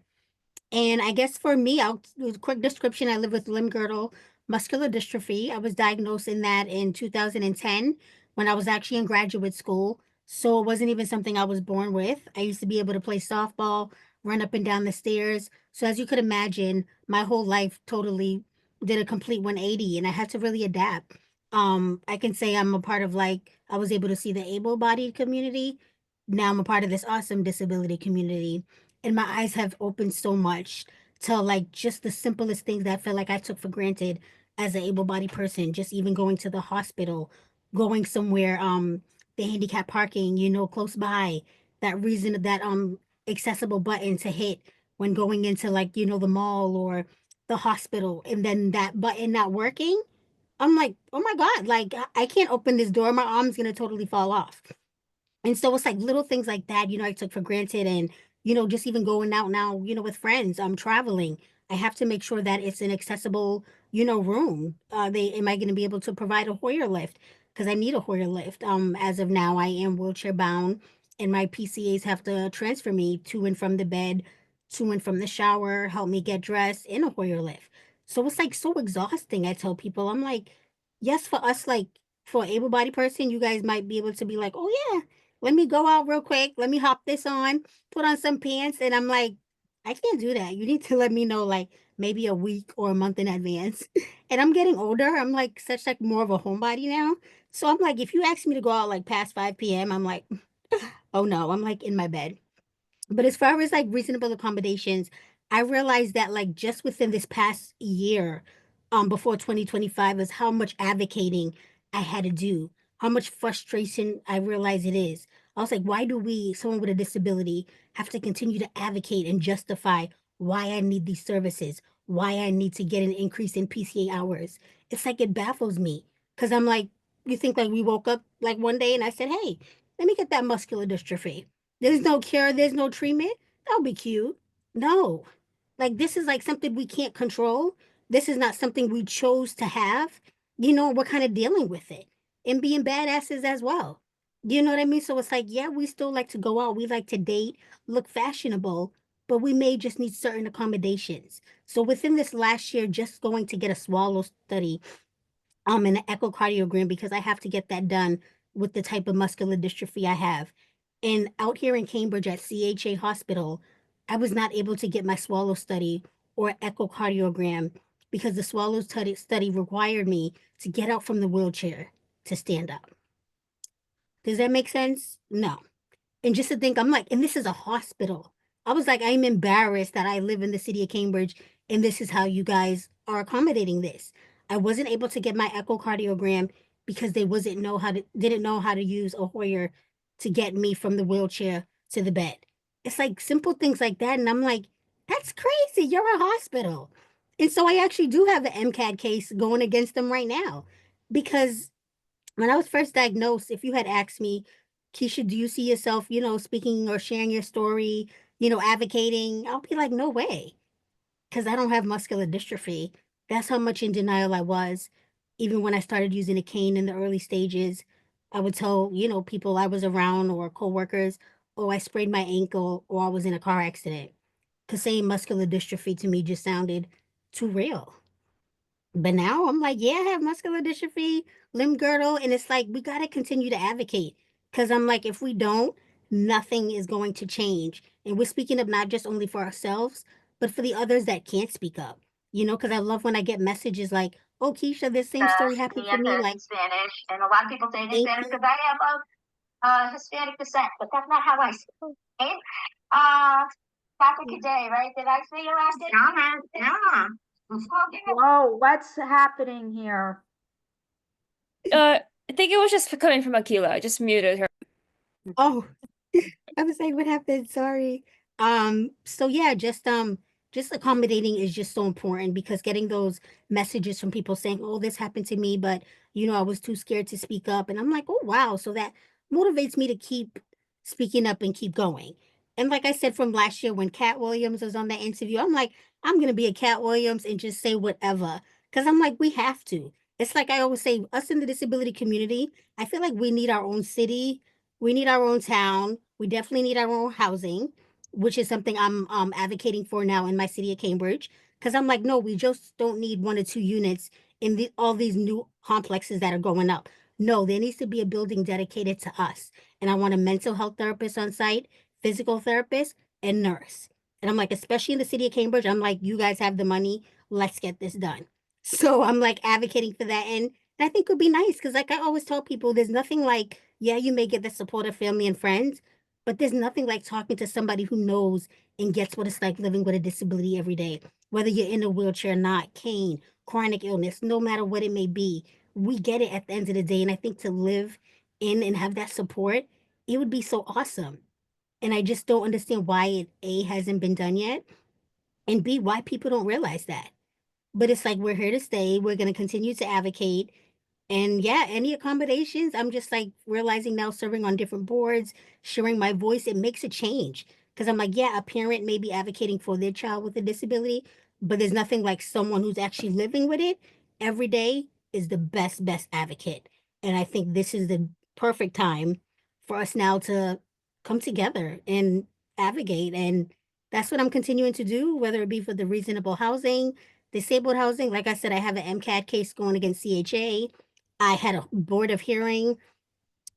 And I guess for me, I'll do a quick description. I live with limb-girdle muscular dystrophy. I was diagnosed in that in 2010 when I was actually in graduate school. So it wasn't even something I was born with. I used to be able to play softball, run up and down the stairs. So as you could imagine, my whole life totally did a complete 180 and I had to really adapt. I can say I'm a part of, like, I was able to see the able-bodied community. Now I'm a part of this awesome disability community, and my eyes have opened so much to, like, just the simplest things that I felt like I took for granted as an able-bodied person. Just even going to the hospital, going somewhere, the handicap parking, close by, that reason, that accessible button to hit when going into, like, the mall or the hospital, and then that button not working. I'm like, oh my God, like I can't open this door. My arm's gonna totally fall off. And so it's like little things like that, I took for granted. And, just even going out now, with friends, I'm traveling. I have to make sure that it's an accessible, room. Am I going to be able to provide a Hoyer lift? Because I need a Hoyer lift. As of now, I am wheelchair bound, and my PCAs have to transfer me to and from the bed, to and from the shower, help me get dressed in a Hoyer lift. So it's like so exhausting. I tell people, I'm like, yes, for us, like for able-bodied person, you guys might be able to be like, oh yeah, let me go out real quick. Let me hop this on, put on some pants. And I'm like, I can't do that. You need to let me know, like, maybe a week or a month in advance. And I'm getting older. I'm like such like more of a homebody now. So I'm like, if you ask me to go out like past 5 p.m., I'm like, oh no, I'm like in my bed. But as far as like reasonable accommodations, I realized that like just within this past year, before 2025, is how much advocating I had to do. how much frustration I realize it is. I was like, why do we, someone with a disability, have to continue to advocate and justify why I need these services, why I need to get an increase in PCA hours? It's like it baffles me because I'm like, you think like we woke up like one day and I said, hey, let me get that muscular dystrophy. There's no cure, there's no treatment. That would be cute. No, like this is like something we can't control. This is not something we chose to have. We're kind of dealing with it and being badasses as well. You know what I mean? So it's like, yeah, we still like to go out. We like to date, look fashionable, but we may just need certain accommodations. So within this last year, just going to get a swallow study, and an echocardiogram because I have to get that done with the type of muscular dystrophy I have. And out here in Cambridge at CHA Hospital, I was not able to get my swallow study or echocardiogram because the swallow study required me to get out from the wheelchair to stand up. Does that make sense? No. And just to think, I'm like, and this is a hospital. I was like, I'm embarrassed that I live in the city of Cambridge and this is how you guys are accommodating this. I wasn't able to get my echocardiogram because they didn't know how to use a Hoyer to get me from the wheelchair to the bed. It's like simple things like that. And I'm like, that's crazy. You're a hospital. And so I actually do have an MCAD case going against them right now because when I was first diagnosed, if you had asked me, Keisha, do you see yourself, speaking or sharing your story, advocating? I'll be like, no way, because I don't have muscular dystrophy. That's how much in denial I was. Even when I started using a cane in the early stages, I would tell, people I was around or coworkers, oh, I sprained my ankle or I was in a car accident. Because saying muscular dystrophy to me just sounded too real. But now I'm like, yeah, I have muscular dystrophy, limb girdle, and it's like we got to continue to advocate because I'm like, if we don't, nothing is going to change. And we're speaking up not just only for ourselves, but for the others that can't speak up. Because I love when I get messages like, "Oh, Keisha, this same story happened to me." Like Spanish, and a lot of people say it in thank Spanish you. because I am of Hispanic descent, but that's not how I speak. Okay? Dr. Cadet, right? Did I say your last name? Yeah. Okay. Whoa, what's happening here? I think it was just coming from Akila. I just muted her. Oh, I was like, what happened? Sorry. So yeah, just accommodating is just so important because getting those messages from people saying, oh, this happened to me, but I was too scared to speak up. And I'm like, oh wow. So that motivates me to keep speaking up and keep going. And like I said from last year when Cat Williams was on that interview, I'm like, I'm gonna be a Cat Williams and just say whatever. Cause I'm like, we have to. It's like I always say, us in the disability community, I feel like we need our own city, we need our own town. We definitely need our own housing, which is something I'm advocating for now in my city of Cambridge. Because I'm like, no, we just don't need 1 or 2 units in all these new complexes that are going up. No, there needs to be a building dedicated to us. And I want a mental health therapist on site, physical therapist, and nurse. And I'm like, especially in the city of Cambridge, I'm like, you guys have the money. Let's get this done. So I'm like advocating for that. And I think it would be nice because, like I always tell people, there's nothing like, yeah, you may get the support of family and friends, but there's nothing like talking to somebody who knows and gets what it's like living with a disability every day. Whether you're in a wheelchair or not, cane, chronic illness, no matter what it may be, we get it at the end of the day. And I think to live in and have that support, it would be so awesome. And I just don't understand why it A hasn't been done yet, and B, why people don't realize that. But it's like we're here to stay. We're going to continue to advocate. And yeah, any accommodations, I'm just like realizing now serving on different boards, sharing my voice, it makes a change. Because I'm like, yeah, a parent may be advocating for their child with a disability, but there's nothing like someone who's actually living with it every day is the best advocate. And I think this is the perfect time for us now to come together and advocate. And that's what I'm continuing to do, whether it be for the reasonable housing, disabled housing. Like I said, I have an MCAD case going against CHA. I had a board of hearing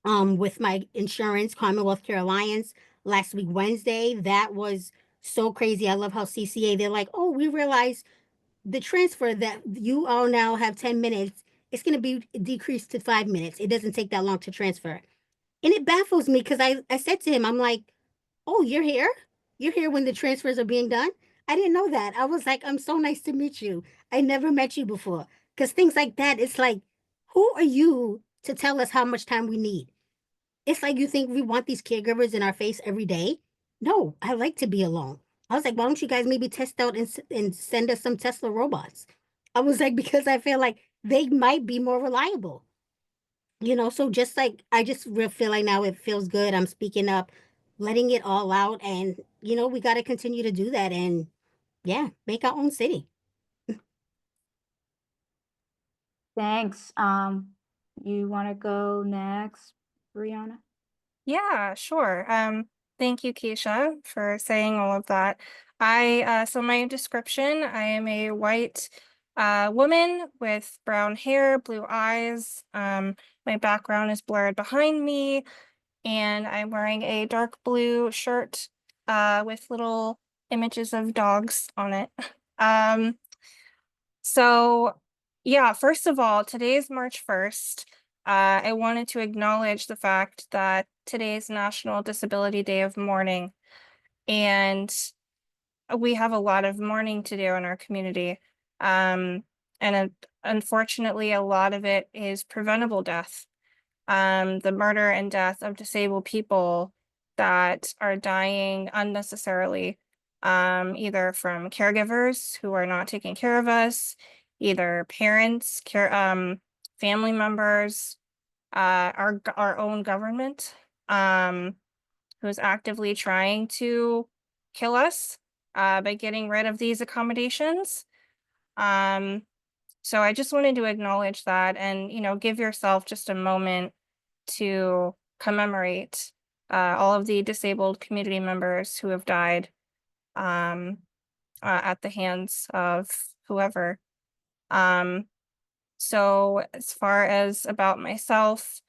with my insurance, Commonwealth Care Alliance, last week, Wednesday. That was so crazy. I love how CCA, they're like, oh, we realize the transfer that you all now have 10 minutes, it's going to be decreased to 5 minutes. It doesn't take that long to transfer. And it baffles me because I said to him, I'm like, oh, you're here? You're here when the transfers are being done? I didn't know that. I was like, I'm so nice to meet you. I never met you before. Because things like that, it's like, who are you to tell us how much time we need. It's like you think we want these caregivers in our face every day. No, I like to be alone. I was like, why don't you guys maybe test out and send us some Tesla robots? I was like, because I feel like they might be more reliable. So just like I just feel like now it feels good. I'm speaking up, letting it all out, and we got to continue to do that and yeah, make our own city. Thanks. You want to go next, Brianna? Yeah, sure. Thank you, Keisha, for saying all of that. So my description, I am a white woman with brown hair, blue eyes. My background is blurred behind me, and I'm wearing a dark blue shirt with little images of dogs on it. So yeah, first of all, today is March 1st. I wanted to acknowledge the fact that today is National Disability Day of Mourning, and we have a lot of mourning to do in our community. Unfortunately, a lot of it is preventable death. The murder and death of disabled people that are dying unnecessarily, either from caregivers who are not taking care of us, either parents, family members, our own government, who's actively trying to kill us by getting rid of these accommodations. So I just wanted to acknowledge that and, give yourself just a moment to commemorate all of the disabled community members who have died at the hands of whoever. So as far as about myself,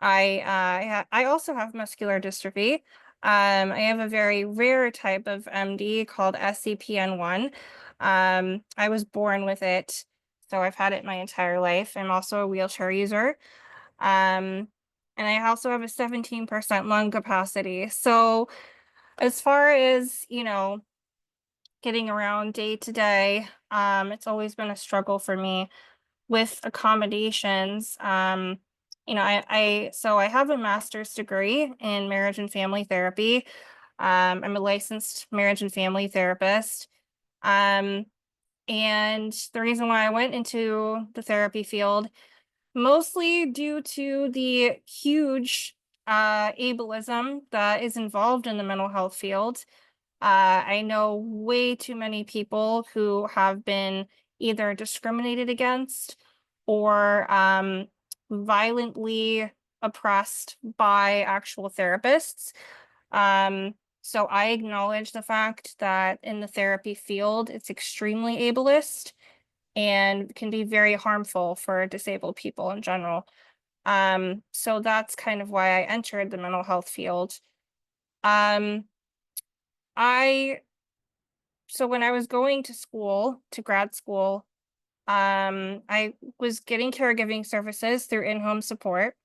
I also have muscular dystrophy. I have a very rare type of MD called SCPN1. I was born with it, so I've had it my entire life. I'm also a wheelchair user. And I also have a 17% lung capacity. So as far as, getting around day to day, it's always been a struggle for me with accommodations. So I have a master's degree in marriage and family therapy. I'm a licensed marriage and family therapist. And the reason why I went into the therapy field, mostly due to the huge ableism that is involved in the mental health field. I know way too many people who have been either discriminated against or violently oppressed by actual therapists. So I acknowledge the fact that in the therapy field, it's extremely ableist and can be very harmful for disabled people in general. So that's kind of why I entered the mental health field. So when I was going to school, to grad school, I was getting caregiving services through in-home support.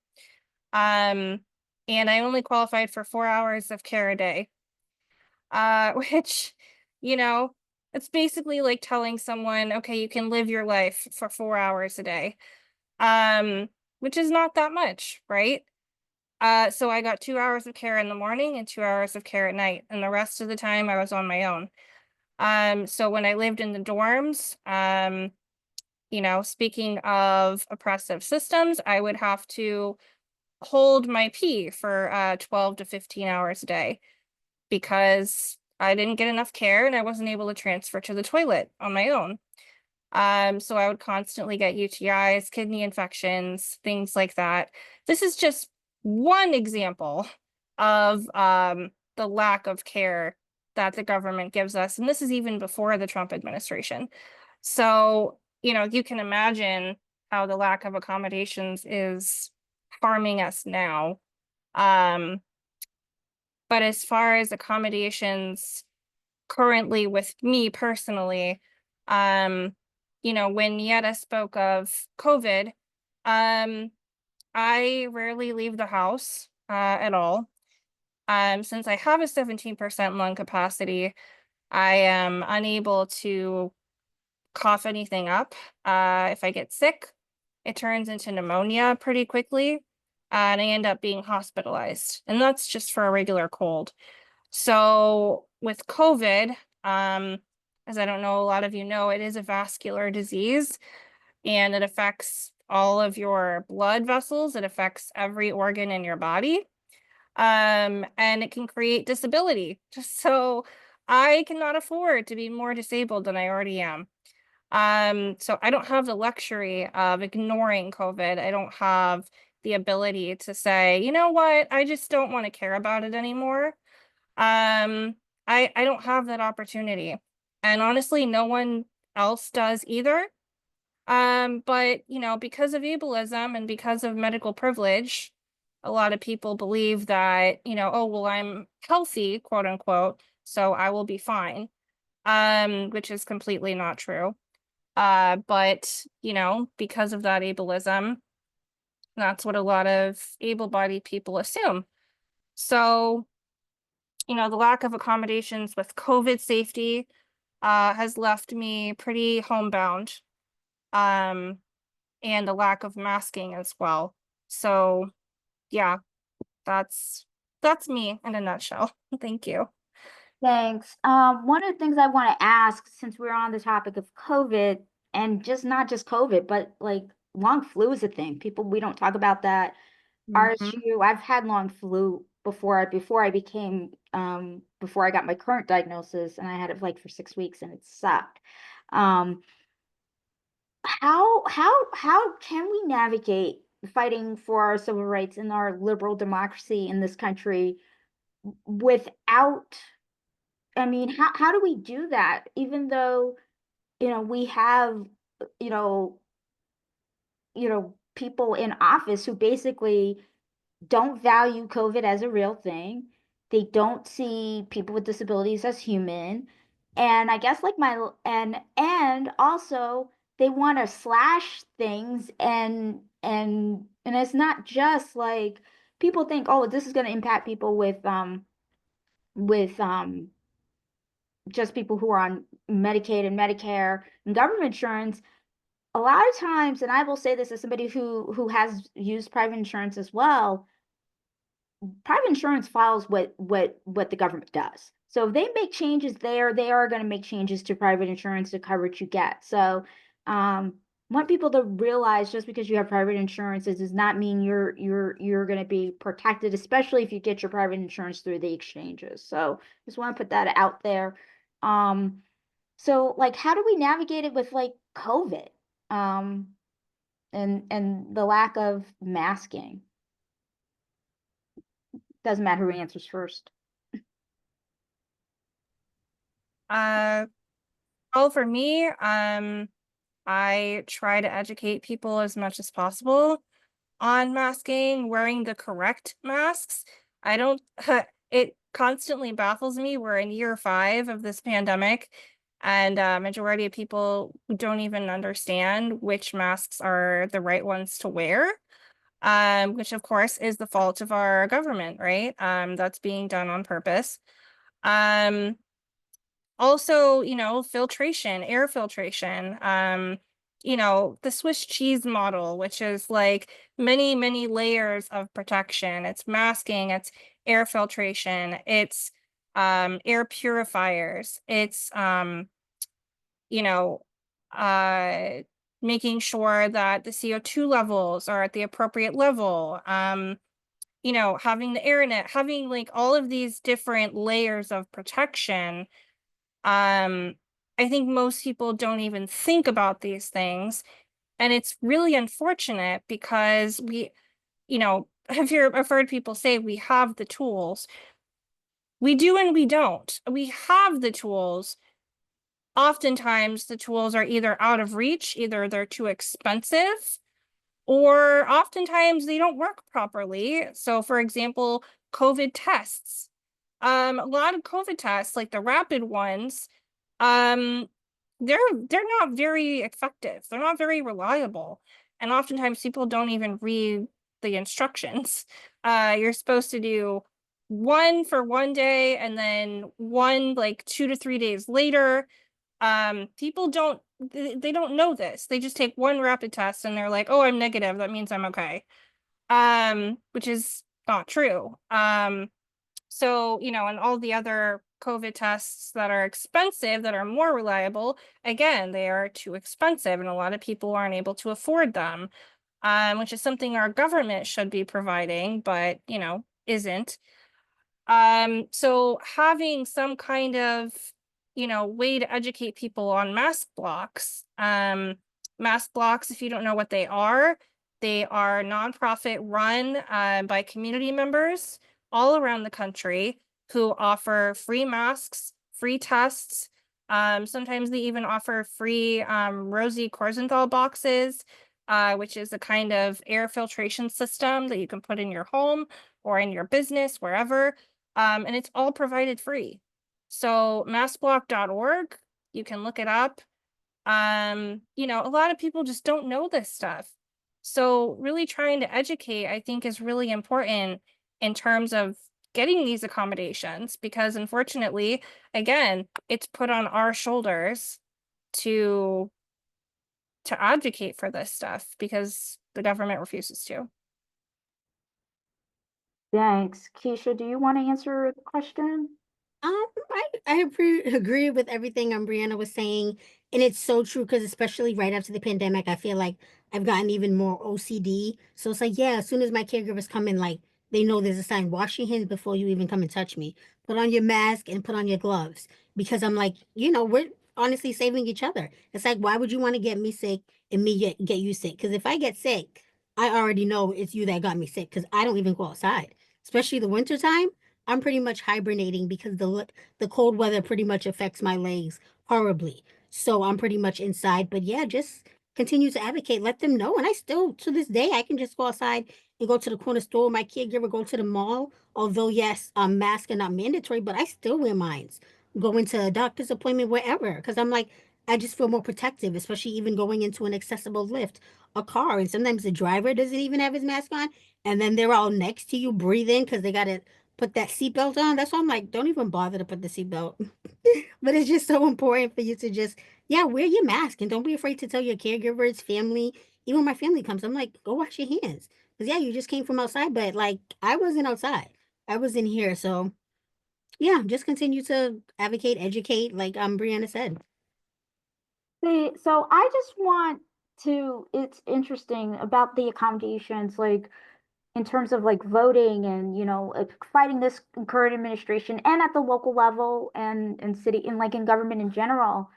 And I only qualified for 4 hours of care a day. Which, it's basically like telling someone, okay, you can live your life for 4 hours a day. Which is not that much, right? So I got 2 hours of care in the morning and 2 hours of care at night, and the rest of the time I was on my own. So when I lived in the dorms, speaking of oppressive systems, I would have to hold my pee for 12 to 15 hours a day because I didn't get enough care and I wasn't able to transfer to the toilet on my own. So I would constantly get UTIs, kidney infections, things like that. This is just one example of the lack of care that the government gives us. And this is even before the Trump administration. So, you can imagine how the lack of accommodations is harming us now. But as far as accommodations currently with me personally, when Yetta spoke of COVID, I rarely leave the house at all. Since I have a 17% lung capacity, I am unable to cough anything up if I get sick. it turns into pneumonia pretty quickly, and I end up being hospitalized. And that's just for a regular cold. So with COVID, as I don't know, a lot of you know, it is a vascular disease and it affects all of your blood vessels. It affects every organ in your body. And it can create disability. Just so I cannot afford to be more disabled than I already am. So I don't have the luxury of ignoring COVID. I don't have the ability to say, you know what, I just don't want to care about it anymore. I don't have that opportunity. And honestly, no one else does either. But you know, because of ableism and because of medical privilege, a lot of people believe that, you know, oh, well, I'm healthy, quote unquote, so I will be fine. Which is completely not true. But you know, because of that ableism, that's what a lot of able-bodied people assume. So, you know, the lack of accommodations with COVID safety has left me pretty homebound. And the lack of masking as well. So yeah, that's me in a nutshell. Thank you. Thanks. One of the things I want to ask, since we're on the topic of COVID, and just not just COVID, but like long flu is a thing. We don't talk about that. RSU, I've had long flu before I became before I got my current diagnosis, and I had it like for 6 weeks and it sucked. How can we navigate fighting for our civil rights and our liberal democracy in this country without, I mean, how do we do that? Even though, you know, we have, you know, people in office who basically don't value COVID as a real thing. They don't see people with disabilities as human. And I guess like and also they want to slash things and it's not just like people think, oh, this is going to impact people with just people who are on Medicaid and Medicare and government insurance. A lot of times, and I will say this as somebody who has used private insurance as well, private insurance follows what the government does. So if they make changes there, they are going to make changes to private insurance to coverage you get. So want people to realize just because you have private insurance, it does not mean you're going to be protected, especially if you get your private insurance through the exchanges. So just want to put that out there. So like, how do we navigate it with like COVID, and the lack of masking? Doesn't matter who answers first. Well, for me, I try to educate people as much as possible on masking, wearing the correct masks. I don't, it constantly baffles me. We're in year 5 of this pandemic, and majority of people don't even understand which masks are the right ones to wear. Which of course is the fault of our government, right? That's being done on purpose. Also, you know, filtration, air filtration, you know, the Swiss cheese model, which is like many, many layers of protection. It's masking, it's air filtration, it's air purifiers, it's you know, making sure that the CO2 levels are at the appropriate level, you know, having the AirNet, having like all of these different layers of protection. I think most people don't even think about these things. And it's really unfortunate because we, you know, I've heard people say we have the tools. We do and we don't. We have the tools. Oftentimes the tools are either out of reach, either they're too expensive, or oftentimes they don't work properly. So for example, COVID tests. A lot of COVID tests, like the rapid ones, they're not very effective. They're not very reliable. And oftentimes people don't even read the instructions. You're supposed to do one for one day and then one like 2 to 3 days later. People don't they don't know this. They just take one rapid test and they're like, oh, I'm negative. That means I'm okay. Which is not true. So, you know, and all the other COVID tests that are expensive, that are more reliable, again, they are too expensive and a lot of people aren't able to afford them, which is something our government should be providing, but, you know, isn't. So having some kind of, you know, way to educate people on mask blocks. Mask blocks, if you don't know what they are nonprofit run by community members all around the country who offer free masks, free tests. Sometimes they even offer free Rosie Korzenthal boxes, which is a kind of air filtration system that you can put in your home or in your business, wherever. And it's all provided free. So maskblock.org, you can look it up. You know, a lot of people just don't know this stuff. So really trying to educate, I think, is really important in terms of getting these accommodations, because unfortunately, again, it's put on our shoulders to advocate for this stuff because the government refuses to. Thanks. Keisha, do you want to answer the question? I agree with everything Brianna was saying, and it's so true because especially right after the pandemic, I feel like I've gotten even more OCD. So it's like, yeah, as soon as my caregivers come in, like they know there's a sign: wash your hands before you even come and touch me. Put on your mask and put on your gloves, because I'm like, you know, we're honestly saving each other. It's like, why would you want to get me sick and me get you sick? Because if I get sick, I already know it's you that got me sick because I don't even go outside, especially the wintertime. I'm pretty much hibernating because the cold weather pretty much affects my legs horribly. So I'm pretty much inside. But yeah, just continue to advocate. Let them know. And I still, to this day, I can just go outside and go to the corner store. My caregiver go to the mall. Although yes, masks are not mandatory, but I still wear mines. Going to a doctor's appointment, wherever, because I'm like, I just feel more protective, especially even going into an accessible lift, a car, and sometimes the driver doesn't even have his mask on, and then they're all next to you breathing because they got to put that seatbelt on. That's why I'm like, don't even bother to put the seatbelt. But it's just so important for you to just, yeah, wear your mask and don't be afraid to tell your caregivers, family. Even when my family comes, I'm like, go wash your hands. Because yeah, you just came from outside, but like I wasn't outside. I was in here. So yeah, just continue to advocate, educate, like Brianna said. See, so I just want to, it's interesting about the accommodations, like in terms of like voting and, you know, fighting this current administration and at the local level and city and like in government in general.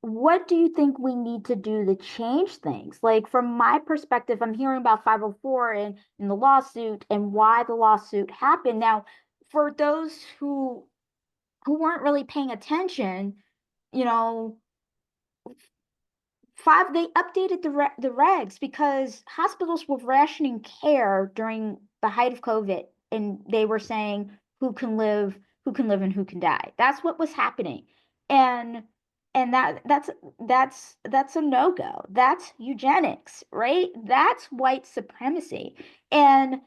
What do you think we need to do to change things? Like from my perspective, I'm hearing about 504 and the lawsuit and why the lawsuit happened. Now, for those who weren't really paying attention, you know, they updated the regs because hospitals were rationing care during the height of COVID, and they were saying who can live and who can die. That's what was happening. And that's a no-go. That's eugenics, right? That's white supremacy. And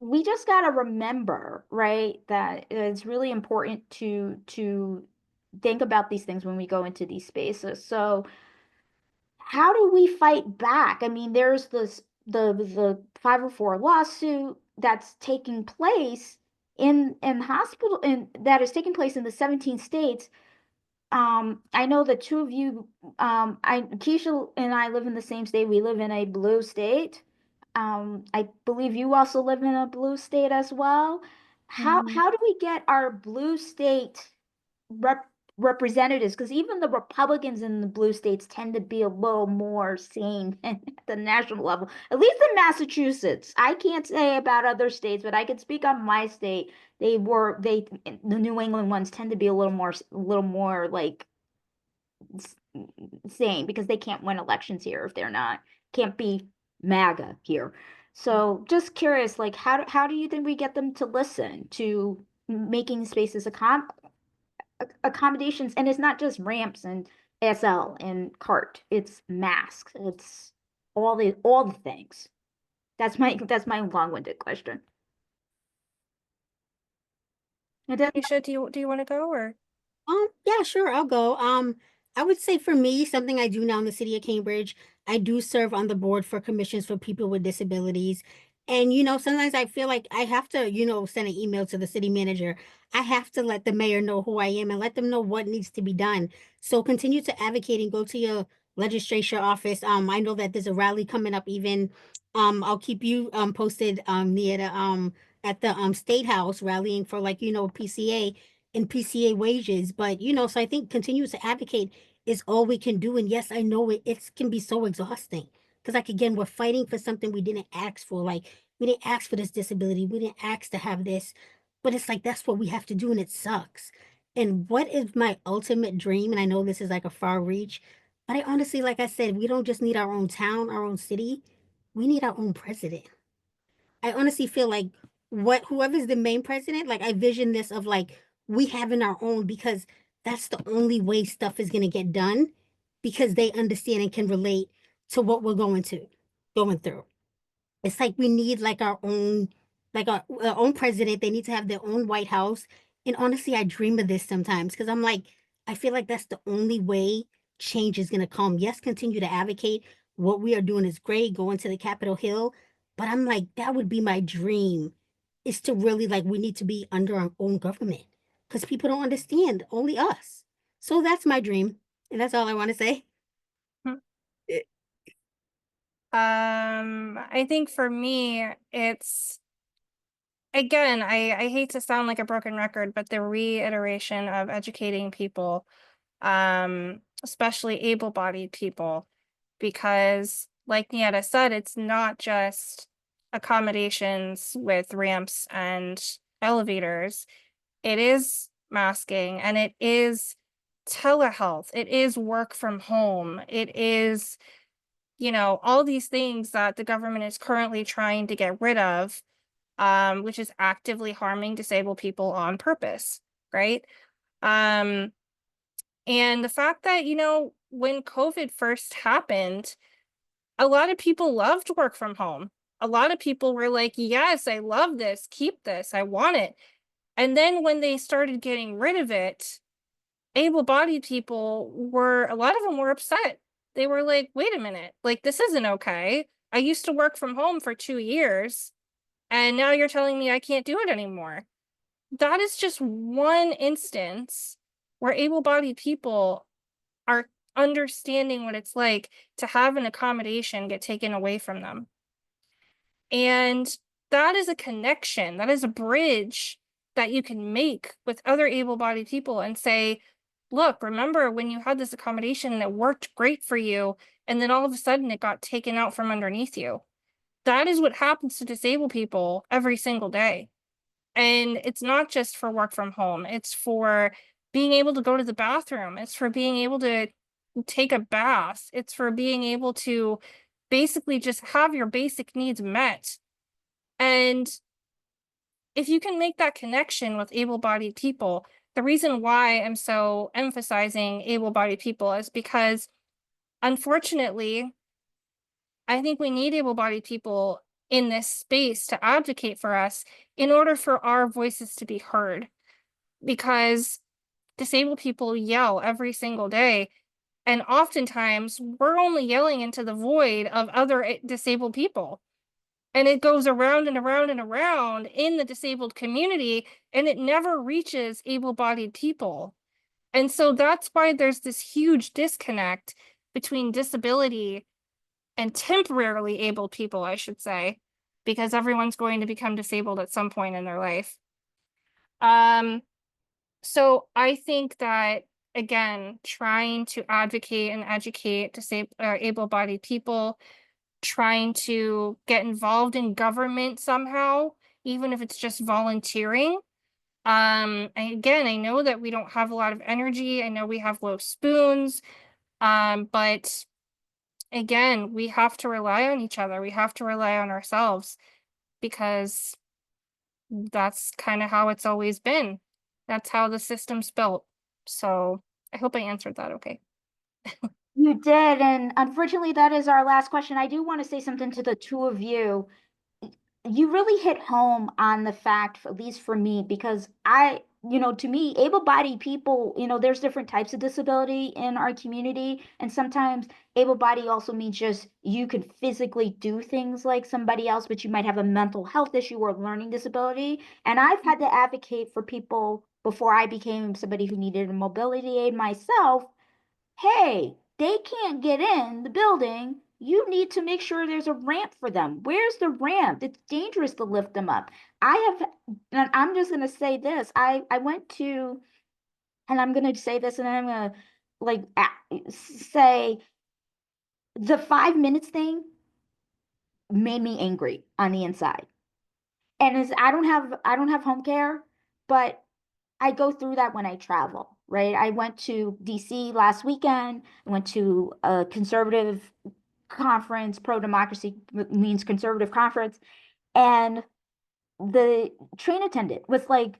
we just got to remember, right, that it's really important to think about these things when we go into these spaces. So how do we fight back? I mean, there's the 504 lawsuit that's taking place in hospital and that is taking place in the 17 states. I know the two of you, Keisha and I live in the same state. We live in a blue state. I believe you also live in a blue state as well. How do we get our blue state representatives? Because even the Republicans in the blue states tend to be a little more sane at the national level. At least in Massachusetts. I can't say about other states, but I can speak on my state. The New England ones tend to be a little more like sane because they can't win elections here if they're not, can't be MAGA here. So just curious, like how do you think we get them to listen to making spaces accommodations? And it's not just ramps and ASL and cart, it's masks, it's all the things. That's my long-winded question. Keisha, do you want to go or? Yeah, sure, I'll go. I would say for me, something I do now in the city of Cambridge, I do serve on the board for commissions for people with disabilities. And, sometimes I feel like I have to, send an email to the city manager. I have to let the mayor know who I am and let them know what needs to be done. So continue to advocate and go to your legislature office. I know that there's a rally coming up even. I'll keep you posted near the at the state house rallying for PCA and PCA wages. But so I think continue to advocate is all we can do. And yes, I know it can be so exhausting because again, we're fighting for something we didn't ask for. Like we didn't ask for this disability, we didn't ask to have this, but it's like that's what we have to do, and it sucks. And what is my ultimate dream? And I know this is like a far reach, but I honestly, like I said, we don't just need our own town, our own city. We need our own president. I honestly feel like whoever's the main president, like I vision this of like we having our own because that's the only way stuff is gonna get done because they understand and can relate to what we're going through. It's like we need like our own president. They need to have their own White House. And honestly, I dream of this sometimes because I'm like, I feel like that's the only way change is gonna come. Yes, continue to advocate. What we are doing is great, going to the Capitol Hill. But I'm like, that would be my dream, is to really like we need to be under our own government. Because people don't understand, only us. So that's my dream. And that's all I want to say. I think for me, it's again, I hate to sound like a broken record, but the reiteration of educating people, especially able-bodied people, because like Nieta said, it's not just accommodations with ramps and elevators. It is masking and it is telehealth. It is work from home. It is, all these things that the government is currently trying to get rid of, which is actively harming disabled people on purpose, right? And the fact that, when COVID first happened, a lot of people loved work from home. A lot of people were like, yes, I love this, keep this, I want it. And then when they started getting rid of it, able-bodied people a lot of them were upset. They were like, wait a minute, like this isn't okay. I used to work from home for 2 years and now you're telling me I can't do it anymore. That is just one instance where able-bodied people are understanding what it's like to have an accommodation get taken away from them. And that is a connection, that is a bridge that you can make with other able-bodied people and say, look, remember when you had this accommodation and it worked great for you, and then all of a sudden it got taken out from underneath you. That is what happens to disabled people every single day. And it's not just for work from home, it's for being able to go to the bathroom, it's for being able to take a bath, it's for being able to basically just have your basic needs met. And if you can make that connection with able-bodied people, the reason why I'm so emphasizing able-bodied people is because, unfortunately, I think we need able-bodied people in this space to advocate for us in order for our voices to be heard. Because disabled people yell every single day, and oftentimes we're only yelling into the void of other disabled people. And it goes around and around and around in the disabled community, and it never reaches able-bodied people. And so that's why there's this huge disconnect between disability and temporarily able people, I should say, because everyone's going to become disabled at some point in their life. So I think that, again, trying to advocate and educate able-bodied people, trying to get involved in government somehow, even if it's just volunteering. And again, I know that we don't have a lot of energy. I know we have low spoons. But again, we have to rely on each other. We have to rely on ourselves because that's kind of how it's always been. That's how the system's built. So I hope I answered that okay. You did, and unfortunately, that is our last question. I do want to say something to the two of you. You really hit home on the fact, at least for me, because to me, able-bodied people, there's different types of disability in our community. And sometimes able-bodied also means just you could physically do things like somebody else, but you might have a mental health issue or learning disability. And I've had to advocate for people before I became somebody who needed a mobility aid myself. Hey, they can't get in the building. You need to make sure there's a ramp for them. Where's the ramp? It's dangerous to lift them up. And I'm just gonna say this. I went to, and I'm gonna say this, and then I'm gonna like say the 5 minutes thing made me angry on the inside. And I don't have home care, but I go through that when I travel, right? I went to DC last weekend. I went to a conservative conference, pro-democracy means conservative conference, and the train attendant was like,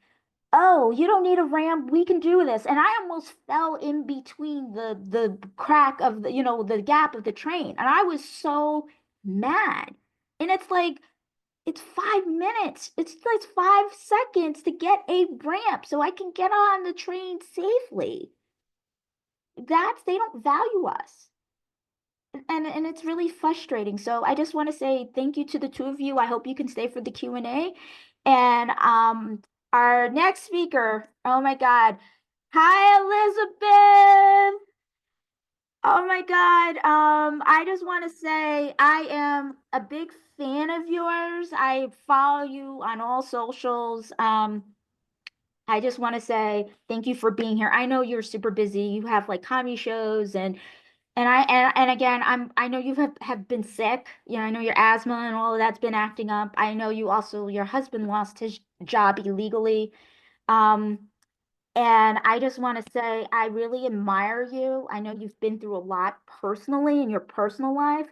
"Oh, you don't need a ramp. We can do this." And I almost fell in between the crack of the gap of the train, and I was so mad. And it's like it's 5 minutes. It's like 5 seconds to get a ramp so I can get on the train safely. They don't value us. And it's really frustrating. So I just want to say thank you to the two of you. I hope you can stay for the Q&A. And our next speaker, oh my God. Hi, Elizabeth. Oh my God. I just want to say I am a big fan of yours. I follow you on all socials. I just want to say thank you for being here. I know you're super busy. You have like comedy shows and again, I know you have been sick. I know your asthma and all of that's been acting up. I know your husband lost his job illegally. Um, and I just want to say I really admire you. I know you've been through a lot personally in your personal life.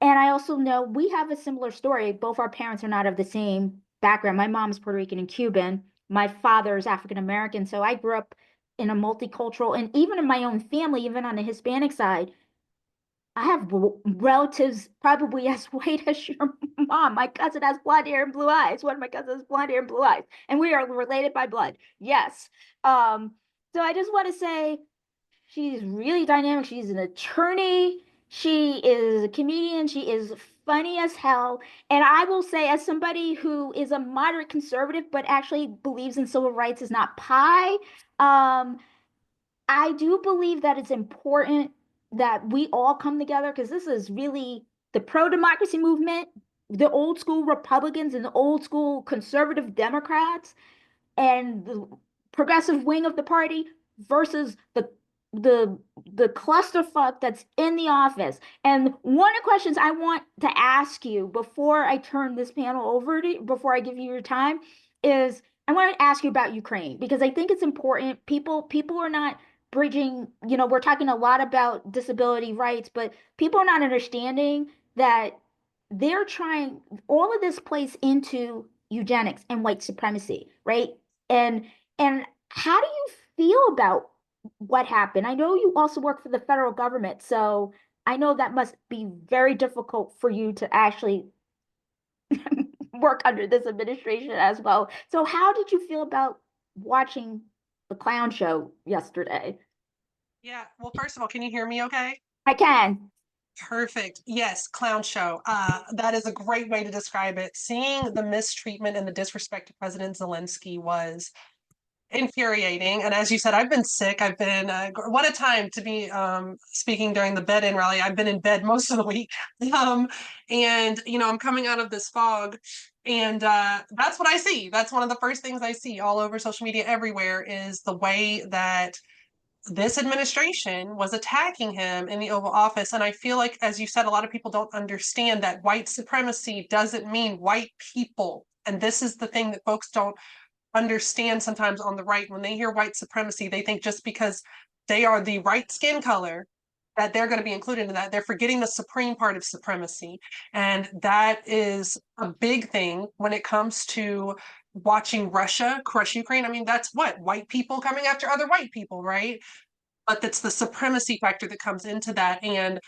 And I also know we have a similar story. Both our parents are not of the same background. My mom's Puerto Rican and Cuban. My father is African American. So I grew up in a multicultural, and even in my own family, even on the Hispanic side, I have relatives probably as white as your mom. My cousin has blonde hair and blue eyes. One of my cousins has blonde hair and blue eyes, and we are related by blood. Yes. So I just want to say she's really dynamic. She's an attorney. She is a comedian. She is funny as hell. And I will say, as somebody who is a moderate conservative, but actually believes in civil rights is not pie, I do believe that it's important that we all come together because this is really the pro-democracy movement, the old school Republicans and the old school conservative Democrats and the progressive wing of the party versus the clusterfuck that's in the office. And one of the questions I want to ask you before I turn this panel over to before I give you your time is I want to ask you about Ukraine because I think it's important. People are not bridging, we're talking a lot about disability rights, but people are not understanding that they're trying all of this plays into eugenics and white supremacy, right? And how do you feel about what happened? I know you also work for the federal government, so I know that must be very difficult for you to actually work under this administration as well. So how did you feel about watching the clown show yesterday? Yeah, well, first of all, can you hear me okay? I can. Perfect. Yes, clown show. That is a great way to describe it. Seeing the mistreatment and the disrespect to President Zelensky was infuriating. And as you said, I've been sick. I've been, what a time to be speaking during the bed-in rally. I've been in bed most of the week. And, I'm coming out of this fog. And that's what I see. That's one of the first things I see all over social media everywhere is the way that this administration was attacking him in the Oval Office. And I feel like, as you said, a lot of people don't understand that white supremacy doesn't mean white people. And this is the thing that folks don't understand sometimes on the right. When they hear white supremacy, they think just because they are the right skin color, that they're going to be included in that. They're forgetting the supreme part of supremacy. And that is a big thing when it comes to watching Russia crush Ukraine. I mean, that's what white people coming after other white people, right? But that's the supremacy factor that comes into that. And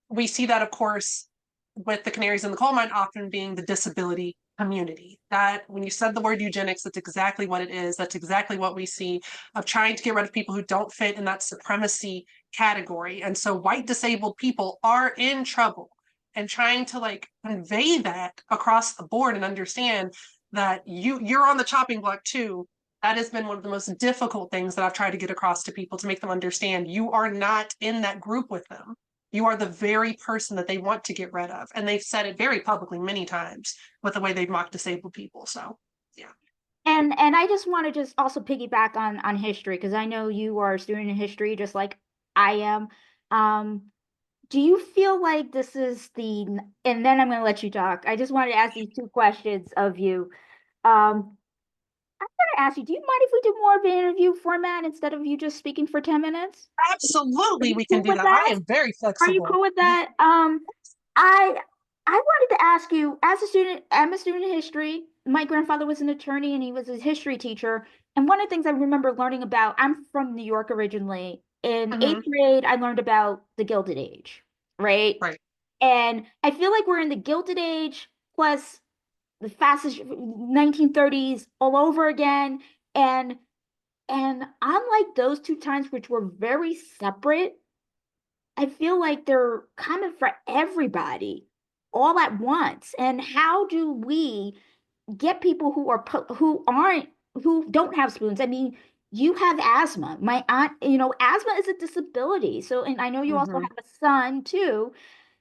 we see that, of course, with the canaries in the coal mine often being the disability community. That when you said the word eugenics, that's exactly what it is. That's exactly what we see of trying to get rid of people who don't fit in that supremacy category. And so white disabled people are in trouble, and trying to like convey that across the board and understand that you're on the chopping block too. That has been one of the most difficult things that I've tried to get across to people, to make them understand you are not in that group with them. You are the very person that they want to get rid of. And they've said it very publicly many times with the way they've mocked disabled people. So, yeah. And I just want to just also piggyback on history, because I know you are a student in history just like I am. Do you feel like this is and then I'm going to let you talk. I just wanted to ask these two questions of you. I'm going to ask you, do you mind if we do more of an interview format instead of you just speaking for 10 minutes? Absolutely, we can cool do with that. that? I am very Are you flexible. cool with that? I wanted to ask you, as a student, I'm a student in history. My grandfather was an attorney and he was a history teacher. And one of the things I remember learning about, I'm from New York originally. In eighth grade, I learned about the Gilded Age, right? Right. And I feel like we're in the Gilded Age plus the fastest 1930s all over again. And unlike those two times, which were very separate, I feel like they're coming for everybody all at once. And how do we get people who don't have spoons? I mean, you have asthma. My aunt, asthma is a disability. So, and I know you also have a son too.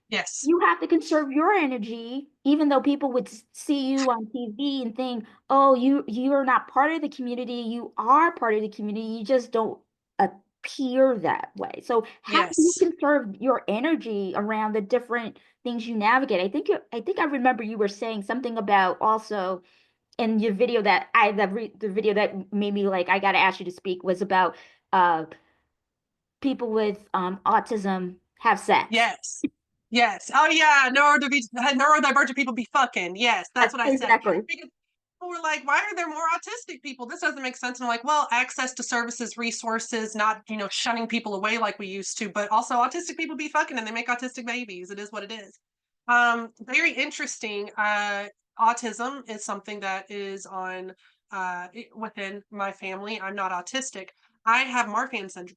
Yes. You have to conserve your energy, even though people would see you on TV and think, "Oh, you're not part of the community. You are part of the community. You just don't appear that way." So, how do you Yes. conserve your energy around the different things you navigate? I think I remember you were saying something about also in your video that the video that made me like I got to ask you to speak was about people with autism have sex. Yes. Yes. Oh yeah, neurodivergent people be fucking. Yes, that's what I said. Exactly. Because people were like, why are there more autistic people? This doesn't make sense. And I'm like, well, access to services, resources, not, shunning people away like we used to, but also autistic people be fucking and they make autistic babies. It is what it is. Very interesting. Autism is something that is on within my family. I'm not autistic. I have Marfan syndrome.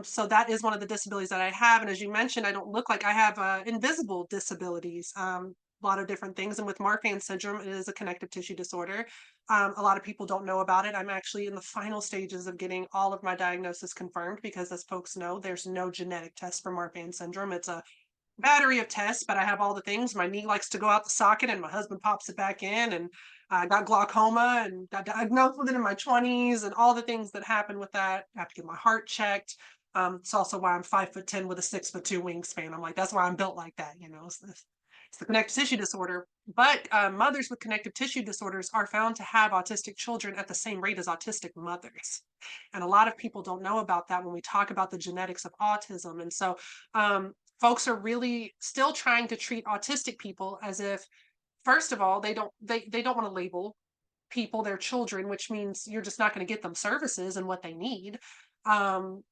So that is one of the disabilities that I have. And as you mentioned, I don't look like I have invisible disabilities, a lot of different things. And with Marfan syndrome, it is a connective tissue disorder. A lot of people don't know about it. I'm actually in the final stages of getting all of my diagnosis confirmed because, as folks know, there's no genetic test for Marfan syndrome. It's a battery of tests, but I have all the things. My knee likes to go out the socket and my husband pops it back in, and I got glaucoma and got diagnosed with it in my 20s, and all the things that happen with that. I have to get my heart checked. It's also why I'm 5'10" with a 6'2" wingspan. I'm like, that's why I'm built like that, it's the connective tissue disorder. But mothers with connective tissue disorders are found to have autistic children at the same rate as autistic mothers. And a lot of people don't know about that when we talk about the genetics of autism. And so folks are really still trying to treat autistic people as if, first of all, they don't want to label people their children, which means you're just not going to get them services and what they need. And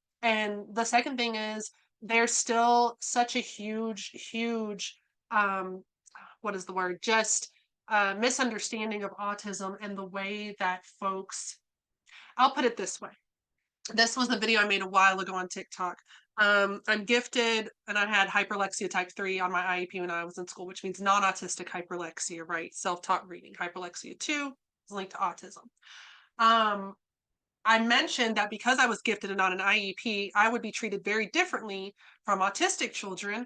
the second thing is there's still such a huge what is the word? Just misunderstanding of autism and the way that folks, I'll put it this way. This was the video I made a while ago on TikTok. I'm gifted and I had hyperlexia type 3 on my IEP when I was in school, which means non-autistic hyperlexia, right? Self-taught reading. Hyperlexia 2 is linked to autism. I mentioned that because I was gifted and on an IEP, I would be treated very differently from autistic children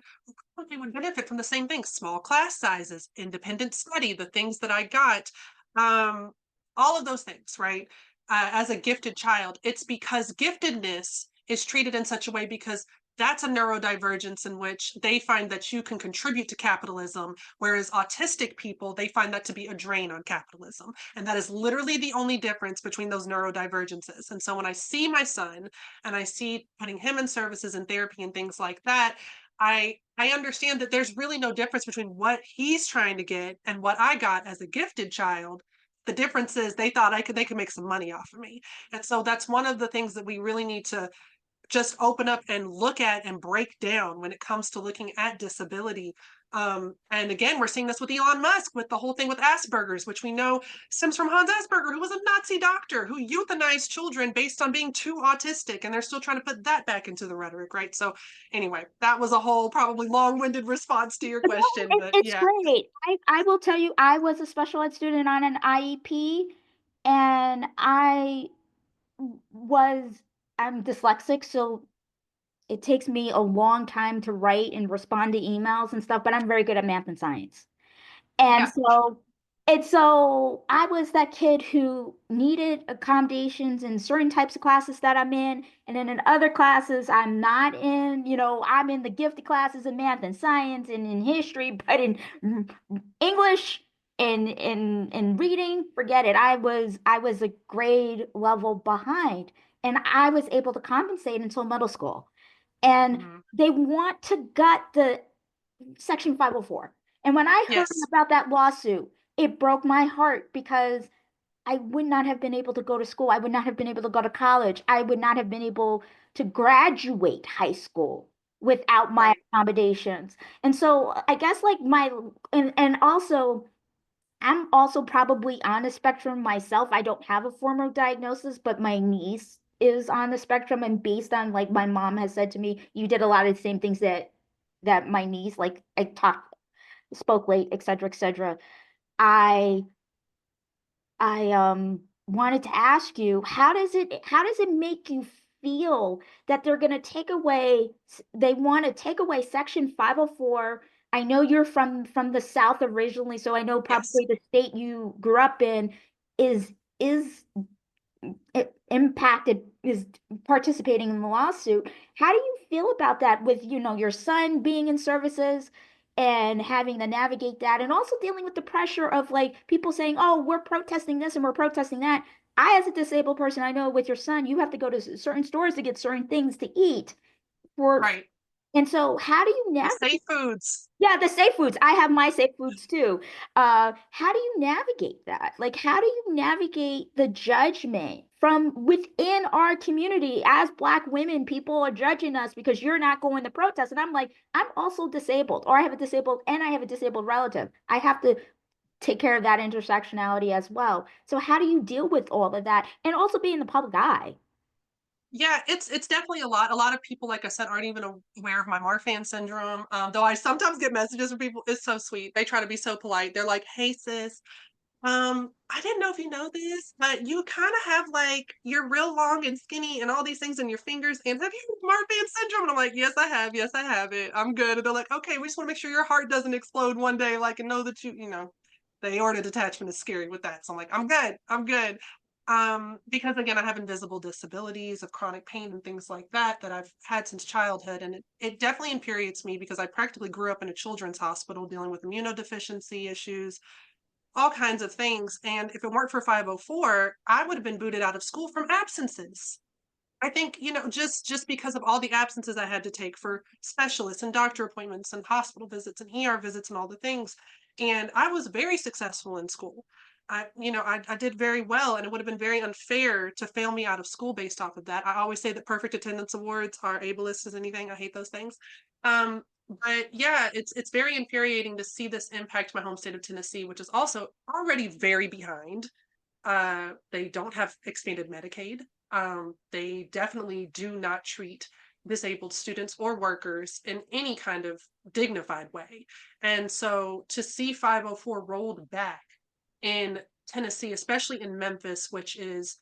who they would benefit from the same things: small class sizes, independent study, the things that I got, all of those things, right? As a gifted child, it's because giftedness is treated in such a way because that's a neurodivergence in which they find that you can contribute to capitalism, whereas autistic people, they find that to be a drain on capitalism. And that is literally the only difference between those neurodivergences. And so when I see my son and I see putting him in services and therapy and things like that, I understand that there's really no difference between what he's trying to get and what I got as a gifted child. The difference is they thought they could make some money off of me. And so that's one of the things that we really need to just open up and look at and break down when it comes to looking at disability. And again, we're seeing this with Elon Musk, with the whole thing with Asperger's, which we know stems from Hans Asperger, who was a Nazi doctor who euthanized children based on being too autistic, and they're still trying to put that back into the rhetoric, right? So anyway, that was a whole probably long-winded response to your But no, question, but it's yeah. great. I will tell you, I was a special ed student on an IEP, and I'm dyslexic, so it takes me a long time to write and respond to emails and stuff, but I'm very good at math and science. And Yeah. so I was that kid who needed accommodations in certain types of classes that I'm in, and then in other classes I'm not in. I'm in the gifted classes in math and science and in history, but in English and in reading, forget it. I was a grade level behind, and I was able to compensate until middle school. And they want to gut the Section 504. And when I heard Yes. about that lawsuit, it broke my heart because I would not have been able to go to school. I would not have been able to go to college. I would not have been able to graduate high school without my accommodations. And so I guess like and also I'm also probably on the spectrum myself. I don't have a formal diagnosis, but my niece is on the spectrum, and based on like my mom has said to me, you did a lot of the same things that my niece, like I spoke late, etc., etc. I I wanted to ask you, how does it make you feel that they want to take away Section 504? I know you're from the South originally, so I know Yes. probably the state you grew up in is impacted, is participating in the lawsuit. How do you feel about that with, your son being in services and having to navigate that, and also dealing with the pressure of like people saying, oh, we're protesting this and we're protesting that. As a disabled person, I know with your son, you have to go to certain stores to get certain things to eat for, Right. and so how do you The navigate? safe foods. Yeah, the safe foods. I have my safe foods too. How do you navigate that? Like, how do you navigate the judgment from within our community? As Black women, people are judging us because you're not going to protest. And I'm like, I'm also disabled, or I have a disabled relative. I have to take care of that intersectionality as well. So how do you deal with all of that and also be in the public eye? Yeah, it's definitely a lot. A lot of people, like I said, aren't even aware of my Marfan syndrome. Though I sometimes get messages from people. It's so sweet. They try to be so polite. They're like, "Hey, sis, I didn't know if you know this, but you kind of have like you're real long and skinny and all these things in your fingers. And have you Marfan syndrome?" And I'm like, "Yes, I have. Yes, I have it. I'm good." And they're like, "Okay, we just want to make sure your heart doesn't explode one day, like, and know that the aorta detachment is scary with that." So I'm like, "I'm good. I'm good." Because again, I have invisible disabilities of chronic pain and things like that I've had since childhood. And it definitely infuriates me because I practically grew up in a children's hospital dealing with immunodeficiency issues, all kinds of things. And if it weren't for 504, I would have been booted out of school from absences. I think, just because of all the absences I had to take for specialists and doctor appointments and hospital visits and ER visits and all the things. And I was very successful in school. I did very well, and it would have been very unfair to fail me out of school based off of that. I always say that perfect attendance awards are ableist as anything. I hate those things. But yeah, it's very infuriating to see this impact my home state of Tennessee, which is also already very behind. They don't have expanded Medicaid. They definitely do not treat disabled students or workers in any kind of dignified way. And so to see 504 rolled back in Tennessee, especially in Memphis, which is,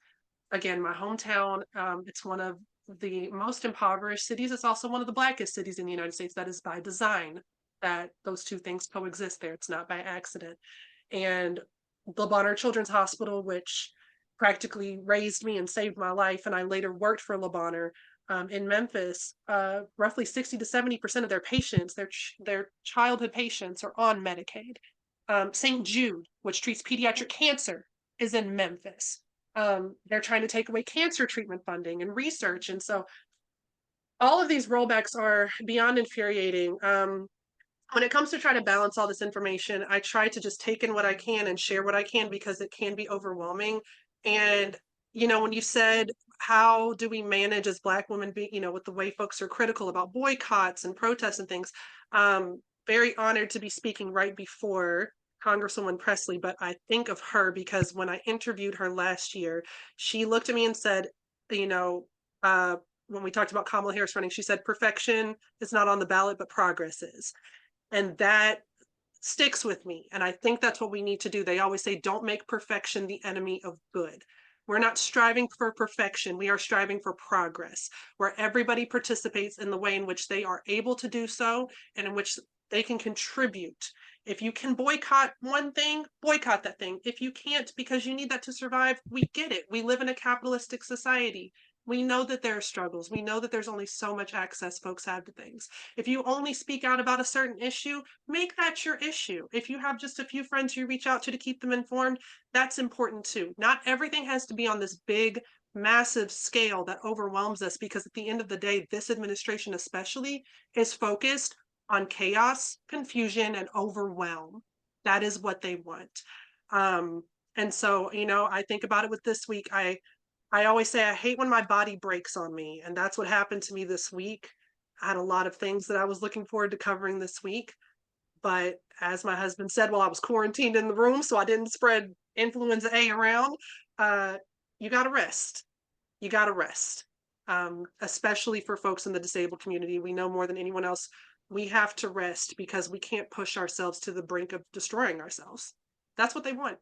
again, my hometown, it's one of the most impoverished cities. It's also one of the blackest cities in the United States. That is by design, that those two things coexist there. It's not by accident. And Le Bonheur Children's Hospital, which practically raised me and saved my life, and I later worked for Le Bonheur in Memphis. Roughly 60 to 70% of their patients, their childhood patients, are on Medicaid. St. Jude, which treats pediatric cancer, is in Memphis. They're trying to take away cancer treatment funding and research, and so all of these rollbacks are beyond infuriating. When it comes to try to balance all this information, I try to just take in what I can and share what I can, because it can be overwhelming. And, when you said, how do we manage as Black women, with the way folks are critical about boycotts and protests and things, very honored to be speaking right before Congresswoman Presley, but I think of her because when I interviewed her last year, she looked at me and said, you know, when we talked about Kamala Harris running, she said, perfection is not on the ballot, but progress is. And that sticks with me. And I think that's what we need to do. They always say, don't make perfection the enemy of good. We're not striving for perfection. We are striving for progress, where everybody participates in the way in which they are able to do so and in which they can contribute. If you can boycott one thing, boycott that thing. If you can't because you need that to survive, we get it. We live in a capitalistic society. We know that there are struggles. We know that there's only so much access folks have to things. If you only speak out about a certain issue, make that your issue. If you have just a few friends you reach out to keep them informed, that's important too. Not everything has to be on this big, massive scale that overwhelms us, because at the end of the day, this administration especially is focused on chaos, confusion, and overwhelm. That is what they want. And so, you know, I think about it with this week. I always say I hate when my body breaks on me, and that's what happened to me this week. I had a lot of things that I was looking forward to covering this week, but as my husband said, while I was quarantined in the room, so I didn't spread influenza A around, you got to rest. You got to rest, especially for folks in the disabled community. We know more than anyone else, we have to rest because we can't push ourselves to the brink of destroying ourselves. That's what they want.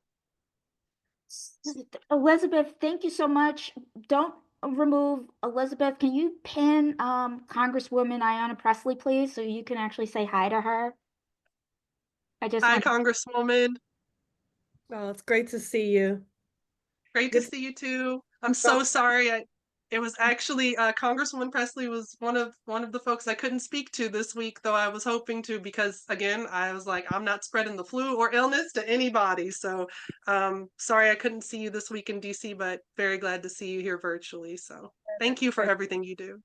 Elizabeth, thank you so much. Don't remove Elizabeth. Can you pin Congresswoman Ayanna Pressley, please, so you can actually say hi to her? Hi, Congresswoman. Oh, it's great to see you. Great to see you too. I'm so sorry. It was actually Congresswoman Presley was one of the folks I couldn't speak to this week, though I was hoping to, because again, I was like, I'm not spreading the flu or illness to anybody. So sorry I couldn't see you this week in DC, but very glad to see you here virtually. So thank you for everything you do.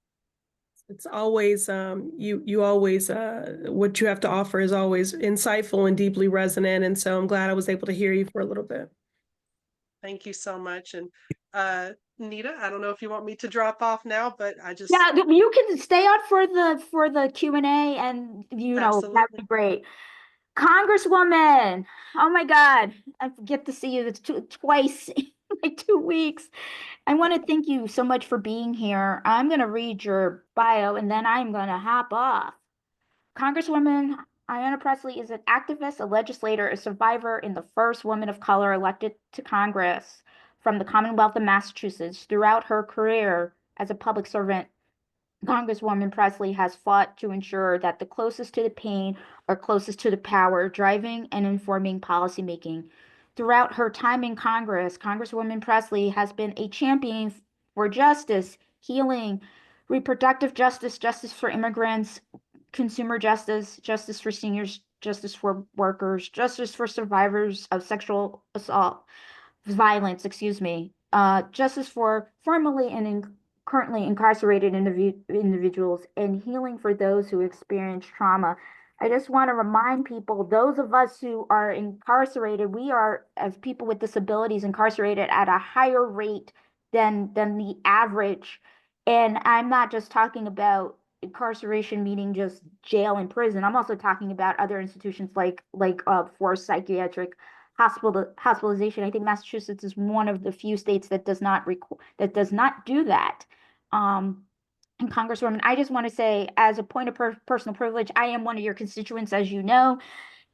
It's always you always what you have to offer is always insightful and deeply resonant. And so I'm glad I was able to hear you for a little bit. Thank you so much. And Nita, I don't know if you want me to drop off now, but I just you can stay on for the Q&A, and you know, that'd be great. Congresswoman, oh my God, I get to see you twice in like 2 weeks. I want to thank you so much for being here. I'm going to read your bio and then I'm going to hop off. Congresswoman Ayanna Pressley is an activist, a legislator, a survivor, and the first woman of color elected to Congress from the Commonwealth of Massachusetts. Throughout her career as a public servant, Congresswoman Pressley has fought to ensure that the closest to the pain are closest to the power, driving and informing policymaking. Throughout her time in Congress, Congresswoman Pressley has been a champion for justice, healing, reproductive justice, justice for immigrants, consumer justice, justice for seniors, justice for workers, justice for survivors of sexual assault, violence, justice for formerly and currently incarcerated individuals, and healing for those who experience trauma. I just want to remind people, those of us who are incarcerated, we are, as people with disabilities, incarcerated at a higher rate than the average. And I'm not just talking about incarceration meaning just jail and prison. I'm also talking about other institutions like for psychiatric hospitalization. I think Massachusetts is one of the few states that does not do that. And Congresswoman, I just want to say, as a point of personal privilege, I am one of your constituents, as you know,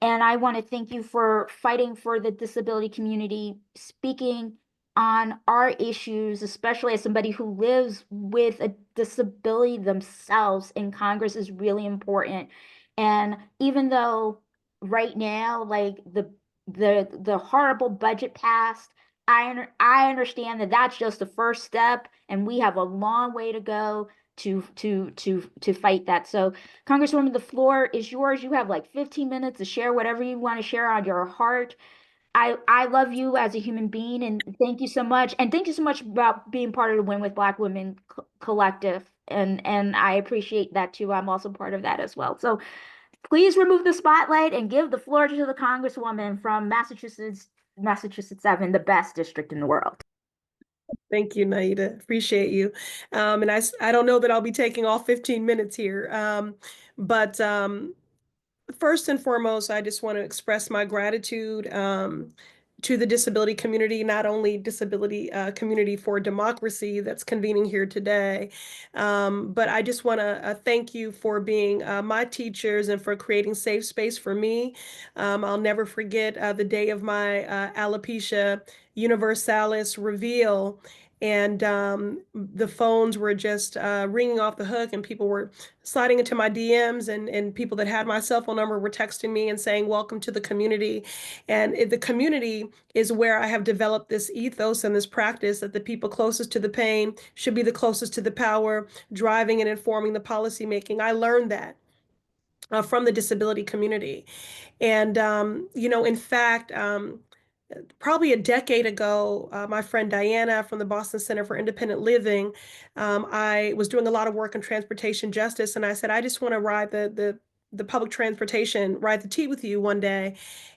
and I want to thank you for fighting for the disability community, speaking on our issues, especially as somebody who lives with a disability themselves in Congress, is really important. And even though right now, like the horrible budget passed, I understand that that's just the first step, and we have a long way to go to fight that. So, Congresswoman, the floor is yours. You have like 15 minutes to share whatever you want to share on your heart. I love you as a human being, and thank you so much. And thank you so much about being part of the Win with Black Women collective. And I appreciate that too. I'm also part of that as well. So please remove the spotlight and give the floor to the Congresswoman from Massachusetts 7, the best district in the world. Thank you, Naida. Appreciate you. And I don't know that I'll be taking all 15 minutes here, but first and foremost, I just want to express my gratitude to the disability community, not only disability community for democracy that's convening here today, but I just want to thank you for being my teachers and for creating safe space for me. I'll never forget the day of my alopecia universalis reveal. And the phones were just ringing off the hook, and people were sliding into my DMs, and people that had my cell phone number were texting me and saying, welcome to the community. And the community is where I have developed this ethos and this practice that the people closest to the pain should be the closest to the power, driving and informing the policymaking. I learned that from the disability community. And, in fact, probably a decade ago, my friend Diana from the Boston Center for Independent Living, I was doing a lot of work on transportation justice, and I said, I just want to ride the public transportation, ride the T with you one day.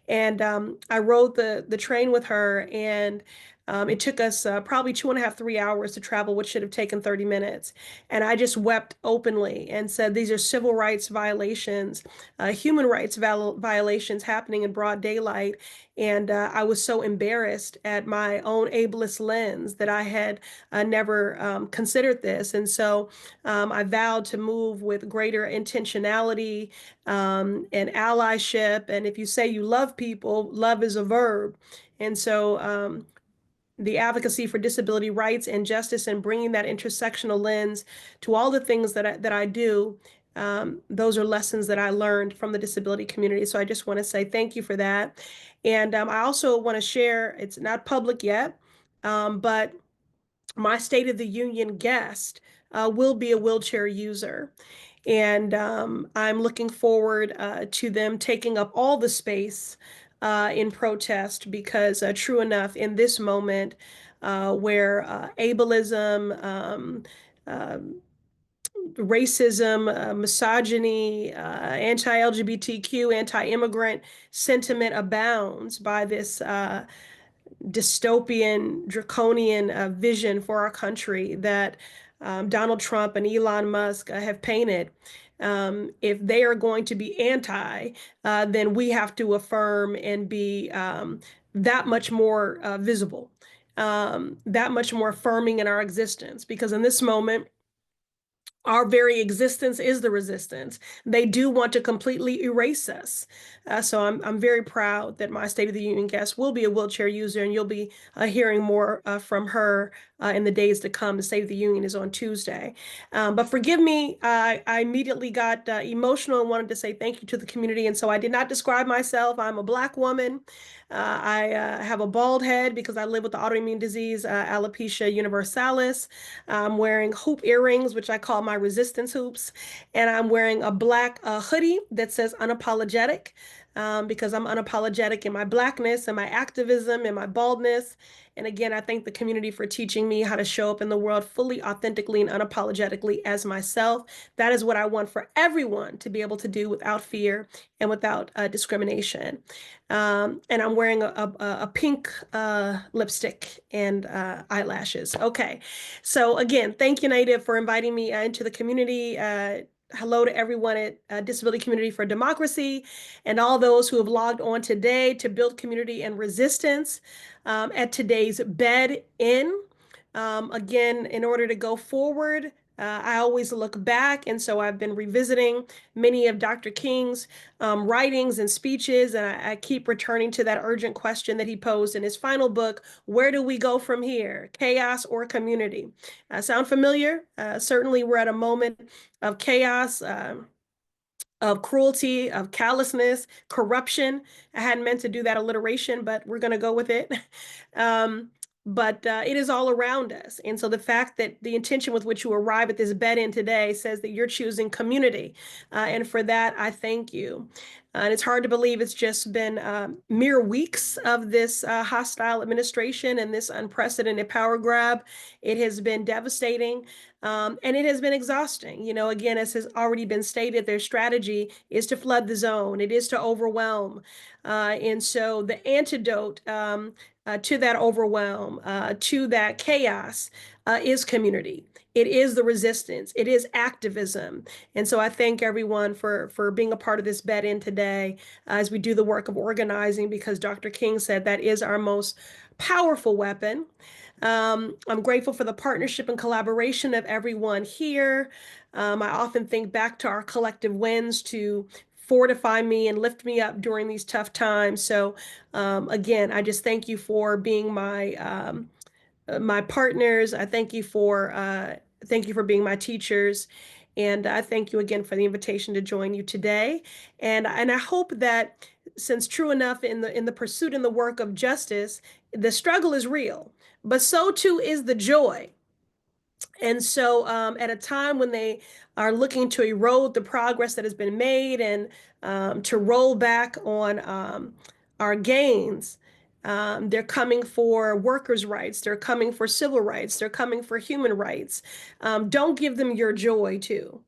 And I rode the train with her, and it took us probably 2.5, 3 hours to travel, which should have taken 30 minutes. And I just wept openly and said, these are civil rights violations, human rights violations happening in broad daylight. And I was so embarrassed at my own ableist lens that I had never considered this. And so I vowed to move with greater intentionality and allyship. And if you say you love people, love is a verb. And so the advocacy for disability rights and justice and bringing that intersectional lens to all the things that I do, those are lessons that I learned from the disability community. So I just want to say thank you for that. And I also want to share, it's not public yet, but my State of the Union guest will be a wheelchair user. And I'm looking forward to them taking up all the space in protest, because true enough, in this moment where ableism, racism, misogyny, anti-LGBTQ, anti-immigrant sentiment abounds by this dystopian, draconian vision for our country that Donald Trump and Elon Musk have painted. If they are going to be anti, then we have to affirm and be that much more visible, that much more affirming in our existence. Because in this moment, our very existence is the resistance. They do want to completely erase us. So I'm very proud that my State of the Union guest will be a wheelchair user, and you'll be hearing more from her in the days to come. The State of the Union is on Tuesday. But forgive me, I immediately got emotional and wanted to say thank you to the community. And so I did not describe myself. I'm a Black woman. I have a bald head because I live with the autoimmune disease, alopecia universalis. I'm wearing hoop earrings, which I call my resistance hoops. And I'm wearing a black hoodie that says unapologetic, because I'm unapologetic in my Blackness and my activism and my baldness. And again, I thank the community for teaching me how to show up in the world fully, authentically, and unapologetically as myself. That is what I want for everyone to be able to do without fear and without discrimination. And I'm wearing a pink lipstick and eyelashes. Okay. So again, thank you, Naida, for inviting me into the community. Hello to everyone at Disability Community for Democracy and all those who have logged on today to build community and resistance at today's bed in. Again, in order to go forward, I always look back, and so I've been revisiting many of Dr. King's writings and speeches, and I keep returning to that urgent question that he posed in his final book, Where Do We Go From Here? Chaos or Community? Sound familiar? Certainly we're at a moment of chaos, of cruelty, of callousness, corruption. I hadn't meant to do that alliteration, but we're going to go with it. But it is all around us. And so the fact that the intention with which you arrive at this bed in today says that you're choosing community. And for that, I thank you. And it's hard to believe it's just been mere weeks of this hostile administration and this unprecedented power grab. It has been devastating. And it has been exhausting. You know, again, as has already been stated, their strategy is to flood the zone. It is to overwhelm. And so the antidote to that overwhelm, to that chaos, is community. It is the resistance. It is activism. And so I thank everyone for being a part of this bed in today as we do the work of organizing, because Dr. King said that is our most powerful weapon. I'm grateful for the partnership and collaboration of everyone here. I often think back to our collective wins to fortify me and lift me up during these tough times. So again, I just thank you for being my partners. I thank you for being my teachers. And I thank you again for the invitation to join you today. And I hope that, since true enough, in the pursuit and the work of justice, the struggle is real, but so too is the joy. And so at a time when they are looking to erode the progress that has been made and to roll back on our gains, they're coming for workers' rights. They're coming for civil rights. They're coming for human rights. Don't give them your joy too,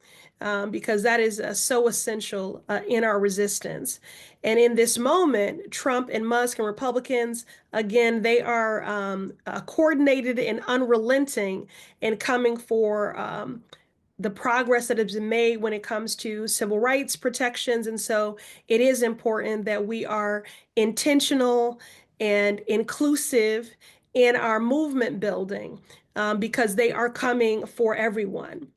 because that is so essential in our resistance. And in this moment, Trump and Musk and Republicans, again, they are coordinated and unrelenting in coming for the progress that has been made when it comes to civil rights protections. And so it is important that we are intentional and inclusive in our movement building, because they are coming for everyone.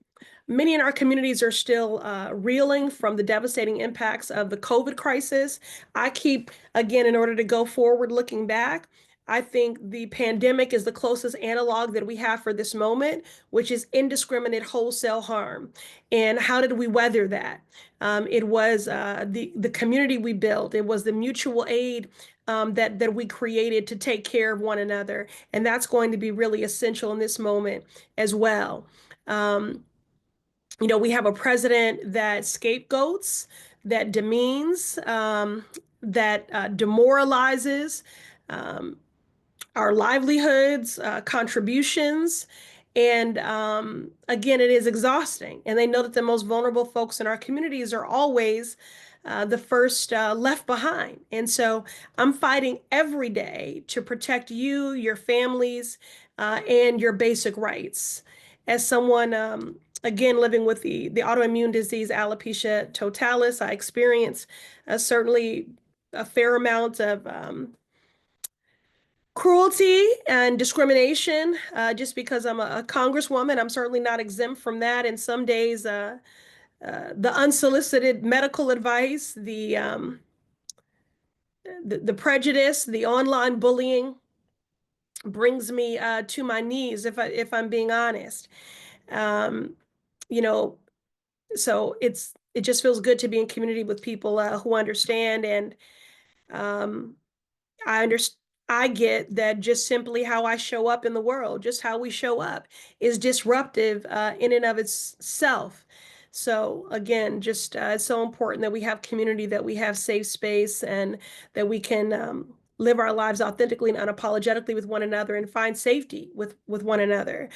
Many in our communities are still reeling from the devastating impacts of the COVID crisis. I keep, again, in order to go forward looking back, I think the pandemic is the closest analog that we have for this moment, which is indiscriminate wholesale harm. And how did we weather that? It was the community we built. It was the mutual aid that we created to take care of one another. And that's going to be really essential in this moment as well. We have a president that scapegoats, that demeans, that demoralizes our livelihoods, contributions. And again, it is exhausting. And they know that the most vulnerable folks in our communities are always the first left behind. And so I'm fighting every day to protect you, your families, and your basic rights. As someone, again, living with the autoimmune disease alopecia totalis, I experience certainly a fair amount of cruelty and discrimination. Just because I'm a congresswoman, I'm certainly not exempt from that. And some days, the unsolicited medical advice, the prejudice, the online bullying brings me to my knees, if I'm being honest. So it just feels good to be in community with people who understand. And I get that just simply how I show up in the world, just how we show up, is disruptive in and of itself. So again, just it's so important that we have community, that we have safe space, and that we can live our lives authentically and unapologetically with one another, and find safety with one another.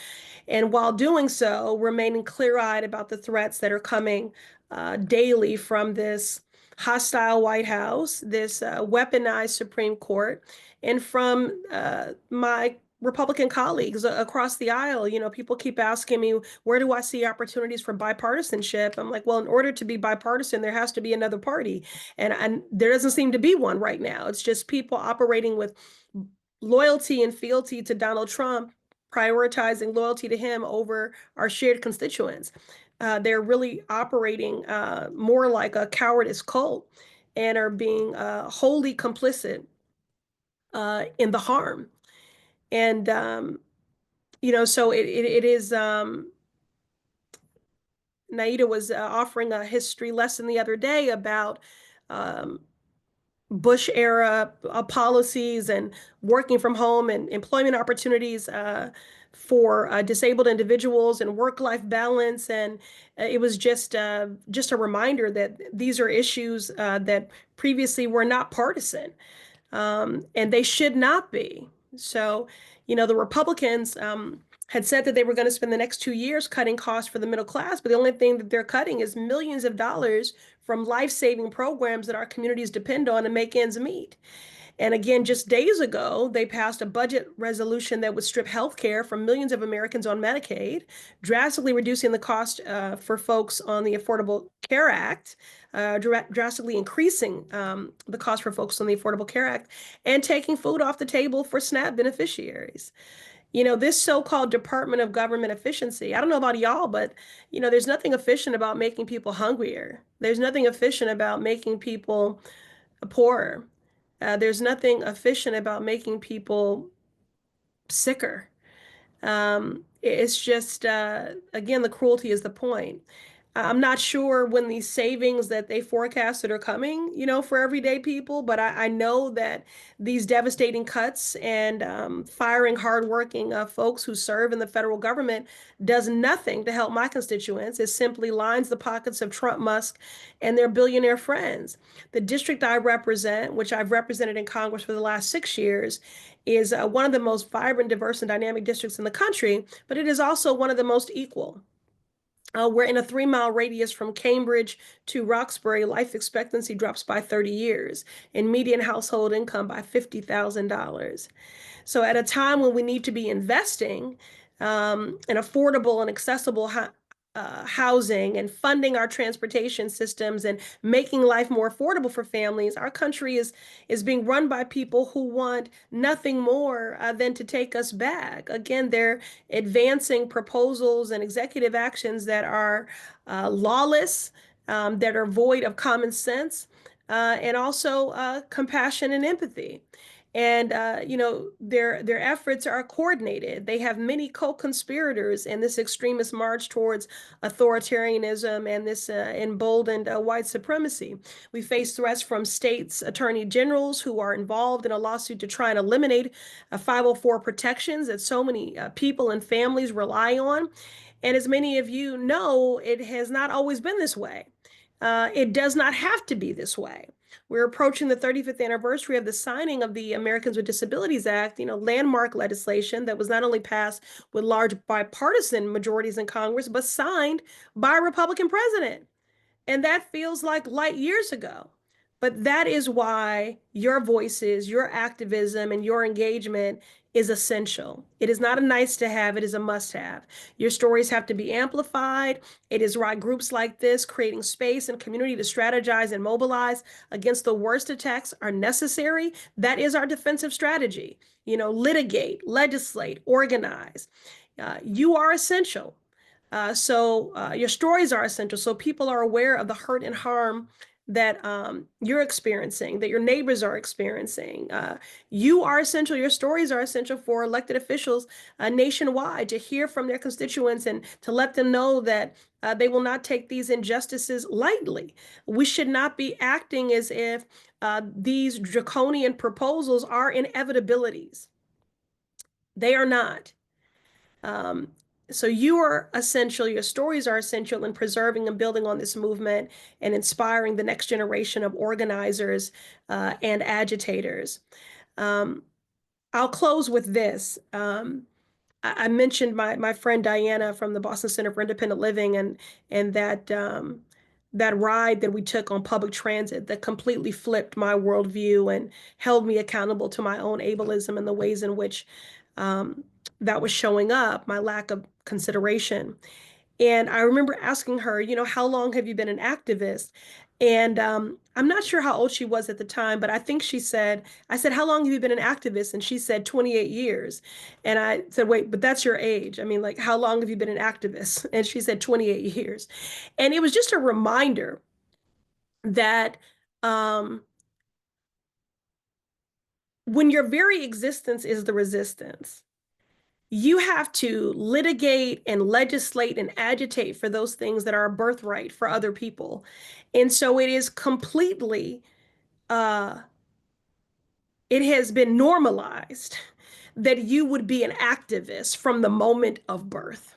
And while doing so, remaining clear-eyed about the threats that are coming daily from this hostile White House, this weaponized Supreme Court, and from my Republican colleagues across the aisle. People keep asking me, where do I see opportunities for bipartisanship? I'm like, well, in order to be bipartisan, there has to be another party. And there doesn't seem to be one right now. It's just people operating with loyalty and fealty to Donald Trump, prioritizing loyalty to him over our shared constituents. They're really operating more like a cowardice cult, and are being wholly complicit in the harm. And, so it is, Naida was offering a history lesson the other day about Bush era policies and working from home and employment opportunities for disabled individuals and work-life balance. And it was just a reminder that these are issues that previously were not partisan, and they should not be. So, the Republicans had said that they were going to spend the next 2 years cutting costs for the middle class, but the only thing that they're cutting is millions of dollars from life-saving programs that our communities depend on to make ends meet. And again, just days ago, they passed a budget resolution that would strip health care from millions of Americans on Medicaid, drastically reducing the cost for folks on the Affordable Care Act, drastically increasing the cost for folks on the Affordable Care Act, and taking food off the table for SNAP beneficiaries. You know, this so-called Department of Government Efficiency, I don't know about y'all, but, you know, there's nothing efficient about making people hungrier. There's nothing efficient about making people poorer. There's nothing efficient about making people sicker. It's just, again, the cruelty is the point. I'm not sure when these savings that they forecasted are coming, you know, for everyday people, but I know that these devastating cuts and firing hardworking folks who serve in the federal government does nothing to help my constituents. It simply lines the pockets of Trump, Musk, and their billionaire friends. The district I represent, which I've represented in Congress for the last 6 years, is one of the most vibrant, diverse, and dynamic districts in the country, but it is also one of the most equal. We're in a 3-mile radius from Cambridge to Roxbury. Life expectancy drops by 30 years and median household income by $50,000. So at a time when we need to be investing in affordable and accessible housing and funding our transportation systems and making life more affordable for families, our country is being run by people who want nothing more than to take us back. Again, they're advancing proposals and executive actions that are lawless, that are void of common sense, and also compassion and empathy. And you know, their efforts are coordinated. They have many co-conspirators in this extremist march towards authoritarianism and this emboldened white supremacy. We face threats from states' attorney generals who are involved in a lawsuit to try and eliminate 504 protections that so many people and families rely on. And as many of you know, it has not always been this way. It does not have to be this way. We're approaching the 35th anniversary of the signing of the Americans with Disabilities Act, you know, landmark legislation that was not only passed with large bipartisan majorities in Congress, but signed by a Republican president. And that feels like light years ago. But that is why your voices, your activism, and your engagement is essential. It is not a nice to have, it is a must have. Your stories have to be amplified. It is why groups like this, creating space and community to strategize and mobilize against the worst attacks, are necessary. That is our defensive strategy. You know, litigate, legislate, organize. You are essential. So your stories are essential. So people are aware of the hurt and harm that you're experiencing, that your neighbors are experiencing. You are essential. Your stories are essential for elected officials nationwide to hear from their constituents and to let them know that they will not take these injustices lightly. We should not be acting as if these draconian proposals are inevitabilities. They are not. So you are essential, your stories are essential in preserving and building on this movement and inspiring the next generation of organizers and agitators. I'll close with this. I mentioned my friend Diana from the Boston Center for Independent Living and that that ride that we took on public transit that completely flipped my worldview and held me accountable to my own ableism and the ways in which that was showing up, my lack of consideration. And I remember asking her, you know, how long have you been an activist? And I'm not sure how old she was at the time, but I think I said, how long have you been an activist? And she said 28 years. And I said, wait, but that's your age. I mean, like, how long have you been an activist? And she said 28 years. And it was just a reminder that when your very existence is the resistance, you have to litigate and legislate and agitate for those things that are a birthright for other people. And so it is completely, it has been normalized that you would be an activist from the moment of birth.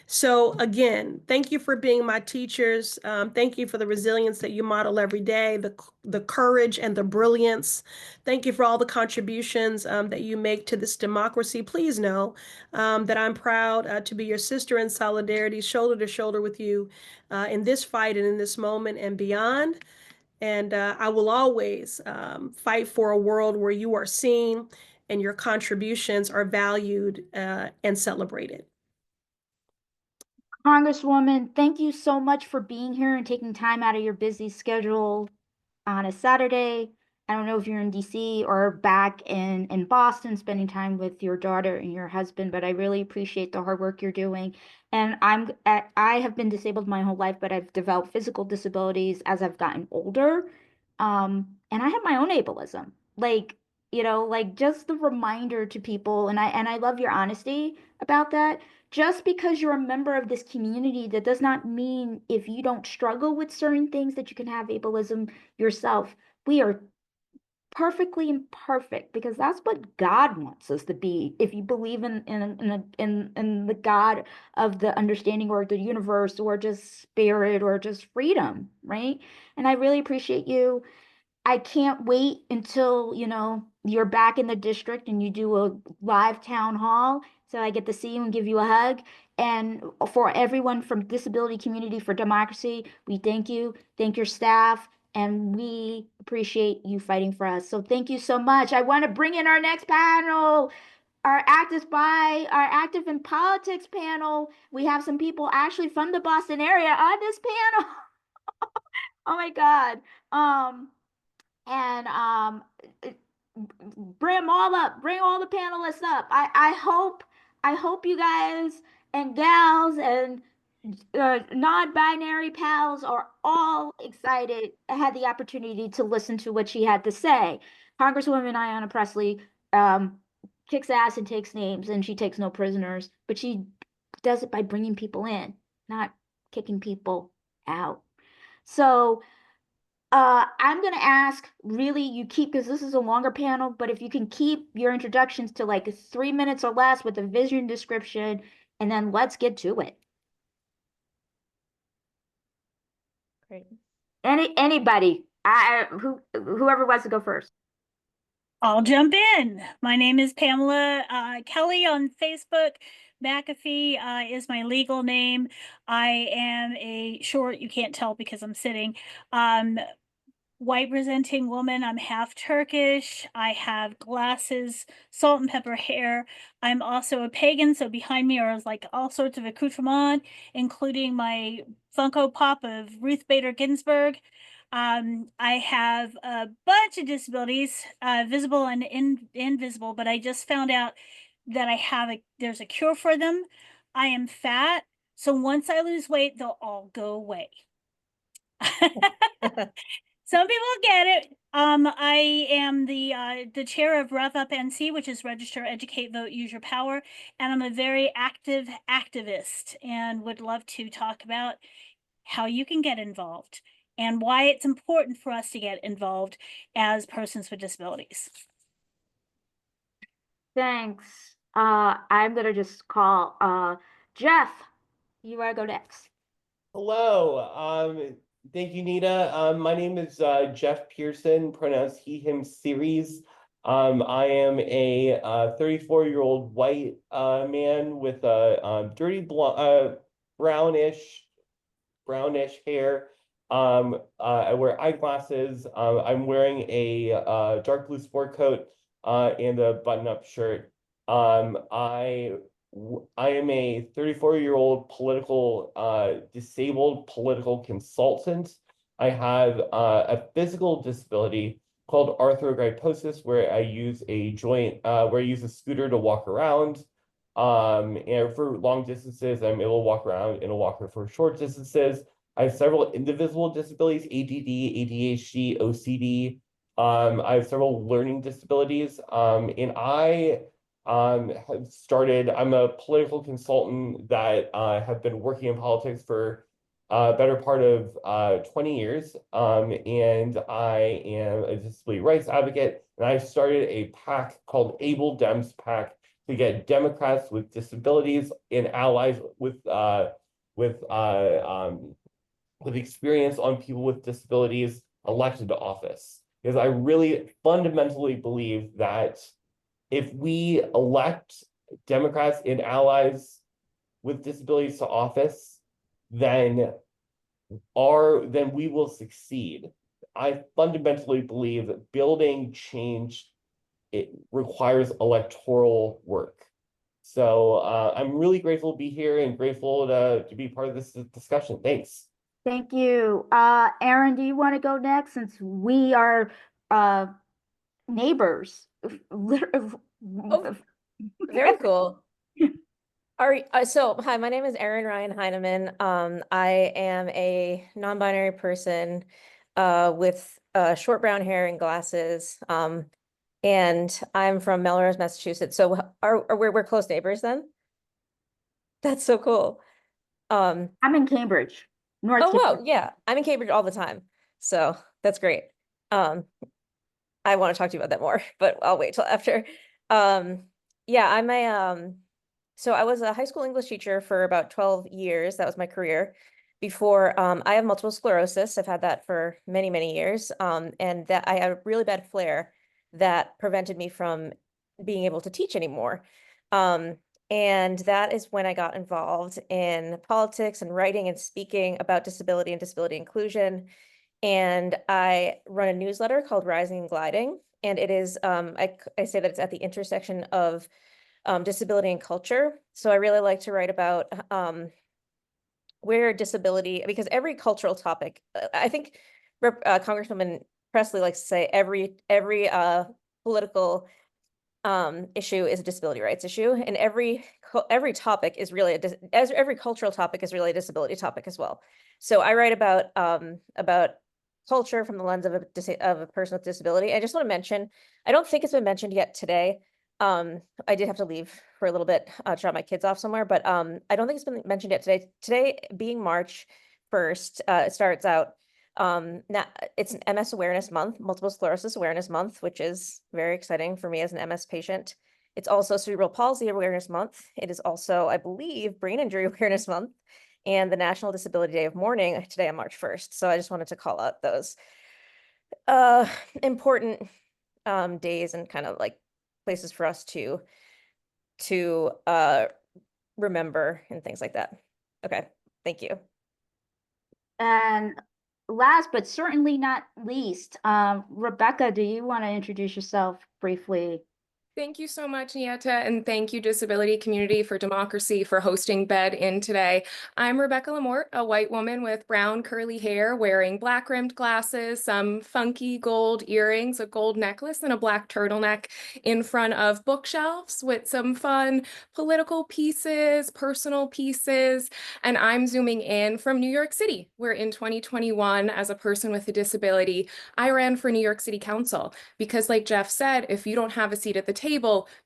So again, thank you for being my teachers. Thank you for the resilience that you model every day, the courage and the brilliance. Thank you for all the contributions that you make to this democracy. Please know that I'm proud to be your sister in solidarity, shoulder to shoulder with you in this fight and in this moment and beyond. And I will always fight for a world where you are seen and your contributions are valued and celebrated. Congresswoman, thank you so much for being here and taking time out of your busy schedule on a Saturday. I don't know if you're in DC or back in Boston spending time with your daughter and your husband, but I really appreciate the hard work you're doing. And I have been disabled my whole life, but I've developed physical disabilities as I've gotten older. And I have my own ableism. Like, like just the reminder to people, and I love your honesty about that. Just because you're a member of this community, that does not mean if you don't struggle with certain things that you can have ableism yourself. We are perfectly imperfect because that's what God wants us to be. If you believe in the God of the understanding or the universe or just spirit or just freedom, right? And I really appreciate you. I can't wait until, you're back in the district and you do a live town hall. So I get to see you and give you a hug. And for everyone from Disability Community for Democracy, we thank you, thank your staff, and we appreciate you fighting for us. So thank you so much. I want to bring in our next panel, our Active in Politics panel. We have some people actually from the Boston area on this panel. Oh my God. And bring them all up, bring all the panelists up. I hope you guys and gals and non-binary pals are all excited. I had the opportunity to listen to what she had to say. Congresswoman Ayanna Pressley kicks ass and takes names, and she takes no prisoners, but she does it by bringing people in, not kicking people out. So I'm going to ask, really, you keep, because this is a longer panel, but if you can keep your introductions to like 3 minutes or less with a vision description, and then let's get to it. Great. Anybody, whoever wants to go first. I'll jump in. My name is Pamela Kelly on Facebook. McAfee is my legal name. I am a short, you can't tell because I'm sitting, white presenting woman. I'm half Turkish. I have glasses, salt and pepper hair. I'm also a pagan, so behind me are like all sorts of accoutrement, including my Funko Pop of Ruth Bader Ginsburg. I have a bunch of disabilities, visible and invisible, but I just found out that there's a cure for them. I am fat, so once I lose weight, they'll all go away. Some people get it. I am the chair of Rev Up NC, which is Register, Educate, Vote, Use Your Power, and I'm a very active activist and would love to talk about how you can get involved and why it's important for us to get involved as persons with disabilities. Thanks. I'm gonna just call Jeff. You wanna go next? Hello. Thank you, Nita. My name is Jeff Pearson, pronounced he, him series. I am a 34-year-old white man with a dirty brownish hair. I wear eyeglasses. I'm wearing a dark blue sport coat and a button-up shirt. I am a 34-year-old disabled political consultant. I have a physical disability called arthrogryposis, where I use a scooter to walk around. And for long distances, I'm able to walk around in a walker for short distances. I have several indivisible disabilities: ADD, ADHD, OCD. I have several learning disabilities, and I'm a political consultant that have been working in politics for better part of 20 years. And I am a disability rights advocate, and I started a PAC called Able Dems PAC to get Democrats with disabilities and allies with experience on people with disabilities elected to office. Because I really fundamentally believe that if we elect Democrats and allies with disabilities to office, then we will succeed. I fundamentally believe that building change, it requires electoral work. So I'm really grateful to be here and grateful to be part of this discussion. Thanks. Thank you. Aaron, do you want to go next since we are neighbors? Very cool. So hi, my name is Erin Ryan Heineman. I am a non-binary person with short brown hair and glasses. And I'm from Melrose, Massachusetts. So we're close neighbors then? That's so cool. I'm in Cambridge, North Oh, wow, Cambridge. yeah. I'm in Cambridge all the time. So that's great. I want to talk to you about that more, but I'll wait till after. Yeah, I'm a so I was a high school English teacher for about 12 years. That was my career. Before I have multiple sclerosis. I've had that for many, many years. And that I had a really bad flare that prevented me from being able to teach anymore. And that is when I got involved in politics and writing and speaking about disability and disability inclusion. And I run a newsletter called Rising and Gliding. And it is, I say that it's at the intersection of disability and culture. So I really like to write about where disability, because every cultural topic, I think Congresswoman Presley likes to say every political issue is a disability rights issue, and every topic is really every cultural topic is really a disability topic as well. So I write about culture from the lens of a person with disability. I just want to mention, I don't think it's been mentioned yet today. I did have to leave for a little bit to drop my kids off somewhere, but I don't think it's been mentioned yet today. Today being March 1st, it starts out. Now it's an MS Awareness Month, Multiple Sclerosis Awareness Month, which is very exciting for me as an MS patient. It's also Cerebral Palsy Awareness Month. It is also, I believe, Brain Injury Awareness Month and the National Disability Day of Mourning today on March 1st. So I just wanted to call out those important days and kind of like places for us to remember and things like that. Okay, thank you. And last but certainly not least, Rebecca, do you want to introduce yourself briefly? Thank you so much, Nieta, and thank you, Disability Community for Democracy, for hosting Bed In today. I'm Rebecca Lamort, a white woman with brown curly hair, wearing black rimmed glasses, some funky gold earrings, a gold necklace, and a black turtleneck in front of bookshelves with some fun political pieces, personal pieces, and I'm zooming in from New York City, where in 2021, as a person with a disability, I ran for New York City Council because, like Jeff said, if you don't have a seat at the table,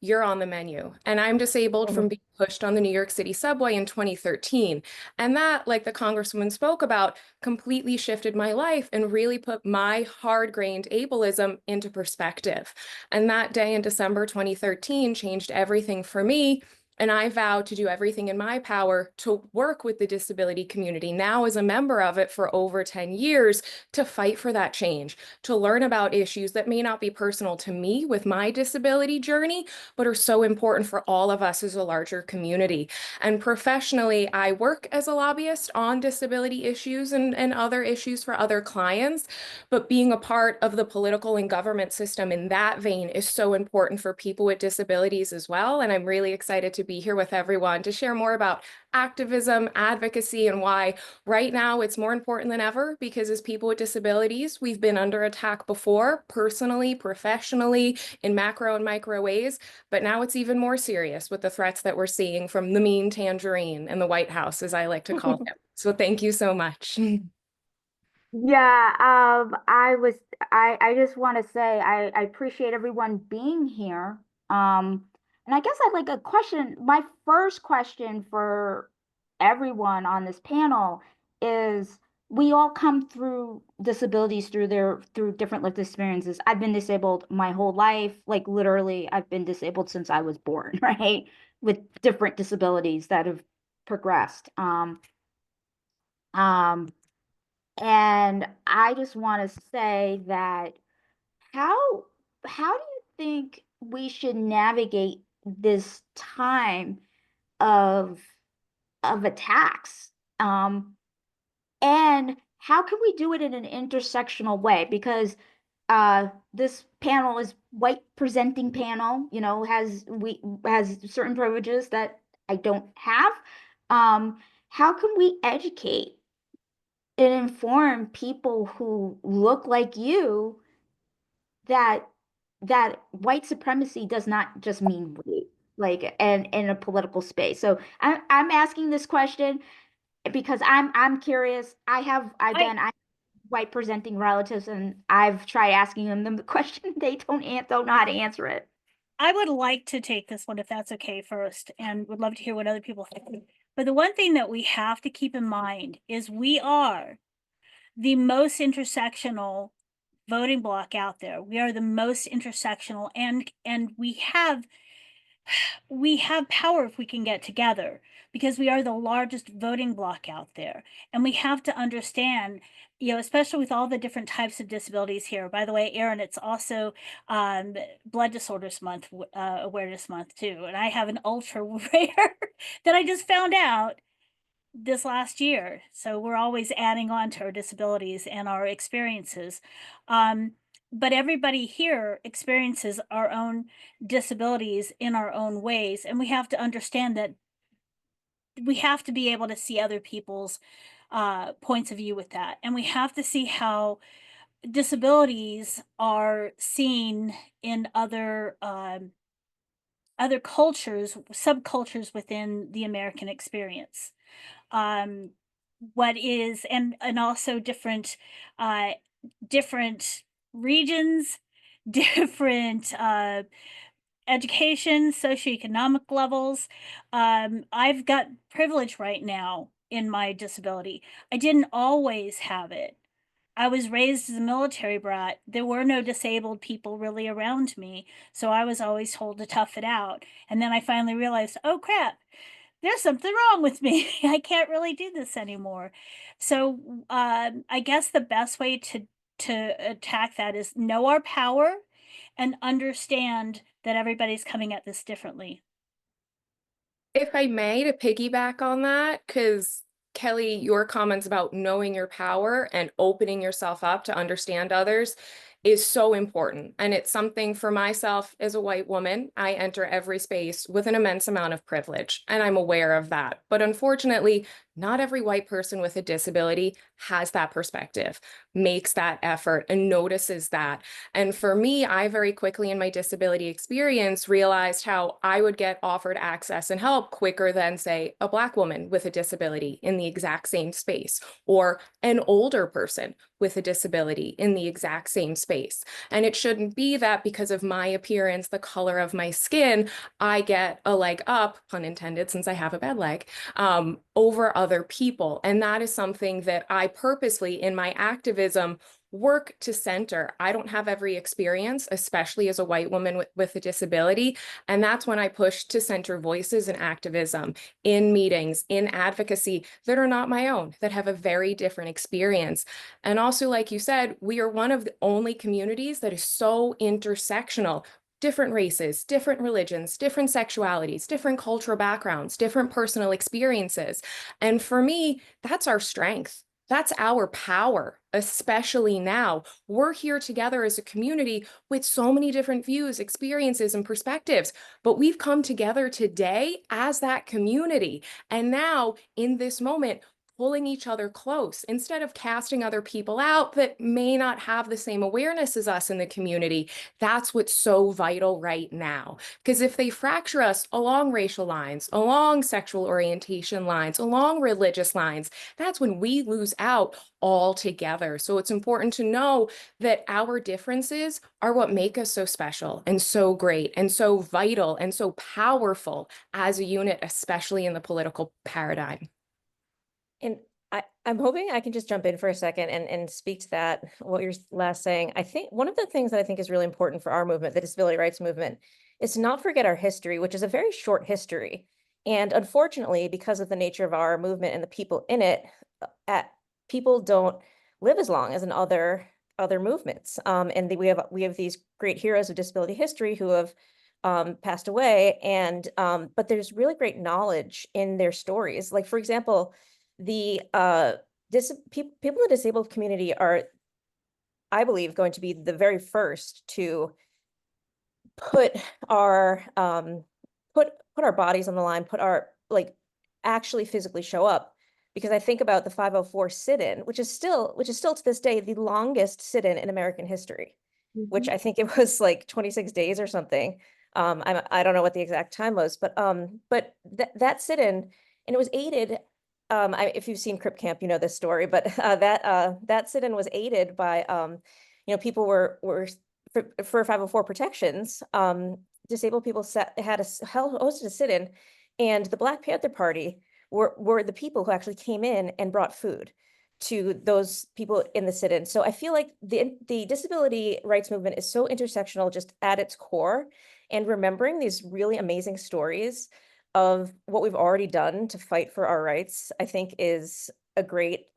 you're on the menu. And I'm disabled from being pushed on the New York City subway in 2013. And that, like the Congresswoman spoke about, completely shifted my life and really put my hard-grained ableism into perspective. And that day in December 2013 changed everything for me. And I vow to do everything in my power to work with the disability community now as a member of it for over 10 years to fight for that change, to learn about issues that may not be personal to me with my disability journey, but are so important for all of us as a larger community. And professionally, I work as a lobbyist on disability issues and other issues for other clients, but being a part of the political and government system in that vein is so important for people with disabilities as well. And I'm really excited to be here with everyone to share more about activism, advocacy, and why right now it's more important than ever, because as people with disabilities, we've been under attack before, personally, professionally, in macro and micro ways, but now it's even more serious with the threats that we're seeing from the mean tangerine and the White House, as I like to call him. So thank you so much. Yeah, I just want to say I appreciate everyone being here. And I guess I'd like a question. My first question for everyone on this panel is, we all come through disabilities through different lived experiences. I've been disabled my whole life, like literally I've been disabled since I was born, right? With different disabilities that have progressed. And I just want to say that how do you think we should navigate this time of attacks? And how can we do it in an intersectional way? Because this panel is white presenting panel, you know, has certain privileges that I don't have. How can we educate and inform people who look like you that white supremacy does not just mean white, like, and in a political space? So I'm asking this question because I'm curious. I have white presenting relatives, and I've tried asking them the question. They don't know how to answer it. I would like to take this one if that's okay first, and would love to hear what other people think. But the one thing that we have to keep in mind is we are the most intersectional voting bloc out there. We are the most intersectional, and we have power if we can get together, because we are the largest voting bloc out there. And we have to understand, you know, especially with all the different types of disabilities here. By the way, Erin, it's also Blood Disorders Month, Awareness Month too. And I have an ultra rare that I just found out this last year. So we're always adding on to our disabilities and our experiences. But everybody here experiences our own disabilities in our own ways. And we have to understand that we have to be able to see other people's points of view with that. And we have to see how disabilities are seen in other cultures, subcultures within the American experience. What is, and also different regions, different education, socioeconomic levels. I've got privilege right now in my disability. I didn't always have it. I was raised as a military brat. There were no disabled people really around me, so I was always told to tough it out. And then I finally realized, oh crap, there's something wrong with me. I can't really do this anymore. So I guess the best way to attack that is know our power and understand that everybody's coming at this differently. If I may, to piggyback on that, because Kelly, your comments about knowing your power and opening yourself up to understand others is so important. And it's something for myself as a white woman. I enter every space with an immense amount of privilege, and I'm aware of that. But unfortunately, not every white person with a disability has that perspective, makes that effort, and notices that. And for me, I very quickly in my disability experience realized how I would get offered access and help quicker than, say, a Black woman with a disability in the exact same space, or an older person with a disability in the exact same space. And it shouldn't be that because of my appearance, the color of my skin, I get a leg up, pun intended, since I have a bad leg, over other people. And that is something that I purposely, in my activism, work to center. I don't have every experience, especially as a white woman with a disability. And that's when I push to center voices in activism, in meetings, in advocacy that are not my own, that have a very different experience. And also, like you said, we are one of the only communities that is so intersectional. Different races, different religions, different sexualities, different cultural backgrounds, different personal experiences. And for me, that's our strength. That's our power, especially now. We're here together as a community with so many different views, experiences, and perspectives, but we've come together today as that community. And now, in this moment, pulling each other close instead of casting other people out that may not have the same awareness as us in the community. That's what's so vital right now. Because if they fracture us along racial lines, along sexual orientation lines, along religious lines, that's when we lose out altogether. So it's important to know that our differences are what make us so special and so great and so vital and so powerful as a unit, especially in the political paradigm. And I'm hoping I can just jump in for a second and speak to that, what you're last saying. I think one of the things that I think is really important for our movement, the disability rights movement, is to not forget our history, which is a very short history. And unfortunately, because of the nature of our movement and the people in it, people don't live as long as in other movements. And we have these great heroes of disability history who have passed away, and but there's really great knowledge in their stories. Like, for example, the people in the disabled community are, I believe, going to be the very first to put our put our bodies on the line, put our actually physically show up. Because I think about the 504 sit-in, which is still to this day the longest sit-in in American history, which I think it was like 26 days or something. I don't know what the exact time was, but that sit-in, and it was aided. If you've seen Crip Camp, you know this story, but that sit-in was aided by people were for 504 protections. Disabled people hosted a sit-in, and the Black Panther Party were the people who actually came in and brought food to those people in the sit-in. So I feel like the disability rights movement is so intersectional just at its core, and remembering these really amazing stories of what we've already done to fight for our rights, I think is a great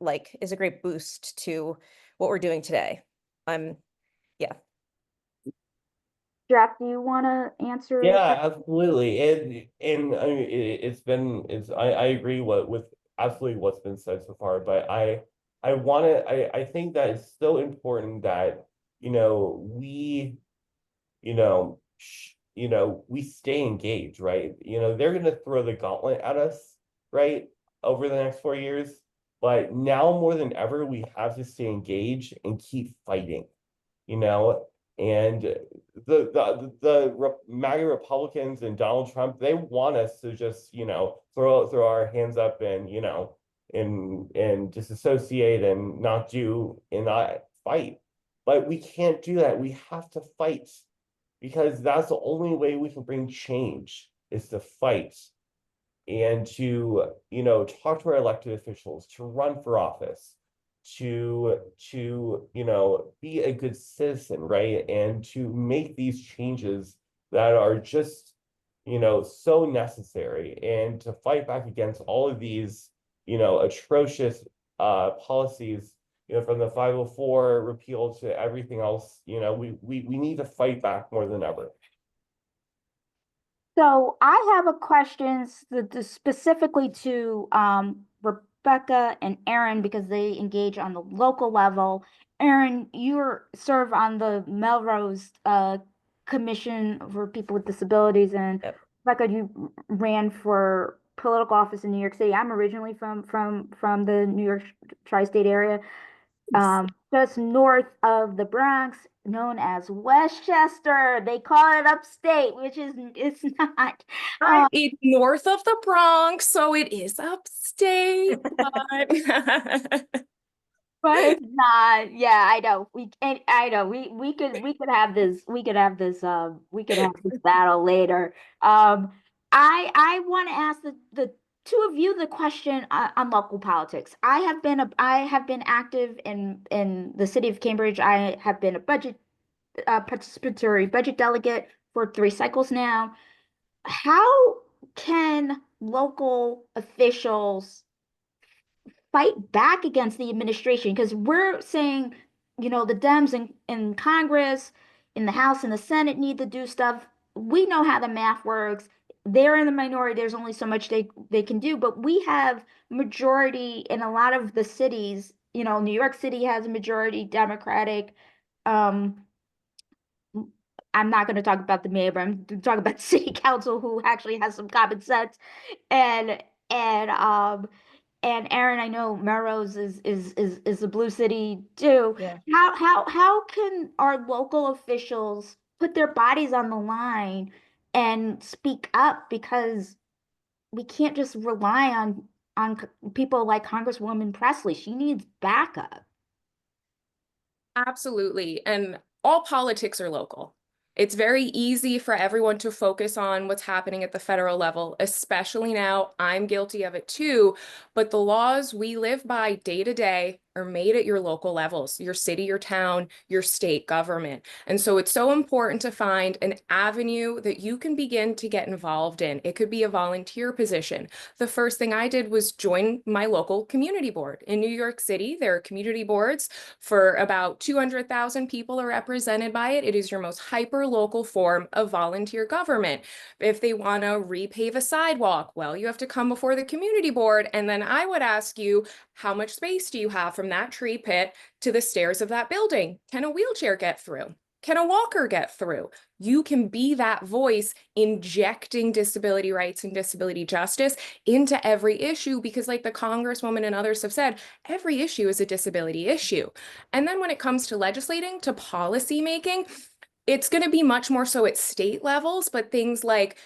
boost to what we're doing today. Yeah. Jack, do you want to answer? Yeah, absolutely. And I mean, I agree with absolutely what's been said so far, but I think that it's so important that, we, we stay engaged, right? They're going to throw the gauntlet at us, right, over the next 4 years. But now more than ever, we have to stay engaged and keep fighting, and the MAGA Republicans and Donald Trump, they want us to just, throw our hands up and, and disassociate and not fight. But we can't do that. We have to fight, because that's the only way we can bring change, is to fight and to, talk to our elected officials, to run for office, to be a good citizen, right? And to make these changes that are just, so necessary, and to fight back against all of these, atrocious policies, from the 504 repeal to everything else. We need to fight back more than ever. So I have a question specifically to Rebecca and Aaron, because they engage on the local level. Aaron, you serve on the Melrose Commission for People with Disabilities, and Rebecca, you ran for political office in New York City. I'm originally from the New York tri-state area, just north of the Bronx, known as Westchester. They call it upstate, which it's not. It's north of the Bronx, so it is upstate. But it's not. Yeah, I know. We could have this battle later. I want to ask the two of you the question on local politics. I have been active in the city of Cambridge. I have been a participatory budget delegate for 3 cycles now. How can local officials fight back against the administration? Because we're saying, the Dems in Congress, in the House and the Senate need to do stuff. We know how the math works. They're in the minority. There's only so much they can do. But we have majority in a lot of the cities. New York City has a majority Democratic. I'm not going to talk about the mayor, but I'm going to talk about the city council, who actually has some common sense. And Aaron, I know Melrose is a blue city too. Yeah. How can our local officials put their bodies on the line and speak up? Because we can't just rely on people like Congresswoman Presley. She needs backup. Absolutely. And all politics are local. It's very easy for everyone to focus on what's happening at the federal level, especially now. I'm guilty of it too. But the laws we live by day to day are made at your local levels, your city, your town, your state government. And so it's so important to find an avenue that you can begin to get involved in. It could be a volunteer position. The first thing I did was join my local community board. In New York City, there are community boards for about 200,000 people are represented by it. It is your most hyper-local form of volunteer government. If they want to repave a sidewalk, well, you have to come before the community board, and then I would ask you, how much space do you have from that tree pit to the stairs of that building? Can a wheelchair get through? Can a walker get through? You can be that voice injecting disability rights and disability justice into every issue, because like the Congresswoman and others have said, every issue is a disability issue. And then when it comes to legislating, to policy making, it's going to be much more so at state levels, but things like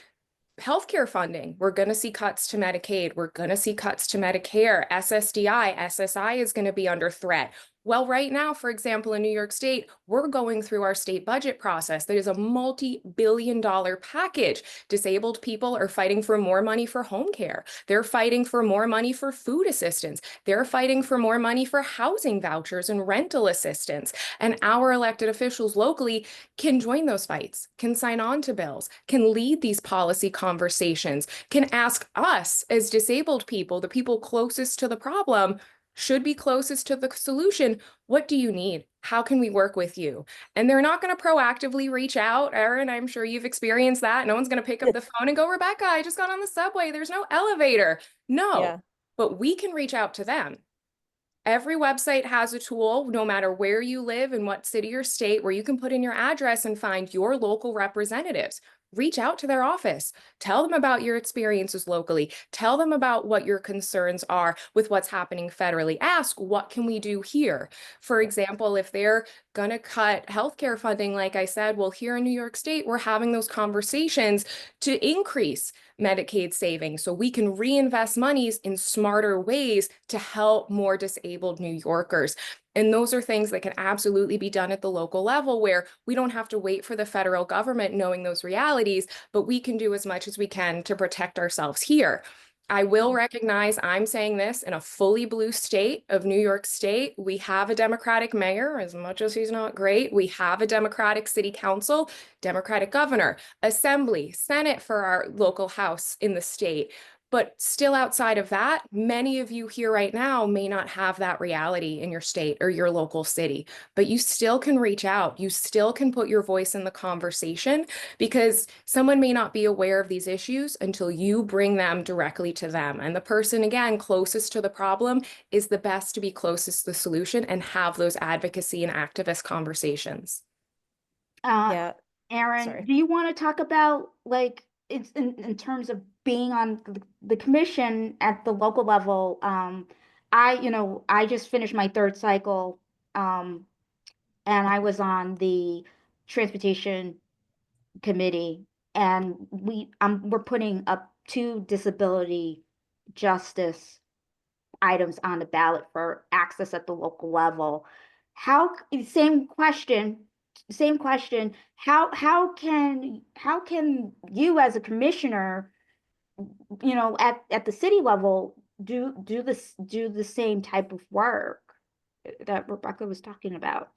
healthcare funding, we're going to see cuts to Medicaid. We're going to see cuts to Medicare. SSDI, SSI is going to be under threat. Well, right now, for example, in New York State, we're going through our state budget process. That is a multi-billion-dollar package. Disabled people are fighting for more money for home care. They're fighting for more money for food assistance. They're fighting for more money for housing vouchers and rental assistance. And our elected officials locally can join those fights, can sign on to bills, can lead these policy conversations, can ask us as disabled people, the people closest to the problem, should be closest to the solution. What do you need? How can we work with you? And they're not going to proactively reach out. Erin, I'm sure you've experienced that. No one's going to pick up the phone and go, Rebecca, I just got on the subway. There's no elevator. No, Yeah. but we can reach out to them. Every website has a tool, no matter where you live in what city or state, where you can put in your address and find your local representatives. Reach out to their office. Tell them about your experiences locally. Tell them about what your concerns are with what's happening federally. Ask, what can we do here? For example, if they're going to cut healthcare funding, like I said, well, here in New York State, we're having those conversations to increase Medicaid savings so we can reinvest monies in smarter ways to help more disabled New Yorkers. And those are things that can absolutely be done at the local level, where we don't have to wait for the federal government knowing those realities, but we can do as much as we can to protect ourselves here. I will recognize I'm saying this in a fully blue state of New York State. We have a Democratic mayor, as much as he's not great. We have a Democratic city council, Democratic governor, assembly, Senate for our local house in the state. But still outside of that, many of you here right now may not have that reality in your state or your local city, but you still can reach out. You still can put your voice in the conversation, because someone may not be aware of these issues until you bring them directly to them. And the person, again, closest to the problem is the best to be closest to the solution and have those advocacy and activist conversations. Yeah. Erin, Sorry. do you want to talk about, like, it's in terms of being on the commission at the local level? I just finished my third cycle, and I was on the transportation committee, and we're putting up 2 disability justice items on the ballot for access at the local level. Same question, how can you as a commissioner, at the city level, do the same type of work that Rebecca was talking about?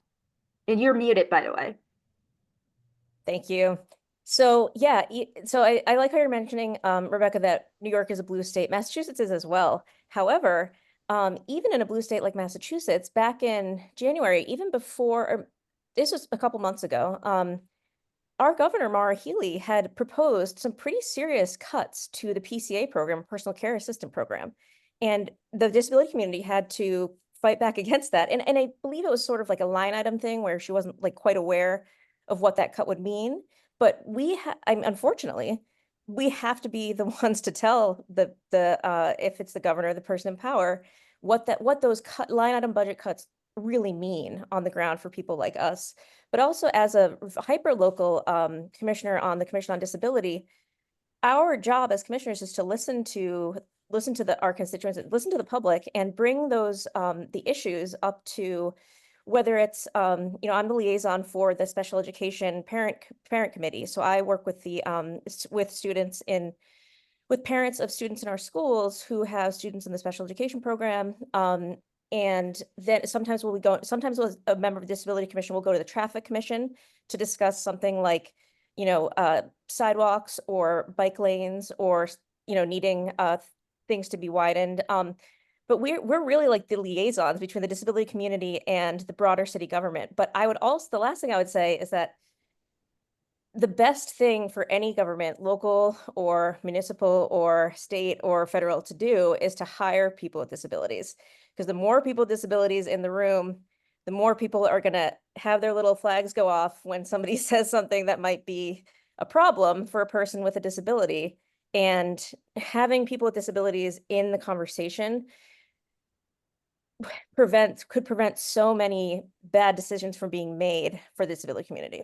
And you're muted, by the way. Thank you. So yeah, so I like how you're mentioning, Rebecca, that New York is a blue state. Massachusetts is as well. However, even in a blue state like Massachusetts, back in January, even before, or this was a couple months ago, our governor, Maura Healey, had proposed some pretty serious cuts to the PCA program, Personal Care Assistant Program. And the disability community had to fight back against that. And I believe it was sort of like a line item thing where she wasn't like quite aware of what that cut would mean. But unfortunately, we have to be the ones to tell the if it's the governor, the person in power, what those line item budget cuts really mean on the ground for people like us. But also as a hyper local commissioner on the Commission on Disability, our job as commissioners is to listen to our constituents, listen to the public, and bring those the issues up to, whether it's I'm the liaison for the special education parent committee. So I work with the with parents of students in our schools who have students in the special education program. And then sometimes sometimes a member of the Disability Commission will go to the Traffic Commission to discuss something like, sidewalks or bike lanes or, needing things to be widened. But we're really like the liaisons between the disability community and the broader city government. But the last thing I would say is that the best thing for any government, local or municipal or state or federal, to do is to hire people with disabilities. Because the more people with disabilities in the room, the more people are going to have their little flags go off when somebody says something that might be a problem for a person with a disability. And having people with disabilities in the conversation could prevent so many bad decisions from being made for the disability community.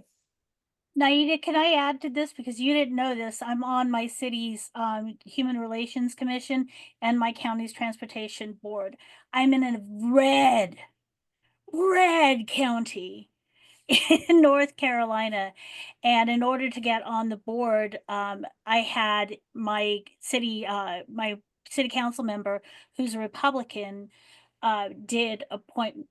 Naida, can I add to this? Because you didn't know this. I'm on my city's Human Relations Commission and my county's Transportation Board. I'm in a red county in North Carolina. And in order to get on the board, I had my city council member, who's a Republican, did appoint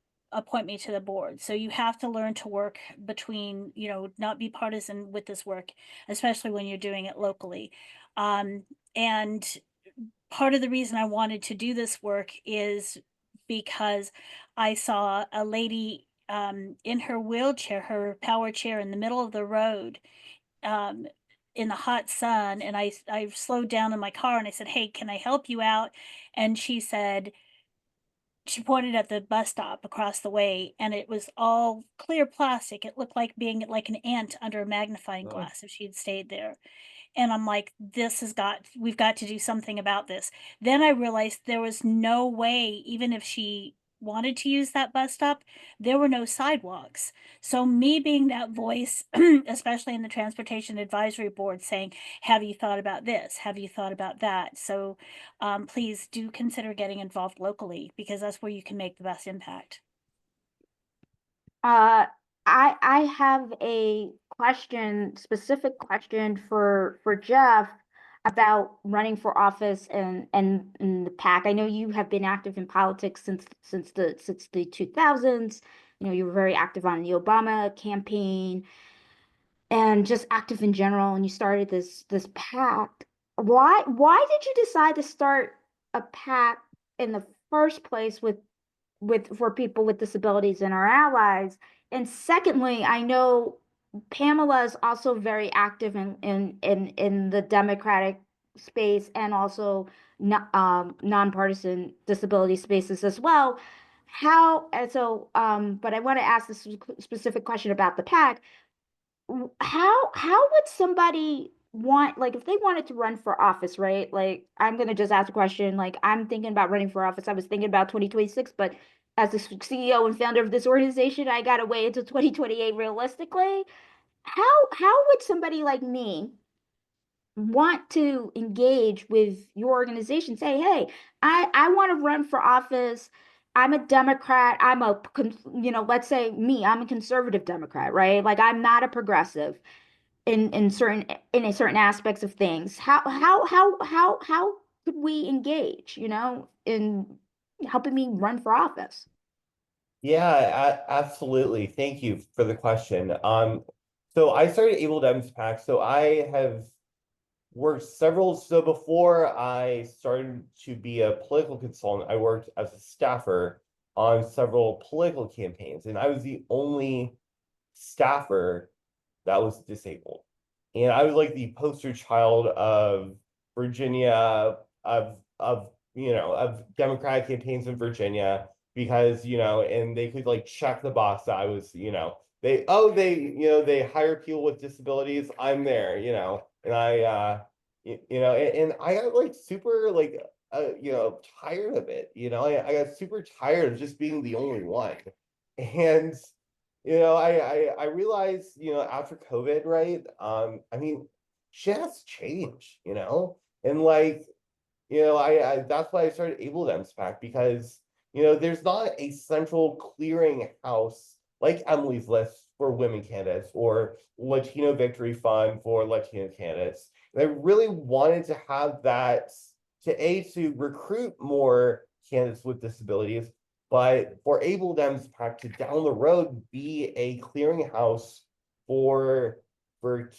me to the board. So you have to learn to work between, not be partisan with this work, especially when you're doing it locally. And part of the reason I wanted to do this work is because I saw a lady in her wheelchair, her power chair, in the middle of the road in the hot sun. And I slowed down in my car and I said, "Hey, can I help you out?" And she pointed at the bus stop across the way, and it was all clear plastic. It looked like being like an ant under a magnifying glass if she'd stayed there. And I'm like, we've got to do something about this. Then I realized there was no way, even if she wanted to use that bus stop, there were no sidewalks. So me being that voice, especially in the Transportation Advisory Board, saying, have you thought about this? Have you thought about that? So please do consider getting involved locally, because that's where you can make the best impact. I have a specific question for Jeff about running for office and the PAC. I know you have been active in politics since the 2000s. You were very active on the Obama campaign and just active in general, and you started this PAC. Why did you decide to start a PAC in the first place for people with disabilities and our allies? And secondly, I know Pamela is also very active in the Democratic space and also nonpartisan disability spaces as well. But I want to ask this specific question about the PAC. How would somebody if they wanted to run for office, right? Like, I'm gonna just ask a question. Like, I'm thinking about running for office. I was thinking about 2026, but as the CEO and founder of this organization, I gotta wait until 2028 realistically. How would somebody like me want to engage with your organization? Say, hey, I want to run for office. I'm a Democrat. Let's say me, I'm a conservative Democrat, right? Like, I'm not a progressive in certain aspects of things. How could we engage, in helping me run for office? Yeah, absolutely. Thank you for the question. So I started Able Dems PAC. So I have worked so before I started to be a political consultant, I worked as a staffer on several political campaigns, and I was the only staffer that was disabled. And I was like the poster child of Virginia, of Democratic campaigns in Virginia, because, and they could like check the box that I was, they hire people with disabilities. I'm there, and I, and I got like super tired of it. I got super tired of just being the only one. And, I realized, after COVID, right? I mean, shit has changed, and like, I that's why I started Able Dems PAC, because there's not a central clearinghouse like Emily's List for women candidates or Latino Victory Fund for Latino candidates. And I really wanted to have that to recruit more candidates with disabilities, but for Able Dems PAC to down the road be a clearinghouse for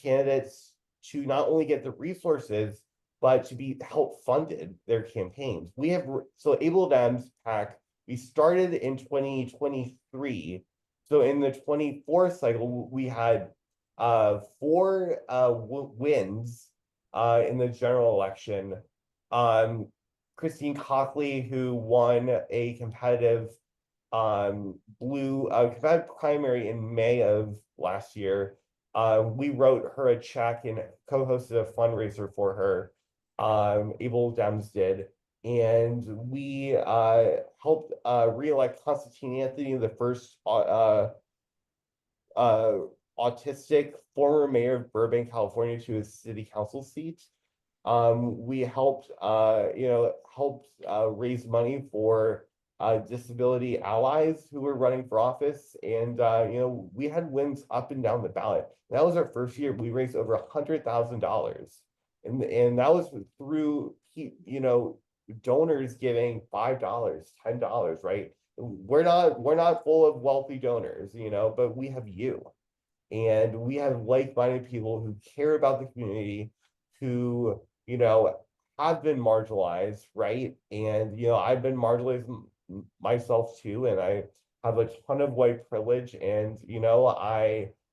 candidates to not only get the resources, but to be help funded their campaigns. We have, so Able Dems PAC, we started in 2023. So in the 24 cycle, we had 4 wins in the general election. Christine Cockley, who won a competitive competitive primary in May of last year. We wrote her a check and co-hosted a fundraiser for her. Able Dems did. And we helped re-elect Constantine Anthony, the first autistic former mayor of Burbank, California, to his city council seat. We helped, raise money for disability allies who were running for office. And, we had wins up and down the ballot. That was our first year. We raised over $100,000. And that was through, donors giving $5, $10, right? We're not full of wealthy donors, but we have you. And we have like-minded people who care about the community, who, have been marginalized, right? And, I've been marginalized myself too, and I have a ton of white privilege, and,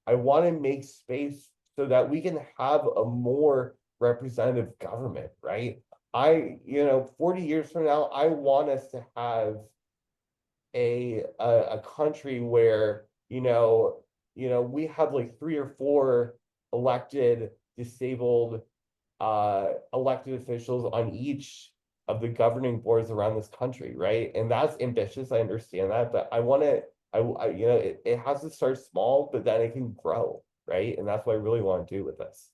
I want to make space so that we can have a more representative government, right? 40 years from now, I want us to have a country where, we have like 3 or 4 elected disabled elected officials on each of the governing boards around this country, right? And that's ambitious, I understand that, but I want to, it has to start small, but then it can grow, right? And that's what I really want to do with this.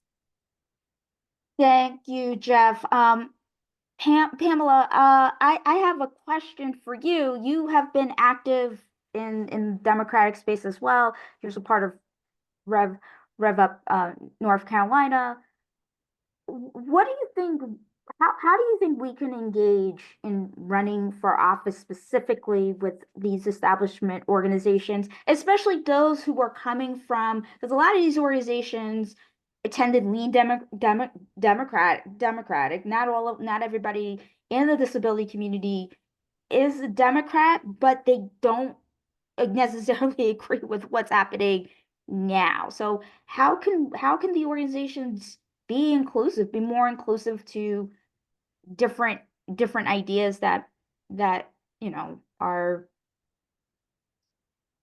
Thank you, Jeff. Pamela, I have a question for you. You have been active in Democratic space as well. You're a part of Rev Up North Carolina. What do you think? How do you think we can engage in running for office specifically with these establishment organizations, especially those who are coming from, because a lot of these organizations tended lean Democratic. Not everybody in the disability community is a Democrat, but they don't necessarily agree with what's happening now. So how can the organizations be inclusive, be more inclusive to different ideas that are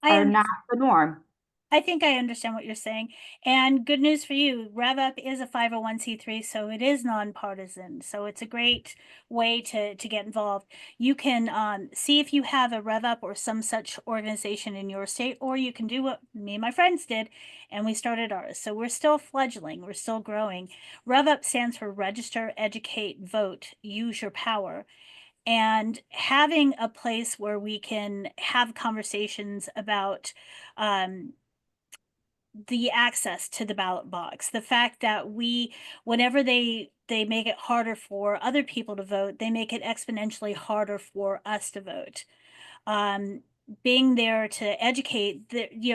not the norm? I think I understand what you're saying. And good news for you, Rev Up is a 501c3, so it is nonpartisan. So it's a great way to get involved. You can see if you have a Rev Up or some such organization in your state, or you can do what me and my friends did, and we started ours. So we're still fledgling, we're still growing. Rev Up stands for Register, Educate, Vote, Use Your Power. And having a place where we can have conversations about the access to the ballot box, the fact that whenever they make it harder for other people to vote, they make it exponentially harder for us to vote. Being there to educate,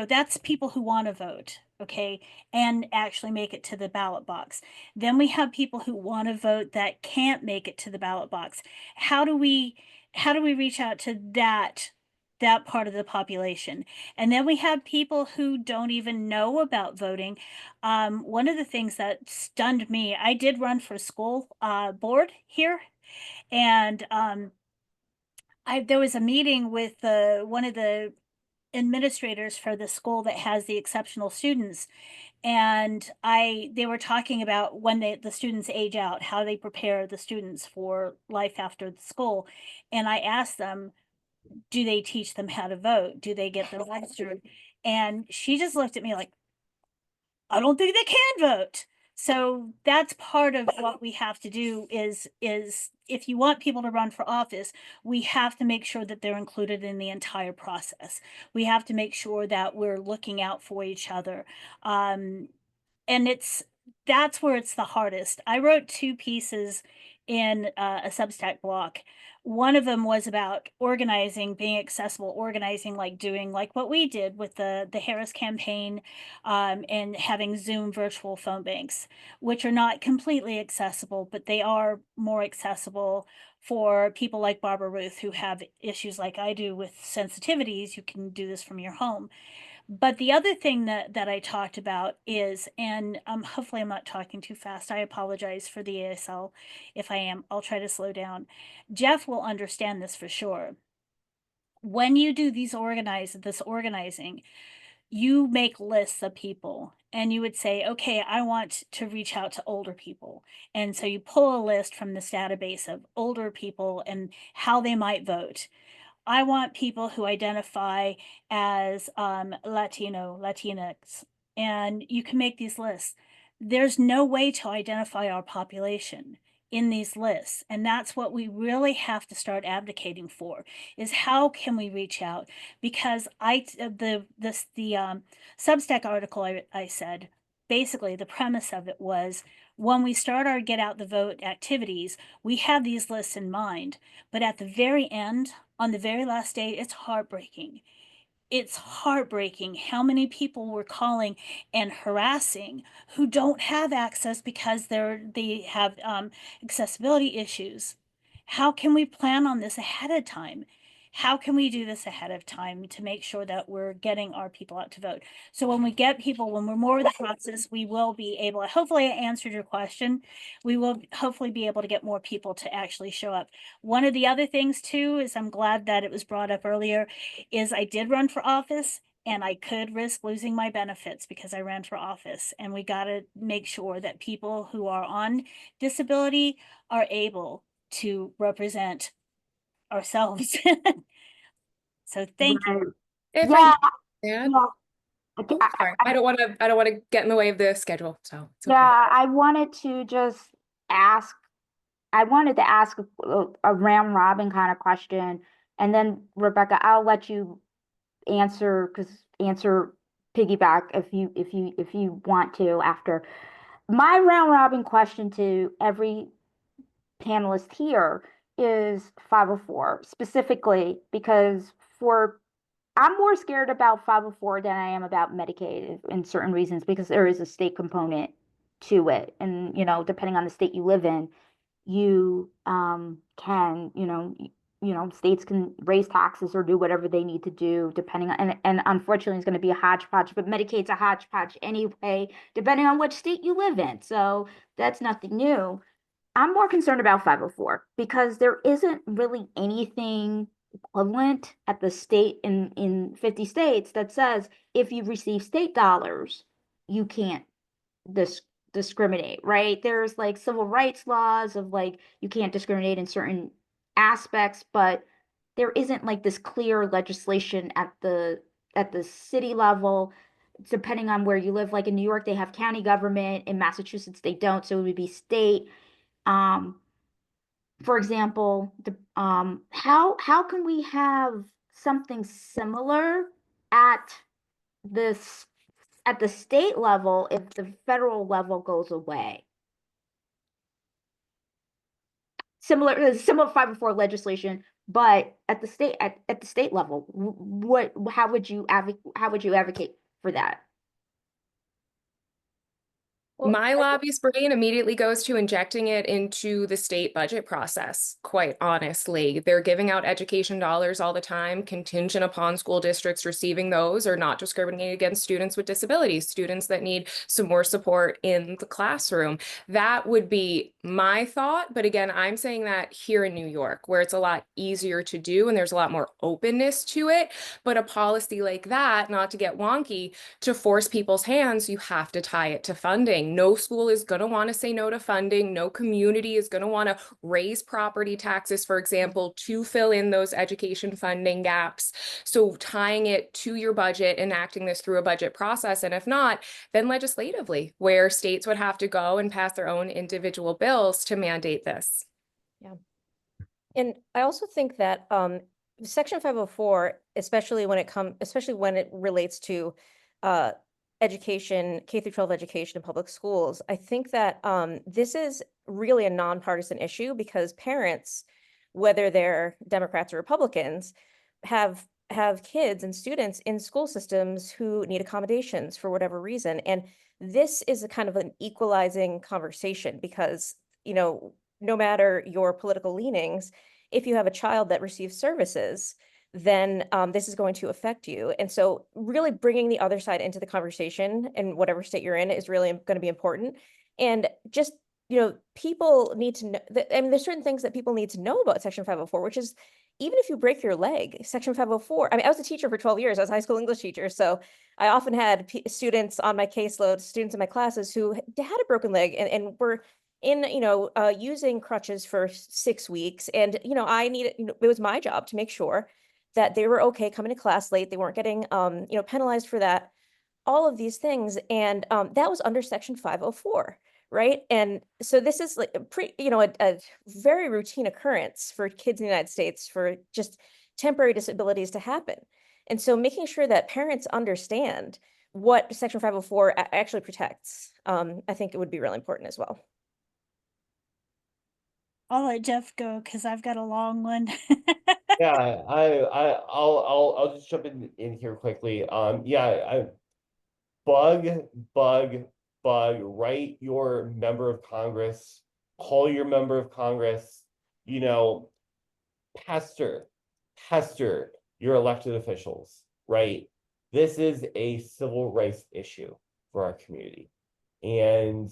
that's people who want to vote, okay, and actually make it to the ballot box. Then we have people who want to vote that can't make it to the ballot box. How do we reach out to that part of the population? And then we have people who don't even know about voting. One of the things that stunned me, I did run for school board here, and there was a meeting with one of the administrators for the school that has the exceptional students, and they were talking about when the students age out, how they prepare the students for life after the school. And I asked them, do they teach them how to vote? Do they get them registered? And she just looked at me like, I don't think they can vote. So that's part of what we have to do is if you want people to run for office, we have to make sure that they're included in the entire process. We have to make sure that we're looking out for each other. And that's where it's the hardest. I wrote 2 pieces in a Substack block. One of them was about organizing, being accessible, organizing, like doing like what we did with the Harris campaign, and having Zoom virtual phone banks, which are not completely accessible, but they are more accessible for people like Barbara Ruth who have issues like I do with sensitivities. You can do this from your home. But the other thing that I talked about is, and hopefully I'm not talking too fast. I apologize for the ASL. If I am, I'll try to slow down. Jeff will understand this for sure. When you do this organizing, you make lists of people and you would say, okay, I want to reach out to older people. And so you pull a list from this database of older people and how they might vote. I want people who identify as Latino, Latinx, and you can make these lists. There's no way to identify our population in these lists, and that's what we really have to start advocating for, is how can we reach out? Because the Substack article I said, basically the premise of it was, when we start our get out the vote activities, we have these lists in mind, but at the very end, on the very last day, it's heartbreaking. It's heartbreaking how many people were calling and harassing who don't have access because they have accessibility issues. How can we plan on this ahead of time? How can we do this ahead of time to make sure that we're getting our people out to vote? So when we get people, when we're more in the process, we will be able, hopefully I answered your question. We will hopefully be able to get more people to actually show up. One of the other things too, is I'm glad that it was brought up earlier, is I did run for office and I could risk losing my benefits because I ran for office. And we got to make sure that people who are on disability are able to represent ourselves. So thank you. If Yeah, I may add- sorry, I don't want to get in the way of the schedule. So it's okay. yeah, I wanted to ask a round robin kind of question, and then Rebecca, I'll let you answer piggyback if you want to after. My round robin question to every panelist here is 504 specifically, because I'm more scared about 504 than I am about Medicaid in certain reasons, because there is a state component to it. And, depending on the state you live in, you can, states can raise taxes or do whatever they need to do, depending on, and unfortunately it's going to be a hodgepodge, but Medicaid's a hodgepodge anyway, depending on which state you live in. So that's nothing new. I'm more concerned about 504 because there isn't really anything equivalent at the state in 50 states that says if you receive state dollars, you can't discriminate, right? There's like civil rights laws of like you can't discriminate in certain aspects, but there isn't like this clear legislation at the city level, depending on where you live. Like in New York, they have county government. In Massachusetts, they don't, so it would be state. For example, how can we have something similar at the state level if the federal level goes away? Similar 504 legislation, but at the state level, how would you advocate for that? My lobbyist brain immediately goes to injecting it into the state budget process, quite honestly. They're giving out education dollars all the time, contingent upon school districts receiving those or not discriminating against students with disabilities, students that need some more support in the classroom. That would be my thought. But again, I'm saying that here in New York, where it's a lot easier to do and there's a lot more openness to it. But a policy like that, not to get wonky, to force people's hands, you have to tie it to funding. No school is going to want to say no to funding. No community is going to want to raise property taxes, for example, to fill in those education funding gaps. So tying it to your budget, enacting this through a budget process, and if not, then legislatively, where states would have to go and pass their own individual bills to mandate this. Yeah. And I also think that Section 504, especially when it relates to education, K through 12 education in public schools, I think that this is really a nonpartisan issue because parents, whether they're Democrats or Republicans, have kids and students in school systems who need accommodations for whatever reason. And this is a kind of an equalizing conversation because, you know, no matter your political leanings, if you have a child that receives services, then this is going to affect you. And so really bringing the other side into the conversation in whatever state you're in is really going to be important. And just, you know, people need to know that, I mean, there's certain things that people need to know about Section 504, which is even if you break your leg, Section 504, I mean, I was a teacher for 12 years. I was a high school English teacher. So I often had students on my caseload, students in my classes who had a broken leg and were in, you know, using crutches for 6 weeks. And, you know, it was my job to make sure that they were okay coming to class late. They weren't getting, you know, penalized for that, all of these things. And that was under Section 504. Right. And so this is like a very routine occurrence for kids in the United States for just temporary disabilities to happen. And so making sure that parents understand what Section 504 actually protects, I think it would be really important as well. I'll let Jeff go because I've got a long one. Yeah, I'll just jump in here quickly. Bug, write your member of Congress, call your member of Congress, you know, pester your elected officials, right? This is a civil rights issue for our community. And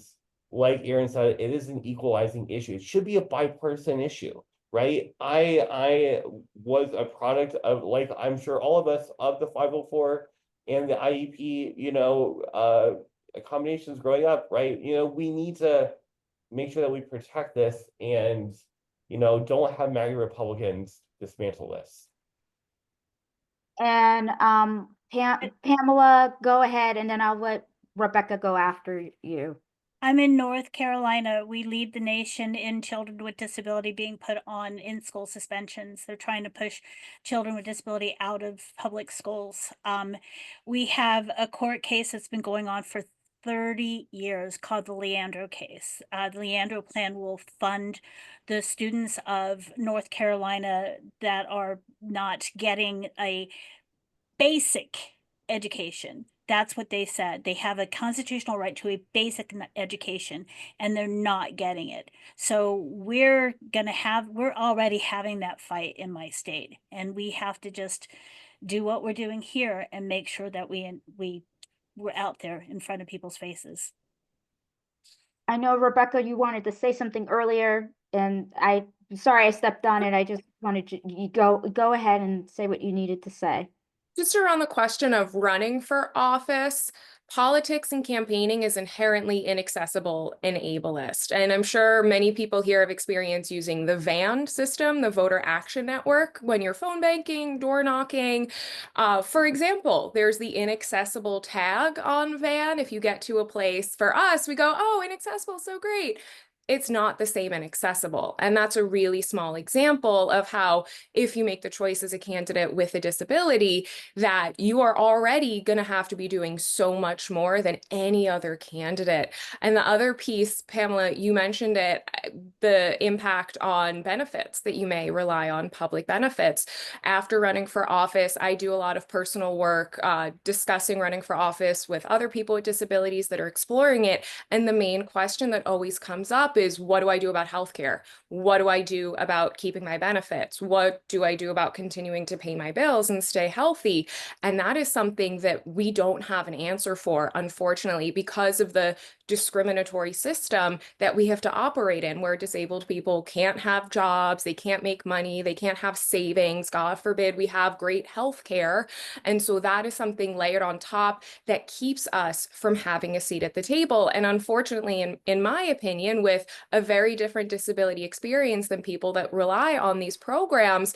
like Aaron said, it is an equalizing issue. It should be a bipartisan issue, right? I was a product of, like I'm sure all of us, of the 504 and the IEP, you know, accommodations growing up, right? You know, we need to make sure that we protect this and, you know, don't have MAGA Republicans dismantle this. And Pamela, go ahead, and then I'll let Rebecca go after you. I'm in North Carolina. We lead the nation in children with disability being put on in-school suspensions. They're trying to push children with disability out of public schools. We have a court case that's been going on for 30 years called the Leandro case. The Leandro plan will fund the students of North Carolina that are not getting a basic education. That's what they said. They have a constitutional right to a basic education and they're not getting it. So we're already having that fight in my state, and we have to just do what we're doing here and make sure that we're out there in front of people's faces. I know, Rebecca, you wanted to say something earlier, and sorry I stepped on it. I just wanted you go ahead and say what you needed to say. Just around the question of running for office, politics and campaigning is inherently inaccessible and ableist. And I'm sure many people here have experience using the VAN system, the Voter Action Network, when you're phone banking, door knocking. For example, there's the inaccessible tag on VAN. If you get to a place, for us, we go, oh, inaccessible, so great. It's not the same and accessible. And that's a really small example of how, if you make the choice as a candidate with a disability, that you are already going to have to be doing so much more than any other candidate. And the other piece, Pamela, you mentioned it, the impact on benefits, that you may rely on public benefits. After running for office, I do a lot of personal work discussing running for office with other people with disabilities that are exploring it. And the main question that always comes up is, what do I do about healthcare? What do I do about keeping my benefits? What do I do about continuing to pay my bills and stay healthy? And that is something that we don't have an answer for, unfortunately, because of the discriminatory system that we have to operate in, where disabled people can't have jobs, they can't make money, they can't have savings, God forbid we have great health care. And so that is something layered on top that keeps us from having a seat at the table. And unfortunately, in my opinion, with a very different disability experience than people that rely on these programs,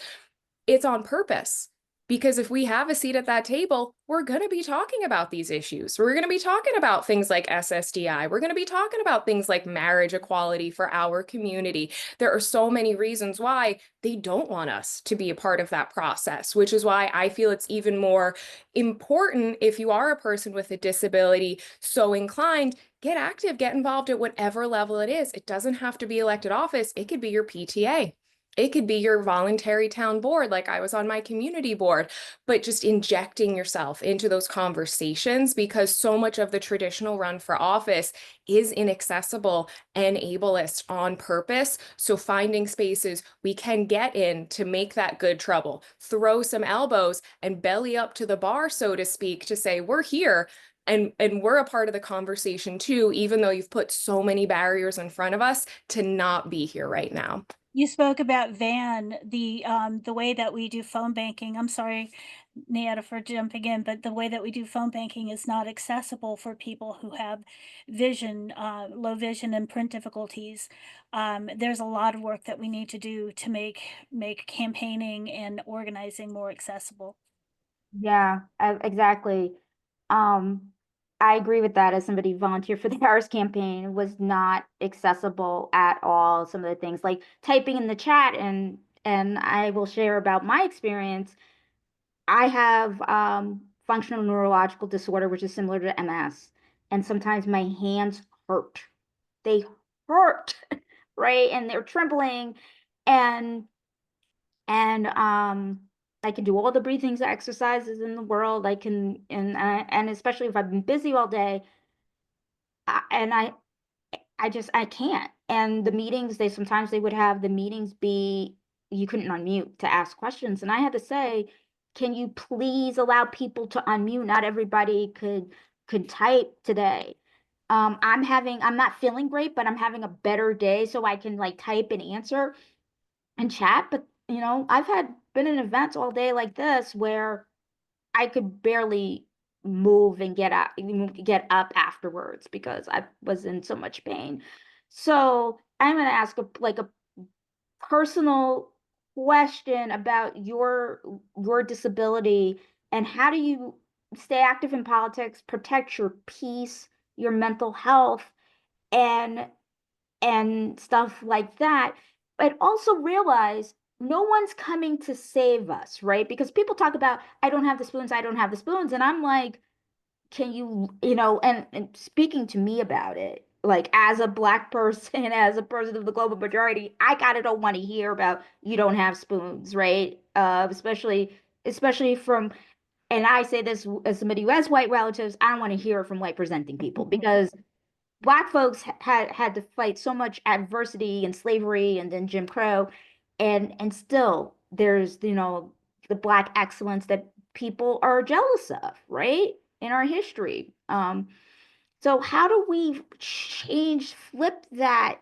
it's on purpose. Because if we have a seat at that table, we're going to be talking about these issues. We're going to be talking about things like SSDI. We're going to be talking about things like marriage equality for our community. There are so many reasons why they don't want us to be a part of that process, which is why I feel it's even more important if you are a person with a disability, so inclined, get active, get involved at whatever level it is. It doesn't have to be elected office. It could be your PTA. It could be your voluntary town board, like I was on my community board, but just injecting yourself into those conversations, because so much of the traditional run for office is inaccessible and ableist on purpose. So finding spaces we can get in to make that good trouble, throw some elbows and belly up to the bar, so to speak, to say, we're here. And we're a part of the conversation too, even though you've put so many barriers in front of us to not be here right now. You spoke about Van, the way that we do phone banking. I'm sorry, Nieta, for jumping in, but the way that we do phone banking is not accessible for people who have vision, low vision and print difficulties. There's a lot of work that we need to do to make campaigning and organizing more accessible. Yeah, exactly. I agree with that. As somebody who volunteered for the Harris campaign, it was not accessible at all. Some of the things like typing in the chat, and I will share about my experience. I have functional neurological disorder, which is similar to MS, and sometimes my hands hurt. They hurt, right? And they're trembling, and I can do all the breathing exercises in the world. I can, and especially if I've been busy all day, I can't. And the meetings, sometimes they would have the meetings be, you couldn't unmute to ask questions. And I had to say, can you please allow people to unmute? Not everybody could type today. I'm not feeling great, but I'm having a better day, so I can like type and answer and chat. But I've been in events all day like this where I could barely move and get up afterwards because I was in so much pain. So I'm going to ask a personal question about your disability, and how do you stay active in politics, protect your peace, your mental health, and stuff like that, but also realize no one's coming to save us, right? Because people talk about, I don't have the spoons, I don't have the spoons. And I'm like, can you, and speaking to me about it, like as a Black person, as a person of the global majority, I kind of don't want to hear about you don't have spoons, right? Especially from, and I say this as somebody who has white relatives, I don't want to hear it from white presenting people, because Black folks had to fight so much adversity and slavery and then Jim Crow, and still there's the Black excellence that people are jealous of, right? In our history. So how do we flip that?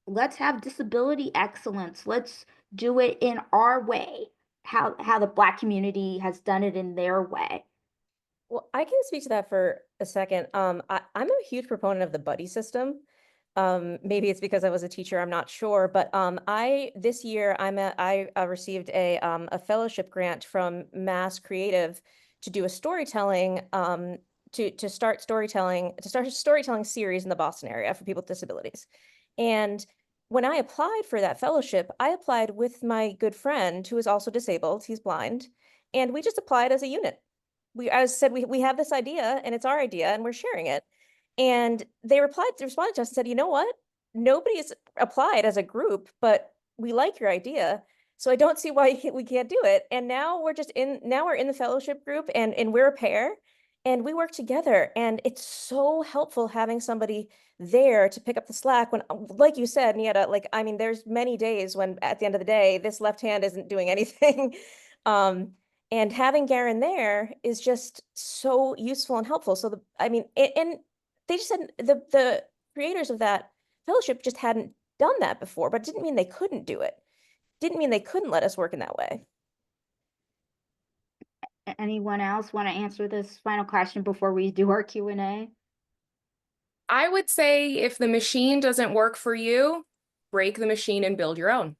Let's have disability excellence. Let's do it in our way. How the Black community has done it in their way. Well, I can speak to that for a second. I'm a huge proponent of the buddy system. Maybe it's because I was a teacher, I'm not sure, but this year I received a fellowship grant from Mass Creative to do a storytelling to start a storytelling series in the Boston area for people with disabilities. And when I applied for that fellowship, I applied with my good friend who is also disabled. He's blind, and we just applied as a unit. I said, we have this idea and it's our idea and we're sharing it. And they responded to us and said, you know what? Nobody's applied as a group, but we like your idea. So I don't see why we can't do it. And now we're in the fellowship group, and we're a pair and we work together. And it's so helpful having somebody there to pick up the slack when, like you said, Nieta, there's many days when at the end of the day, this left hand isn't doing anything. And having Garen there is just so useful and helpful. So and they just said the creators of that fellowship just hadn't done that before, but it didn't mean they couldn't do it. Didn't mean they couldn't let us work in that way. Anyone else want to answer this final question before we do our Q&A? I would say if the machine doesn't work for you, break the machine and build your own.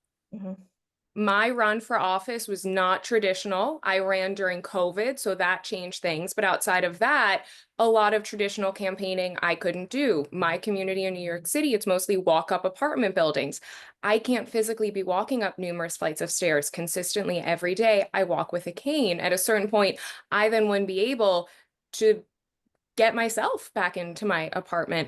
My run for office was not traditional. I ran during COVID, so that changed things. But outside of that, a lot of traditional campaigning I couldn't do. My community in New York City, it's mostly walk-up apartment buildings. I can't physically be walking up numerous flights of stairs consistently every day. I walk with a cane. At a certain point, I then wouldn't be able to get myself back into my apartment.